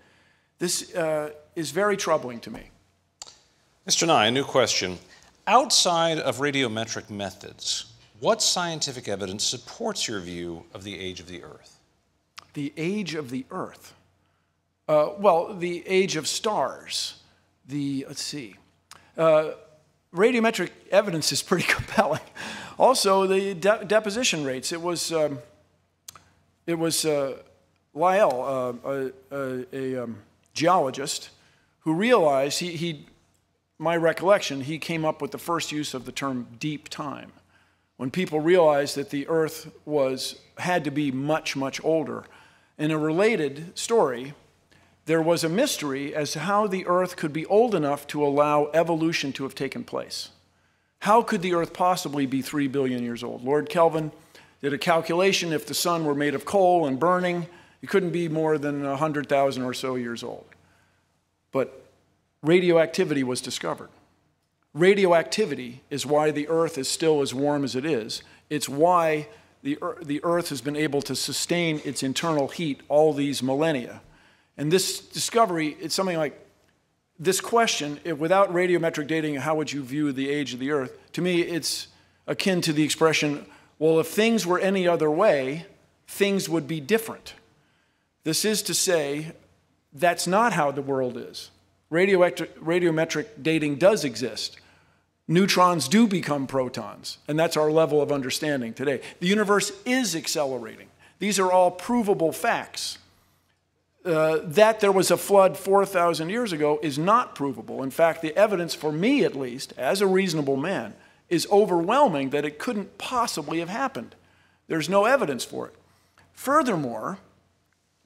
This is very troubling to me. Mr. Nye, a new question. Outside of radiometric methods, what scientific evidence supports your view of the age of the Earth? The age of the Earth? Well, the age of stars. Let's see. Radiometric evidence is pretty compelling. Also, the deposition rates. It was Lyell, a geologist, who realized, my recollection, he came up with the first use of the term deep time. When people realized that the Earth had to be much, much older. In a related story, there was a mystery as to how the Earth could be old enough to allow evolution to have taken place. How could the Earth possibly be 3 billion years old? Lord Kelvin did a calculation. If the sun were made of coal and burning, it couldn't be more than 100,000 or so years old. But radioactivity was discovered. Radioactivity is why the Earth is still as warm as it is. It's why the Earth has been able to sustain its internal heat all these millennia. And this discovery, it's something like this question, without radiometric dating, how would you view the age of the Earth? To me, it's akin to the expression, well, if things were any other way, things would be different. This is to say, that's not how the world is. Radiometric dating does exist. Neutrons do become protons, and that's our level of understanding today. The universe is accelerating. These are all provable facts. That there was a flood 4,000 years ago is not provable. In fact, the evidence, for me at least, as a reasonable man, is overwhelming that it couldn't possibly have happened. There's no evidence for it. Furthermore,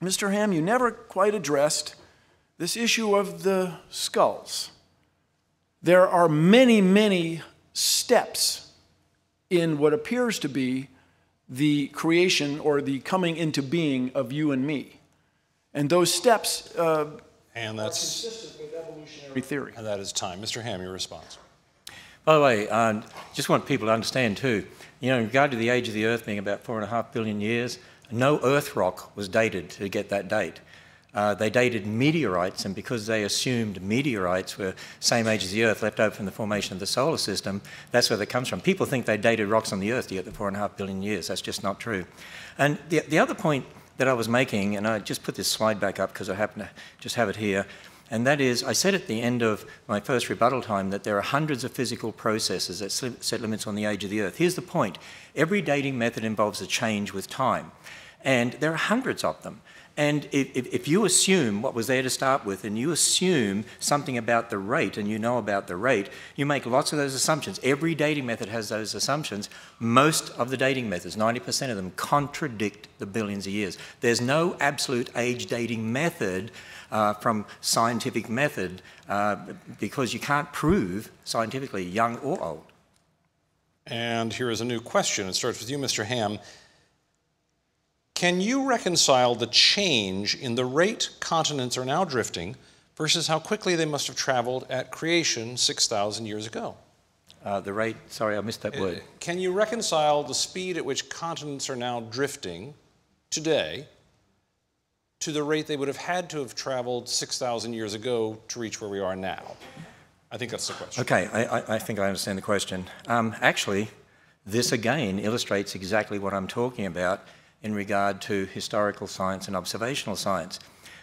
Mr. Ham, you never quite addressed this issue of the skulls. There are many, many steps in what appears to be the creation or the coming into being of you and me. And those steps are consistent with evolutionary theory. And that is time. Mr. Ham, your response. By the way, just want people to understand too, in regard to the age of the Earth being about 4.5 billion years, no Earth rock was dated to get that date. They dated meteorites, and because they assumed meteorites were same age as the Earth, left over from the formation of the solar system, that's where that comes from. People think they dated rocks on the Earth to get the 4.5 billion years. That's just not true. And the other point that I was making, and I just put this slide back up because I happen to just have it here, and that is, I said at the end of my first rebuttal time that there are hundreds of physical processes that set limits on the age of the Earth. Here's the point. Every dating method involves a change with time, and there are hundreds of them. And if you assume what was there to start with, and you assume something about the rate, and you know about the rate, you make lots of those assumptions. Every dating method has those assumptions. Most of the dating methods, 90% of them, contradict the billions of years. There's no absolute age dating method from scientific method because you can't prove scientifically young or old. And here is a new question. It starts with you, Mr. Ham. Can you reconcile the change in the rate continents are now drifting versus how quickly they must have traveled at creation 6,000 years ago? The rate, sorry, I missed that word. Can you reconcile the speed at which continents are now drifting today to the rate they would have had to have traveled 6,000 years ago to reach where we are now? I think that's the question. Okay, I think I understand the question. Actually, this again illustrates exactly what I'm talking about in regard to historical science and observational science.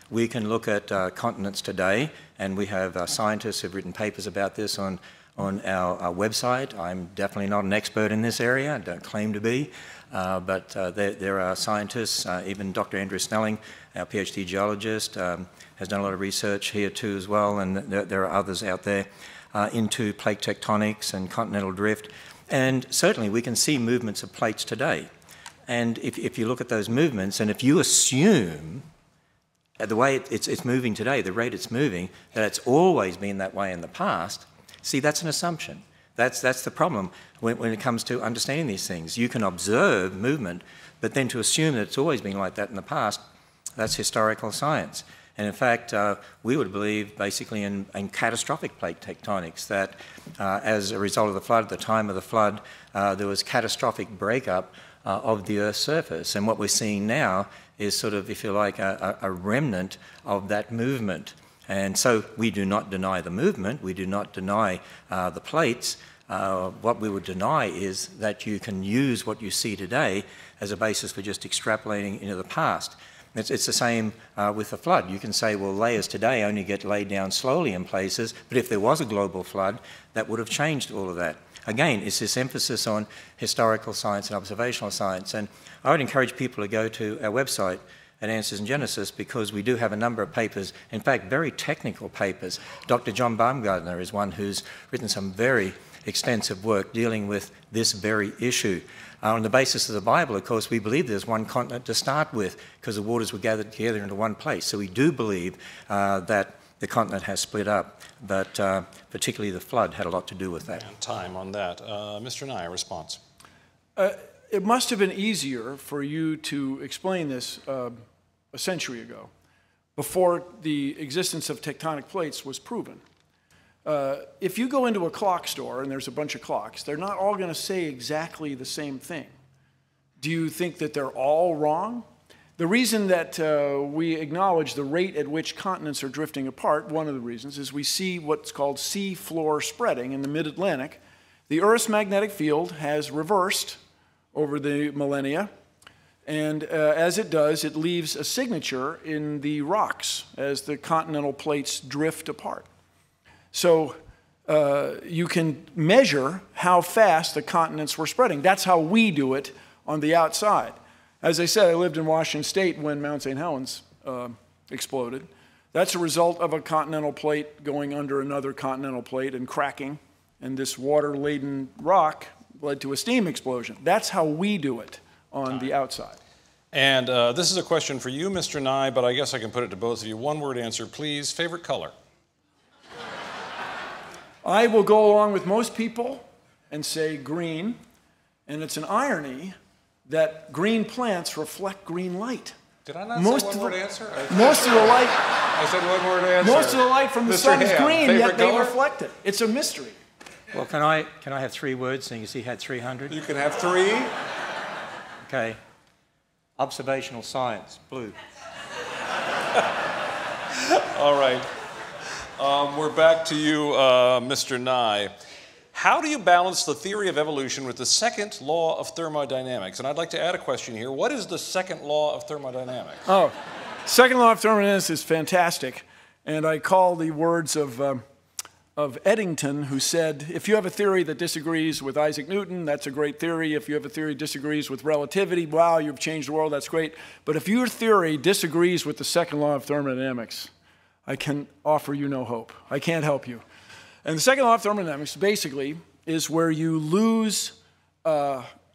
We can look at continents today, and we have scientists who've written papers about this on our website. I'm definitely not an expert in this area, I don't claim to be, but there are scientists, even Dr. Andrew Snelling, our PhD geologist, has done a lot of research here too as well, and there are others out there into plate tectonics and continental drift. And certainly we can see movements of plates today. And if you look at those movements, and if you assume the way it's moving today, the rate it's moving, that it's always been that way in the past, see, that's an assumption. That's the problem when it comes to understanding these things. You can observe movement, but then to assume that it's always been like that in the past, that's historical science. And in fact, we would believe basically in catastrophic plate tectonics, that as a result of the flood, at the time of the flood, there was catastrophic breakup of the Earth's surface. And what we're seeing now is sort of, if you like, a remnant of that movement. And so we do not deny the movement, we do not deny the plates. What we would deny is that you can use what you see today as a basis for just extrapolating into the past. It's the same with the flood. You can say, well, layers today only get laid down slowly in places, but if there was a global flood, that would have changed all of that. Again, it's this emphasis on historical science and observational science. And I would encourage people to go to our website at Answers in Genesis, because we do have a number of papers, in fact, very technical papers. Dr. John Baumgartner is one who's written some very extensive work dealing with this very issue. On the basis of the Bible, of course, we believe there's one continent to start with because the waters were gathered together into one place. So we do believe that the continent has split up, but particularly the flood had a lot to do with that. And time on that. Mr. Nye, a response. It must have been easier for you to explain this a century ago, before the existence of tectonic plates was proven. If you go into a clock store and there's a bunch of clocks, they're not all going to say exactly the same thing. Do you think that they're all wrong? The reason that we acknowledge the rate at which continents are drifting apart, one of the reasons, is we see what's called sea floor spreading in the mid-Atlantic. The Earth's magnetic field has reversed over the millennia, and as it does, it leaves a signature in the rocks as the continental plates drift apart. So you can measure how fast the continents were spreading. That's how we do it on the outside. As I said, I lived in Washington State when Mount St. Helens exploded. That's a result of a continental plate going under another continental plate and cracking, and this water-laden rock led to a steam explosion. That's how we do it on the outside. And this is a question for you, Mr. Nye, but I guess I can put it to both of you. One-word answer, please. Favorite color? I will go along with most people and say green, and it's an irony that green plants reflect green light. Did I not say one-word answer? Most of the light. I said one-word answer. Most of the light from the sun is green, yet they color? reflect it. It's a mystery. Well, can I have 3 words, seeing as he had 300? You can have 3. Okay. Observational science, blue. All right. We're back to you, Mr. Nye. How do you balance the theory of evolution with the second law of thermodynamics? And I'd like to add a question here. What is the second law of thermodynamics? Oh, second law of thermodynamics is fantastic. And I call the words of Eddington, who said, if you have a theory that disagrees with Isaac Newton, that's a great theory. If you have a theory that disagrees with relativity, wow, you've changed the world, that's great. But if your theory disagrees with the second law of thermodynamics, I can offer you no hope. I can't help you. And the second law of thermodynamics basically is where you lose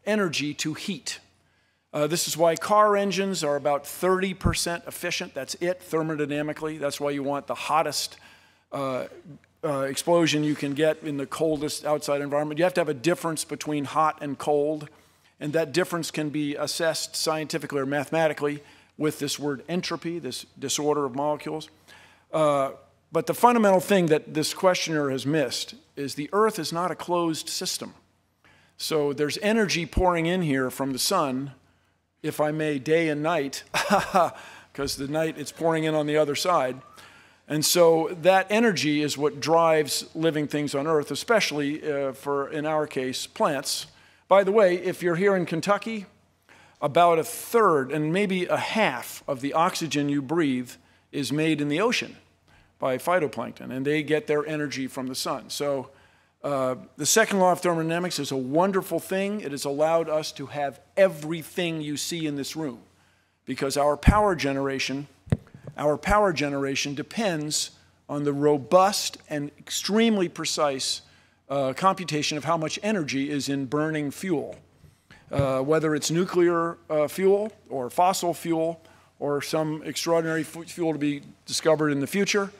energy to heat. This is why car engines are about 30% efficient. That's it, thermodynamically. That's why you want the hottest explosion you can get in the coldest outside environment. You have to have a difference between hot and cold, and that difference can be assessed scientifically or mathematically with this word entropy, this disorder of molecules. But the fundamental thing that this questioner has missed is the Earth is not a closed system. So there's energy pouring in here from the sun, if I may, day and night, because the night it's pouring in on the other side. And so that energy is what drives living things on Earth, especially for, in our case, plants. By the way, if you're here in Kentucky, about 1/3 and maybe 1/2 of the oxygen you breathe is made in the ocean by phytoplankton, and they get their energy from the sun. So the second law of thermodynamics is a wonderful thing. It has allowed us to have everything you see in this room, because our power generation depends on the robust and extremely precise computation of how much energy is in burning fuel, whether it's nuclear fuel or fossil fuel or some extraordinary fuel to be discovered in the future.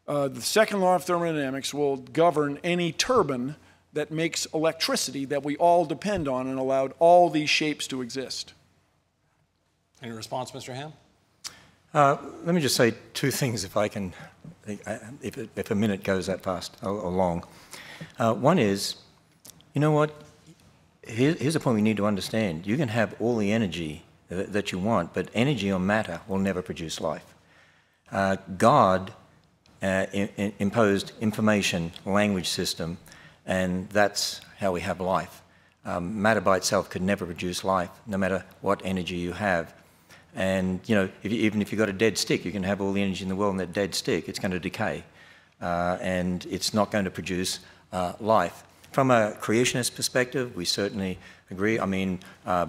The second law of thermodynamics will govern any turbine that makes electricity that we all depend on and allowed all these shapes to exist. Any response, Mr. Ham? Let me just say two things, if I can, if a minute goes that fast or long. One is, you know what? Here's a point we need to understand. You can have all the energy that you want, but energy or matter will never produce life. God imposed information, language system, and that's how we have life. Matter by itself could never produce life, no matter what energy you have. And, you know, even if you've got a dead stick, you can have all the energy in the world in that dead stick, it's going to decay. And it's not going to produce life. From a creationist perspective, we certainly agree. I mean,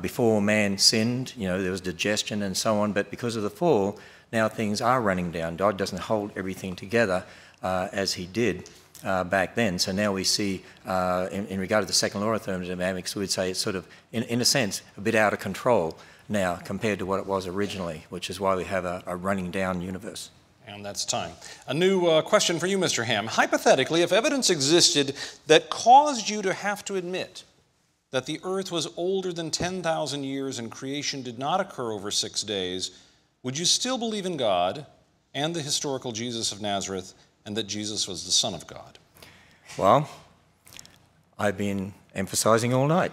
before man sinned, you know, there was digestion and so on, but because of the fall, now things are running down. God doesn't hold everything together as he did back then. So now we see, in regard to the second law of thermodynamics, we'd say it's sort of, in a sense, a bit out of control now compared to what it was originally, which is why we have a running down universe. And that's time. A new question for you, Mr. Ham. Hypothetically, if evidence existed that caused you to have to admit that the earth was older than 10,000 years and creation did not occur over 6 days, would you still believe in God and the historical Jesus of Nazareth and that Jesus was the Son of God? Well, I've been emphasizing all night.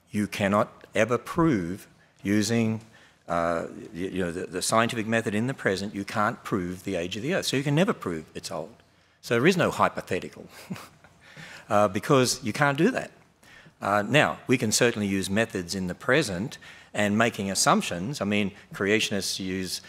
You cannot ever prove using the scientific method in the present, you can't prove the age of the earth. So you can never prove it's old. So there is no hypothetical because you can't do that. Now, we can certainly use methods in the present and making assumptions. I mean, creationists use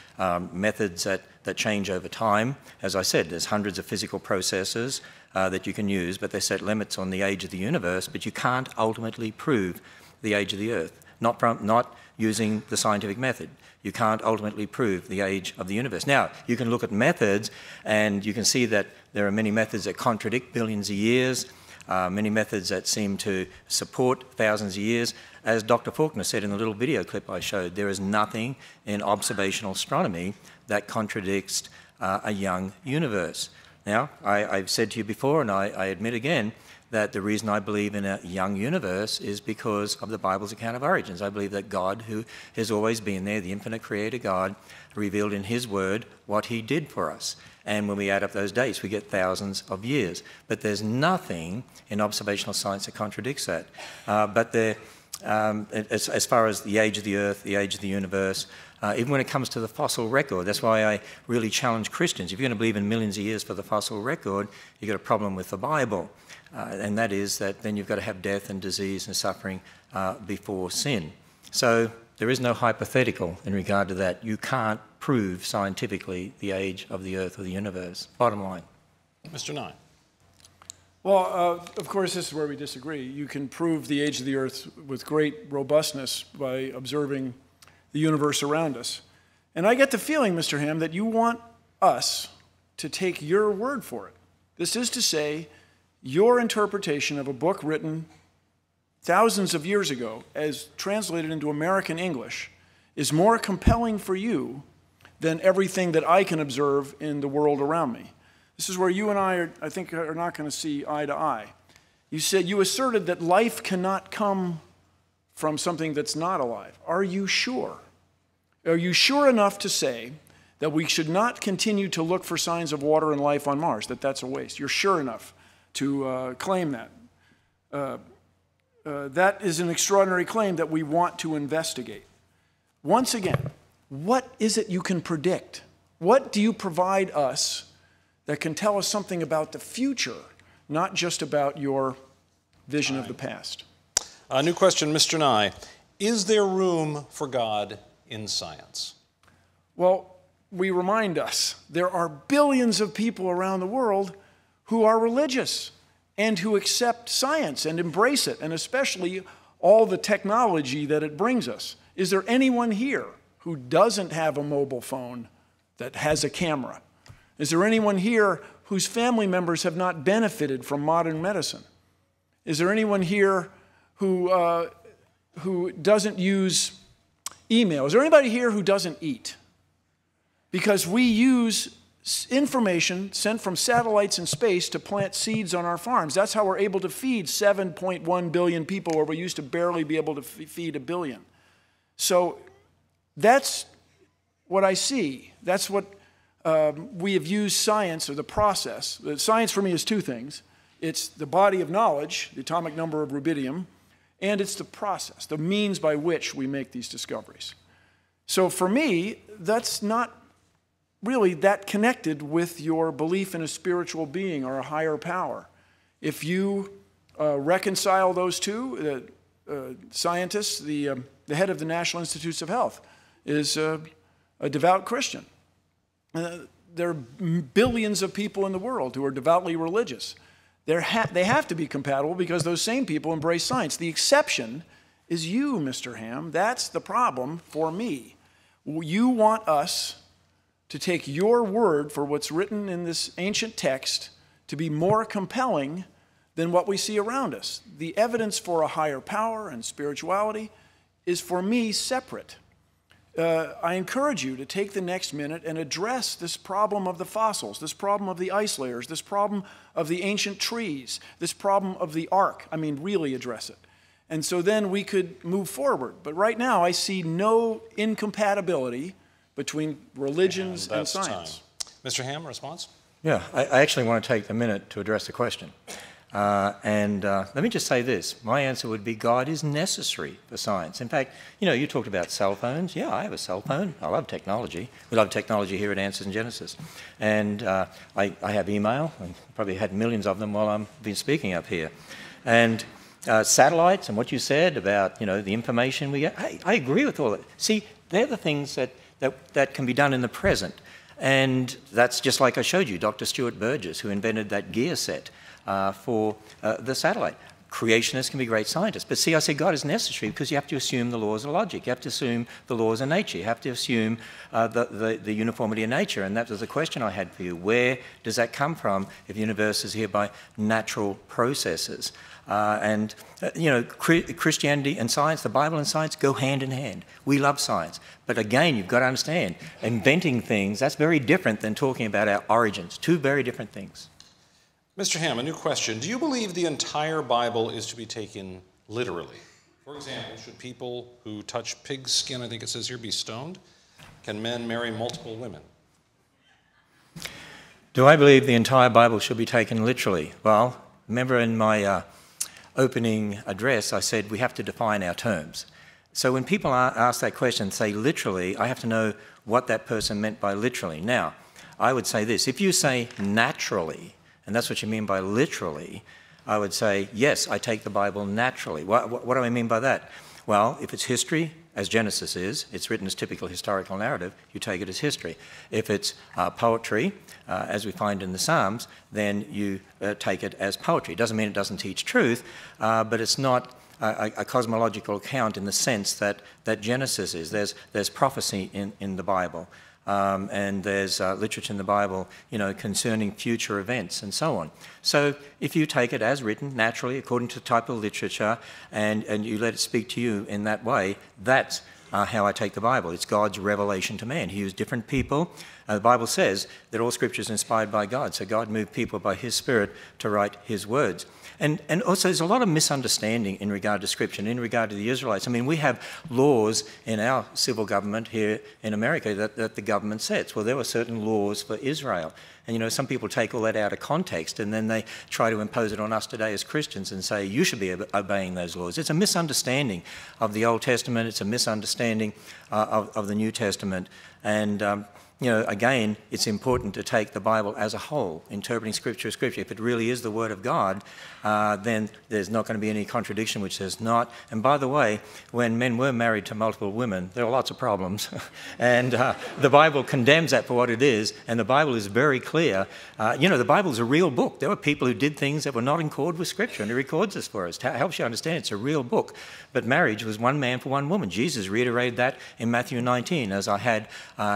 methods that change over time. As I said, there's hundreds of physical processes that you can use, but they set limits on the age of the universe, but you can't ultimately prove the age of the earth. Not using the scientific method. You can't ultimately prove the age of the universe. Now, you can look at methods, and you can see that there are many methods that contradict billions of years, many methods that seem to support thousands of years. As Dr. Faulkner said in the little video clip I showed, there is nothing in observational astronomy that contradicts a young universe. Now, I've said to you before, and I admit again, that the reason I believe in a young universe is because of the Bible's account of origins. I believe that God, who has always been there, the infinite creator God, revealed in his word what he did for us. And when we add up those dates, we get thousands of years. But there's nothing in observational science that contradicts that. But as far as the age of the earth, the age of the universe, even when it comes to the fossil record, that's why I really challenge Christians. If you're going to believe in millions of years for the fossil record, you've got a problem with the Bible. And that is that then you've got to have death and disease and suffering before sin. So there is no hypothetical in regard to that. You can't prove scientifically the age of the earth or the universe. Bottom line. Mr. Nye. Well, of course, this is where we disagree. You can prove the age of the earth with great robustness by observing the universe around us. And I get the feeling, Mr. Ham, that you want us to take your word for it. This is to say, your interpretation of a book written thousands of years ago, as translated into American English, is more compelling for you than everything that I can observe in the world around me. This is where you and I think, are not going to see eye to eye. You asserted that life cannot come from something that's not alive. Are you sure? Are you sure enough to say that we should not continue to look for signs of water and life on Mars, that that's a waste? You're sure enough to claim that. That is an extraordinary claim that we want to investigate. Once again, what is it you can predict? What do you provide us that can tell us something about the future, not just about your vision of the past? A new question, Mr. Nye. Is there room for God in science? Well, we remind us there are billions of people around the world who are religious and who accept science and embrace it, and especially all the technology that it brings us. Is there anyone here who doesn't have a mobile phone that has a camera? Is there anyone here whose family members have not benefited from modern medicine? Is there anyone here who doesn't use email? Is there anybody here who doesn't eat? Because we use information sent from satellites in space to plant seeds on our farms. That's how we're able to feed 7.1 billion people, where we used to barely be able to feed 1 billion. So that's what I see. That's what we have used science, or the process. Science for me is two things. It's the body of knowledge, the atomic number of rubidium, and it's the process, the means by which we make these discoveries. So for me, that's not really that connected with your belief in a spiritual being or a higher power. If you reconcile those two, scientists, the head of the National Institutes of Health is a devout Christian. There are billions of people in the world who are devoutly religious. They have to be compatible because those same people embrace science. The exception is you, Mr. Ham. That's the problem for me. You want us to take your word for what's written in this ancient text to be more compelling than what we see around us. The evidence for a higher power and spirituality is, for me, separate. I encourage you to take the next minute and address this problem of the fossils, this problem of the ice layers, this problem of the ancient trees, this problem of the ark. I mean, really address it. And so then we could move forward. But right now, I see no incompatibility between religions and science. Mr. Ham, response? Yeah, I actually want to take a minute to address the question. Let me just say this. My answer would be God is necessary for science. In fact, you talked about cell phones. Yeah, I have a cell phone. I love technology. We love technology here at Answers in Genesis. And I have email. I probably had millions of them while I've been speaking up here. And satellites and what you said about, the information we get, I agree with all that. See, they're the things that can be done in the present. And that's just like I showed you, Dr. Stuart Burgess, who invented that gear set for the satellite. Creationists can be great scientists. But see, I say God is necessary because you have to assume the laws of logic. You have to assume the laws of nature. You have to assume the uniformity of nature. And that was the question I had for you. Where does that come from if the universe is here by natural processes? Christianity and science, the Bible and science go hand in hand. We love science. But again, you've got to understand, inventing things, that's very different than talking about our origins. Two very different things. Mr. Ham, a new question. Do you believe the entire Bible is to be taken literally? For example, should people who touch pig's skin, I think it says here, be stoned? Can men marry multiple women? Do I believe the entire Bible should be taken literally? Well, remember in my opening address, I said we have to define our terms. So when people ask that question, say literally, I have to know what that person meant by literally. Now, I would say this. If you say naturally, and that's what you mean by literally, I would say, yes, I take the Bible naturally. What do I mean by that? Well, if it's history, as Genesis is, it's written as typical historical narrative, you take it as history. If it's poetry, as we find in the Psalms, then you take it as poetry. It doesn't mean it doesn't teach truth, but it's not a cosmological account in the sense that Genesis is. There's prophecy in the Bible. And there's literature in the Bible, concerning future events and so on. So if you take it as written, naturally, according to the type of literature, and you let it speak to you in that way, that's how I take the Bible. It's God's revelation to man. He used different people. The Bible says that all Scripture is inspired by God, so God moved people by His Spirit to write His words. And also there's a lot of misunderstanding in regard to Scripture and in regard to the Israelites. I mean, we have laws in our civil government here in America that the government sets. Well, there were certain laws for Israel. And, some people take all that out of context and then they try to impose it on us today as Christians and say, you should be obeying those laws. It's a misunderstanding of the Old Testament. It's a misunderstanding of the New Testament. And again, it's important to take the Bible as a whole, interpreting Scripture as Scripture. If it really is the Word of God, then there's not going to be any contradiction which says not. And by the way, when men were married to multiple women, there were lots of problems. And the Bible condemns that for what it is, and the Bible is very clear. The Bible is a real book. There were people who did things that were not in accord with Scripture, and it records this for us. It helps you understand it's a real book. But marriage was one man for one woman. Jesus reiterated that in Matthew 19, as I had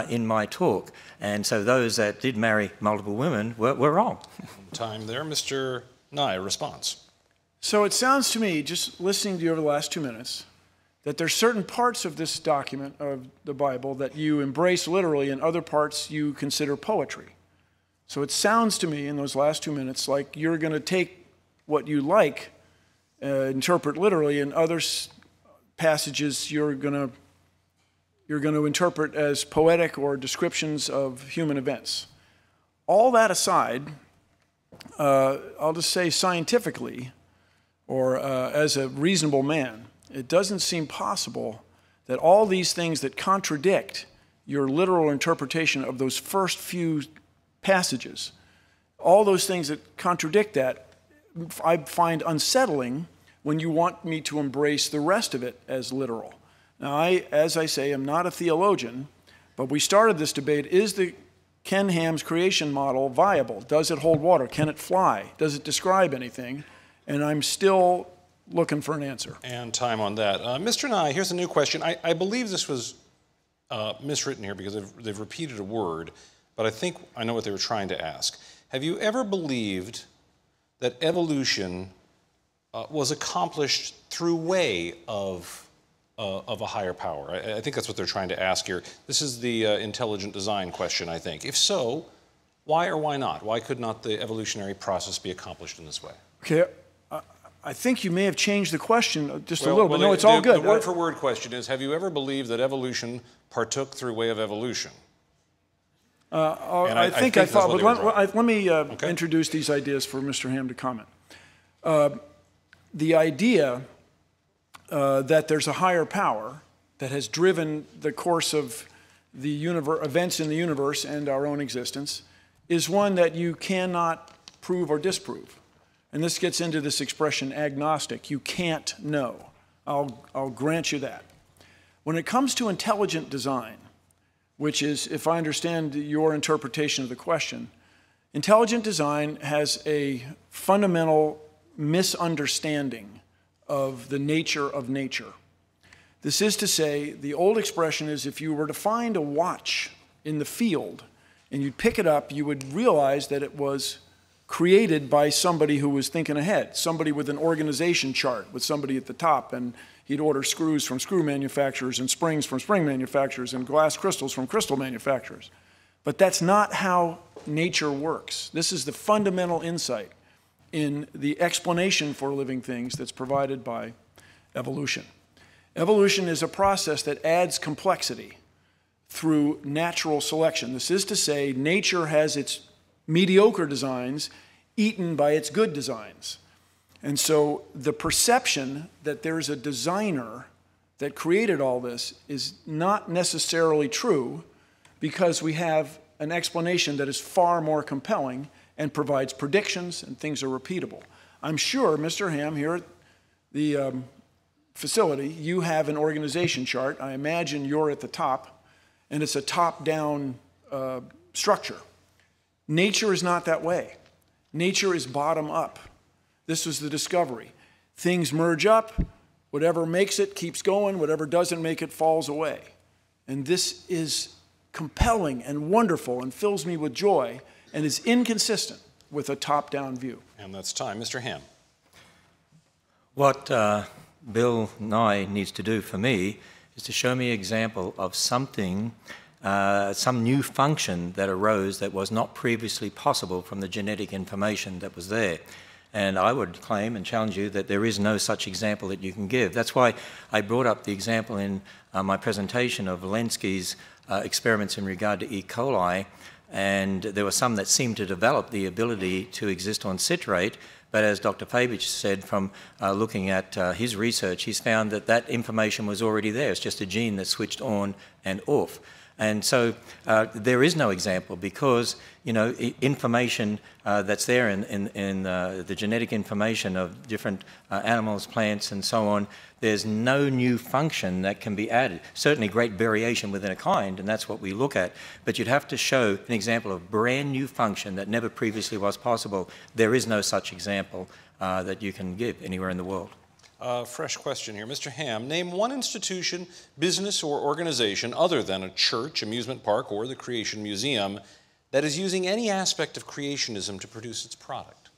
in my talk. And so those that did marry multiple women were wrong. Time there. Mr. Nye, response. So it sounds to me, just listening to you over the last 2 minutes, that there's certain parts of this document of the Bible that you embrace literally and other parts you consider poetry. So it sounds to me in those last 2 minutes like you're going to take what you like, interpret literally, and other passages you're going to you're going to interpret as poetic or descriptions of human events. All that aside, I'll just say scientifically, or as a reasonable man, it doesn't seem possible that all these things that contradict your literal interpretation of those first few passages, all those things that contradict that, I find unsettling when you want me to embrace the rest of it as literal. Now, as I say, am not a theologian, but we started this debate, is the Ken Ham's creation model viable? Does it hold water? Can it fly? Does it describe anything? And I'm still looking for an answer. And time on that. Mr. Nye, here's a new question. I believe this was miswritten here because they've repeated a word, but I think I know what they were trying to ask. Have you ever believed that evolution was accomplished through way of a higher power? I think that's what they're trying to ask here. This is the intelligent design question, I think. If so, why or why not? Why could not the evolutionary process be accomplished in this way? Okay, I think you may have changed the question just a little bit. No, it's all good. The word-for-word question is, have you ever believed that evolution partook through way of evolution? I think I thought, but let me introduce these ideas for Mr. Ham to comment. The idea that there's a higher power that has driven the course of the events in the universe and our own existence is one that you cannot prove or disprove. And this gets into this expression agnostic. You can't know. I'll grant you that. When it comes to intelligent design, which is, if I understand your interpretation of the question, intelligent design has a fundamental misunderstanding of the nature of nature. This is to say, the old expression is if you were to find a watch in the field and you'd pick it up, you would realize that it was created by somebody who was thinking ahead, somebody with an organization chart with somebody at the top, and he'd order screws from screw manufacturers and springs from spring manufacturers and glass crystals from crystal manufacturers. But that's not how nature works. This is the fundamental insight in the explanation for living things that's provided by evolution. Evolution is a process that adds complexity through natural selection. This is to say, nature has its mediocre designs eaten by its good designs. And so the perception that there's a designer that created all this is not necessarily true, because we have an explanation that is far more compelling and provides predictions and things are repeatable. I'm sure, Mr. Ham, here at the facility, you have an organization chart. I imagine you're at the top, and it's a top-down structure. Nature is not that way. Nature is bottom-up. This was the discovery. Things merge up. Whatever makes it keeps going. Whatever doesn't make it falls away. And this is compelling and wonderful and fills me with joy and is inconsistent with a top-down view. And that's time. Mr. Ham. What Bill Nye needs to do for me is to show me an example of something, some new function that arose that was not previously possible from the genetic information that was there. And I would claim and challenge you that there is no such example that you can give. That's why I brought up the example in my presentation of Lenski's experiments in regard to E. coli, and there were some that seemed to develop the ability to exist on citrate, but as Dr. Fabich said, from looking at his research, he's found that that information was already there. It's just a gene that switched on and off. And so there is no example because, you know, information that's there in the genetic information of different animals, plants, and so on, there's no new function that can be added. Certainly great variation within a kind, and that's what we look at. But you'd have to show an example of brand new function that never previously was possible. There is no such example that you can give anywhere in the world. Fresh question here. Mr. Ham, name one institution, business, or organization other than a church, amusement park, or the Creation Museum that is using any aspect of creationism to produce its product.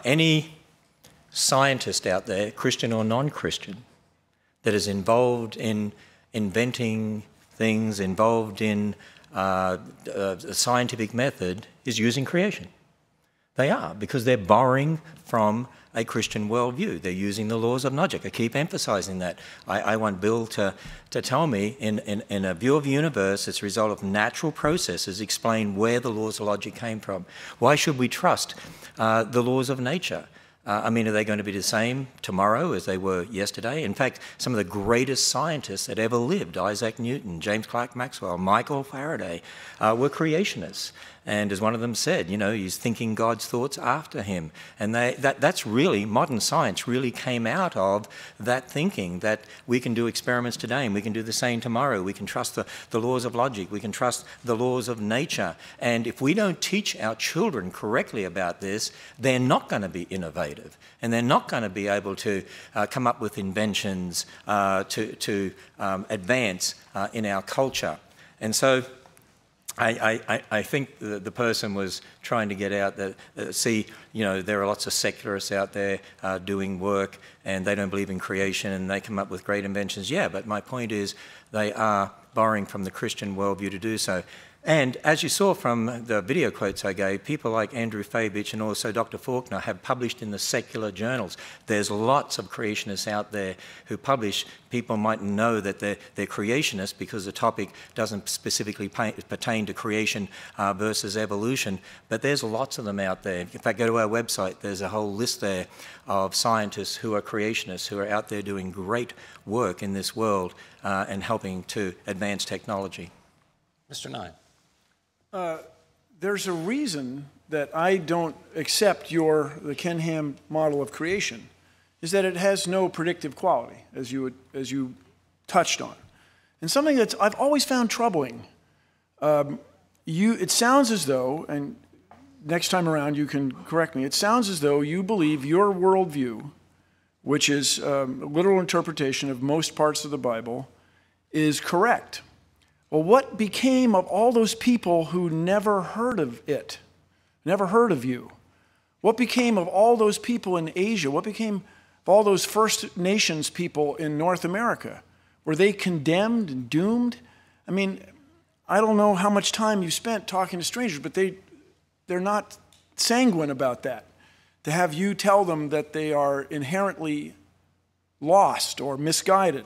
Any scientist out there, Christian or non-Christian, that is involved in inventing things, involved in a scientific method, is using creation. They are, because they're borrowing from a Christian worldview. They're using the laws of logic. I keep emphasizing that. I want Bill to tell me, in a view of the universe, it's a result of natural processes, explain where the laws of logic came from. Why should we trust the laws of nature? I mean, are they going to be the same tomorrow as they were yesterday? In fact, some of the greatest scientists that ever lived, Isaac Newton, James Clerk Maxwell, Michael Faraday, were creationists. And as one of them said, you know, he's thinking God's thoughts after him. And that's really, modern science really came out of that thinking, that we can do experiments today and we can do the same tomorrow. We can trust the laws of logic. We can trust the laws of nature. And if we don't teach our children correctly about this, they're not going to be innovative. And they're not going to be able to come up with inventions to advance in our culture. And so I think the person was trying to get out that, see, you know, there are lots of secularists out there doing work and they don't believe in creation and they come up with great inventions. Yeah, but my point is they are borrowing from the Christian worldview to do so. And as you saw from the video quotes I gave, people like Andrew Fabich and also Dr. Faulkner have published in the secular journals. There's lots of creationists out there who publish. People might know that they're creationists because the topic doesn't specifically pertain to creation versus evolution, but there's lots of them out there. In fact, go to our website, there's a whole list there of scientists who are creationists, who are out there doing great work in this world and helping to advance technology. Mr. Nye. There's a reason that I don't accept the Ken Ham model of creation, is that it has no predictive quality, as you touched on. And something that I've always found troubling, it sounds as though, and next time around you can correct me, it sounds as though you believe your worldview, which is a literal interpretation of most parts of the Bible, is correct. Well, what became of all those people who never heard of it, never heard of you? What became of all those people in Asia? What became of all those First Nations people in North America? Were they condemned and doomed? I mean, I don't know how much time you spent talking to strangers, but they're not sanguine about that. To have you tell them that they are inherently lost or misguided,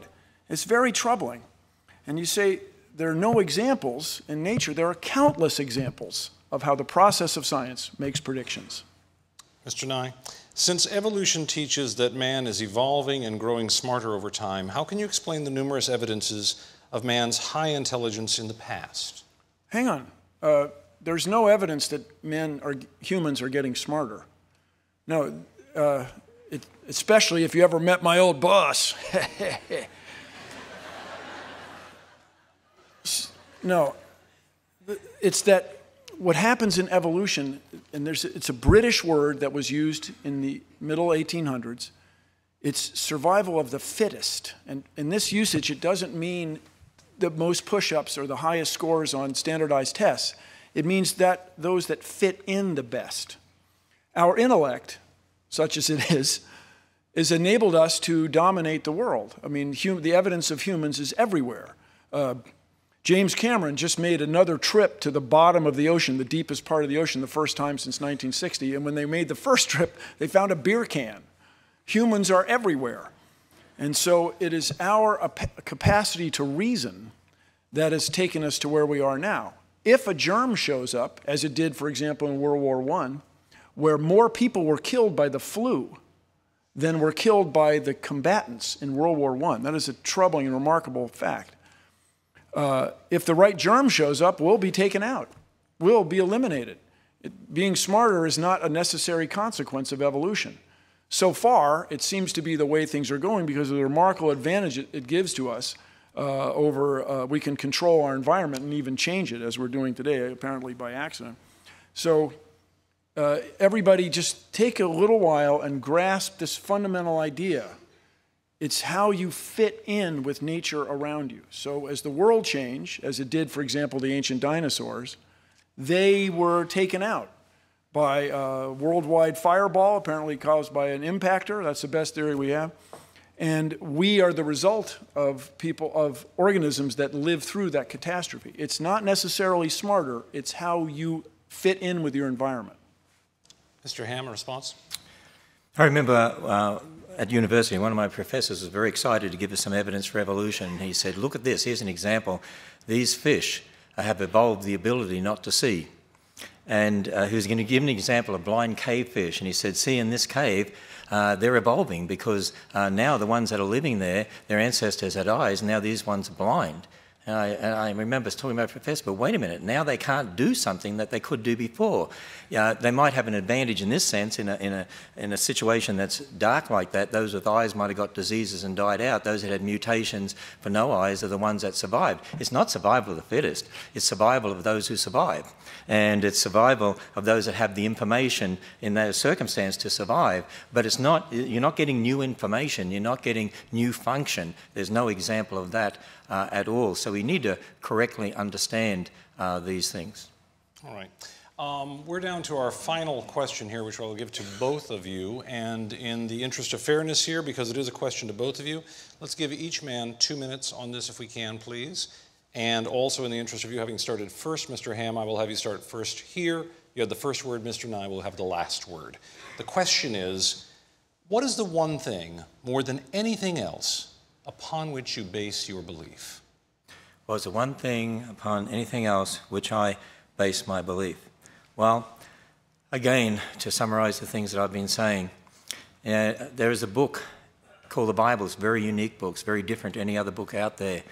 it's very troubling. And you say, there are no examples in nature. There are countless examples of how the process of science makes predictions. Mr. Nye, since evolution teaches that man is evolving and growing smarter over time, how can you explain the numerous evidences of man's high intelligence in the past? Hang on. There's no evidence that humans are getting smarter. No, especially if you ever met my old boss. No, it's that what happens in evolution, and it's a British word that was used in the middle 1800s, it's survival of the fittest. And in this usage, it doesn't mean the most push-ups or the highest scores on standardized tests. It means that those that fit in the best. Our intellect, such as it is enabled us to dominate the world. I mean, the evidence of humans is everywhere. James Cameron just made another trip to the bottom of the ocean, the deepest part of the ocean, the first time since 1960. And when they made the first trip, they found a beer can. Humans are everywhere. And so it is our capacity to reason that has taken us to where we are now. If a germ shows up, as it did, for example, in World War I, where more people were killed by the flu than were killed by the combatants in World War I, that is a troubling and remarkable fact. If the right germ shows up, we'll be taken out. We'll be eliminated. Being smarter is not a necessary consequence of evolution. So far, it seems to be the way things are going because of the remarkable advantage it gives to us we can control our environment and even change it, as we're doing today, apparently by accident. So everybody just take a little while and grasp this fundamental idea. It's how you fit in with nature around you. So as the world changed, as it did, for example, the ancient dinosaurs, they were taken out by a worldwide fireball, apparently caused by an impactor. That's the best theory we have. And we are the result of organisms that live through that catastrophe. It's not necessarily smarter, it's how you fit in with your environment. Mr. Ham, a response? I remember at university, one of my professors was very excited to give us some evidence for evolution. He said, look at this, here's an example. These fish have evolved the ability not to see. And he was going to give an example of blind cave fish. And he said, see, in this cave, they're evolving because now the ones that are living there, their ancestors had eyes, and now these ones are blind. And I remember talking about Professor, but wait a minute, now they can't do something that they could do before. They might have an advantage in this sense, in a situation that's dark like that. Those with eyes might have got diseases and died out. Those that had mutations for no eyes are the ones that survived. It's not survival of the fittest, it's survival of those who survive. And it's survival of those that have the information in those circumstances to survive. But it's not, you're not getting new information, you're not getting new function. There's no example of that at all. So we need to correctly understand these things. All right. We're down to our final question here, which I'll give to both of you. And in the interest of fairness here, because it is a question to both of you, let's give each man 2 minutes on this if we can, please. And also in the interest of you having started first, Mr. Ham, I will have you start first here. You have the first word, Mr. Nye will have the last word. The question is, what is the one thing, more than anything else, upon which you base your belief? Well, it's the one thing upon anything else which I base my belief. Well, again, to summarize the things that I've been saying, there is a book called the Bible. It's a very unique book. It's very different to any other book out there.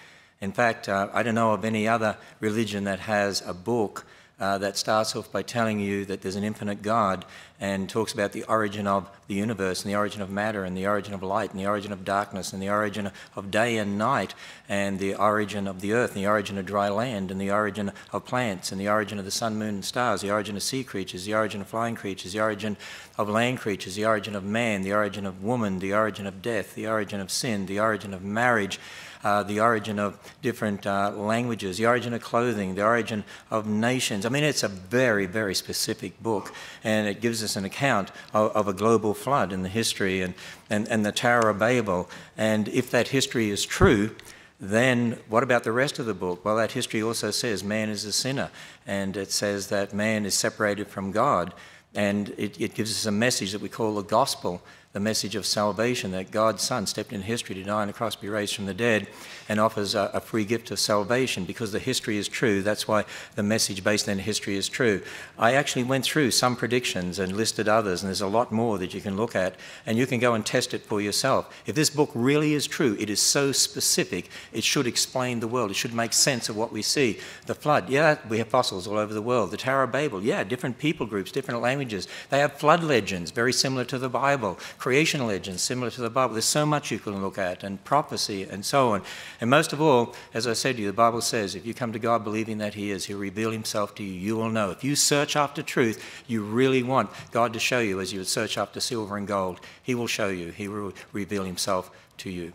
In fact, I don't know of any other religion that has a book that starts off by telling you that there's an infinite God and talks about the origin of the universe and the origin of matter and the origin of light and the origin of darkness and the origin of day and night and the origin of the earth and the origin of dry land and the origin of plants and the origin of the sun, moon and stars, the origin of sea creatures, the origin of flying creatures, the origin of land creatures, the origin of man, the origin of woman, the origin of death, the origin of sin, the origin of marriage, the origin of different languages, the origin of clothing, the origin of nations. I mean, it's a very, very specific book, and it gives us an account of a global flood in the history and the Tower of Babel. And if that history is true, then what about the rest of the book? Well, that history also says man is a sinner, and it says that man is separated from God, and it gives us a message that we call the gospel, the message of salvation, that God's Son stepped in history to die on the cross, be raised from the dead, and offers a free gift of salvation. Because the history is true, that's why the message based on history is true. I actually went through some predictions and listed others, and there's a lot more that you can look at, and you can go and test it for yourself. If this book really is true, it is so specific, it should explain the world. It should make sense of what we see. The flood, yeah, we have fossils all over the world. The Tower of Babel, yeah, different people groups, different languages. They have flood legends, very similar to the Bible. Creation legends, similar to the Bible. There's so much you can look at, and prophecy, and so on. And most of all, as I said to you, the Bible says, if you come to God believing that He is, He'll reveal Himself to you. You will know. If you search after truth, you really want God to show you as you would search after silver and gold. He will show you. He will reveal Himself to you.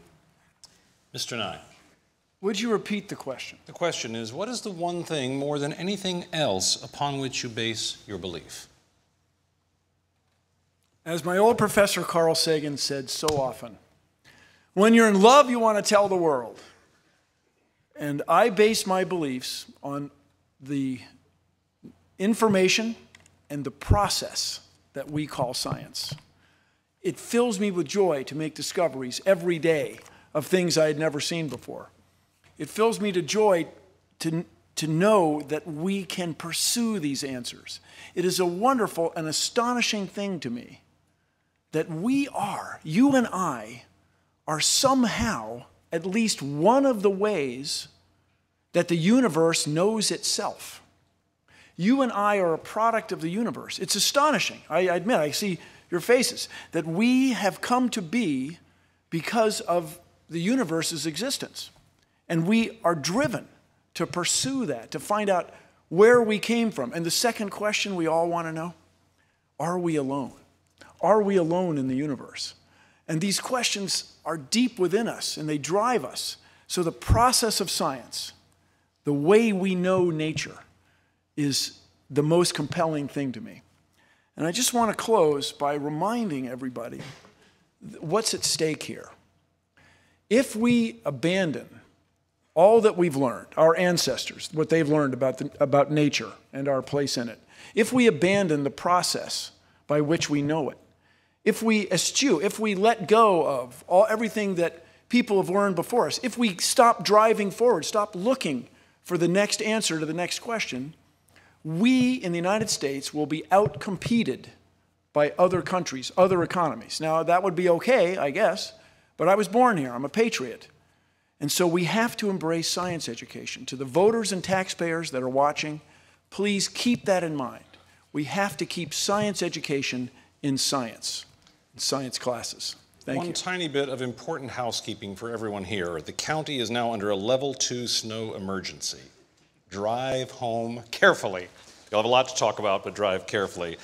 Mr. Nye. Would you repeat the question? The question is, what is the one thing more than anything else upon which you base your belief? As my old professor Carl Sagan said so often, when you're in love, you want to tell the world. And I base my beliefs on the information and the process that we call science. It fills me with joy to make discoveries every day of things I had never seen before. It fills me with joy to know that we can pursue these answers. It is a wonderful and astonishing thing to me that you and I are somehow at least one of the ways that the universe knows itself. You and I are a product of the universe. It's astonishing. I admit, I see your faces, that we have come to be because of the universe's existence. And we are driven to pursue that, to find out where we came from. And the second question we all want to know, are we alone? Are we alone in the universe? And these questions are deep within us, and they drive us. So the process of science, the way we know nature, is the most compelling thing to me. And I just want to close by reminding everybody what's at stake here. If we abandon all that we've learned, our ancestors, what they've learned about nature and our place in it, if we abandon the process by which we know it, if we eschew, if we let go of everything that people have learned before us, if we stop driving forward, stop looking for the next answer to the next question, we in the United States will be outcompeted by other countries, other economies. Now, that would be okay, I guess, but I was born here. I'm a patriot. And so we have to embrace science education. To the voters and taxpayers that are watching, please keep that in mind. We have to keep science education in science classes. Thank you. One tiny bit of important housekeeping for everyone here. The county is now under a level 2 snow emergency. Drive home carefully. You'll have a lot to talk about, but drive carefully.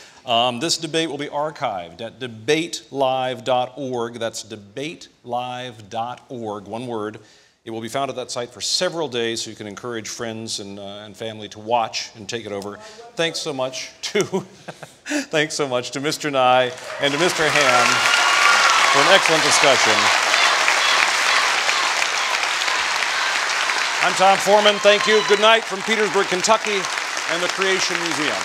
This debate will be archived at debatelive.org. That's debatelive.org, one word. It will be found at that site for several days, so you can encourage friends and family to watch and take it over. Thanks so much to Mr. Nye and to Mr. Ham for an excellent discussion. I'm Tom Foreman. Thank you. Good night from Petersburg, Kentucky and the Creation Museum.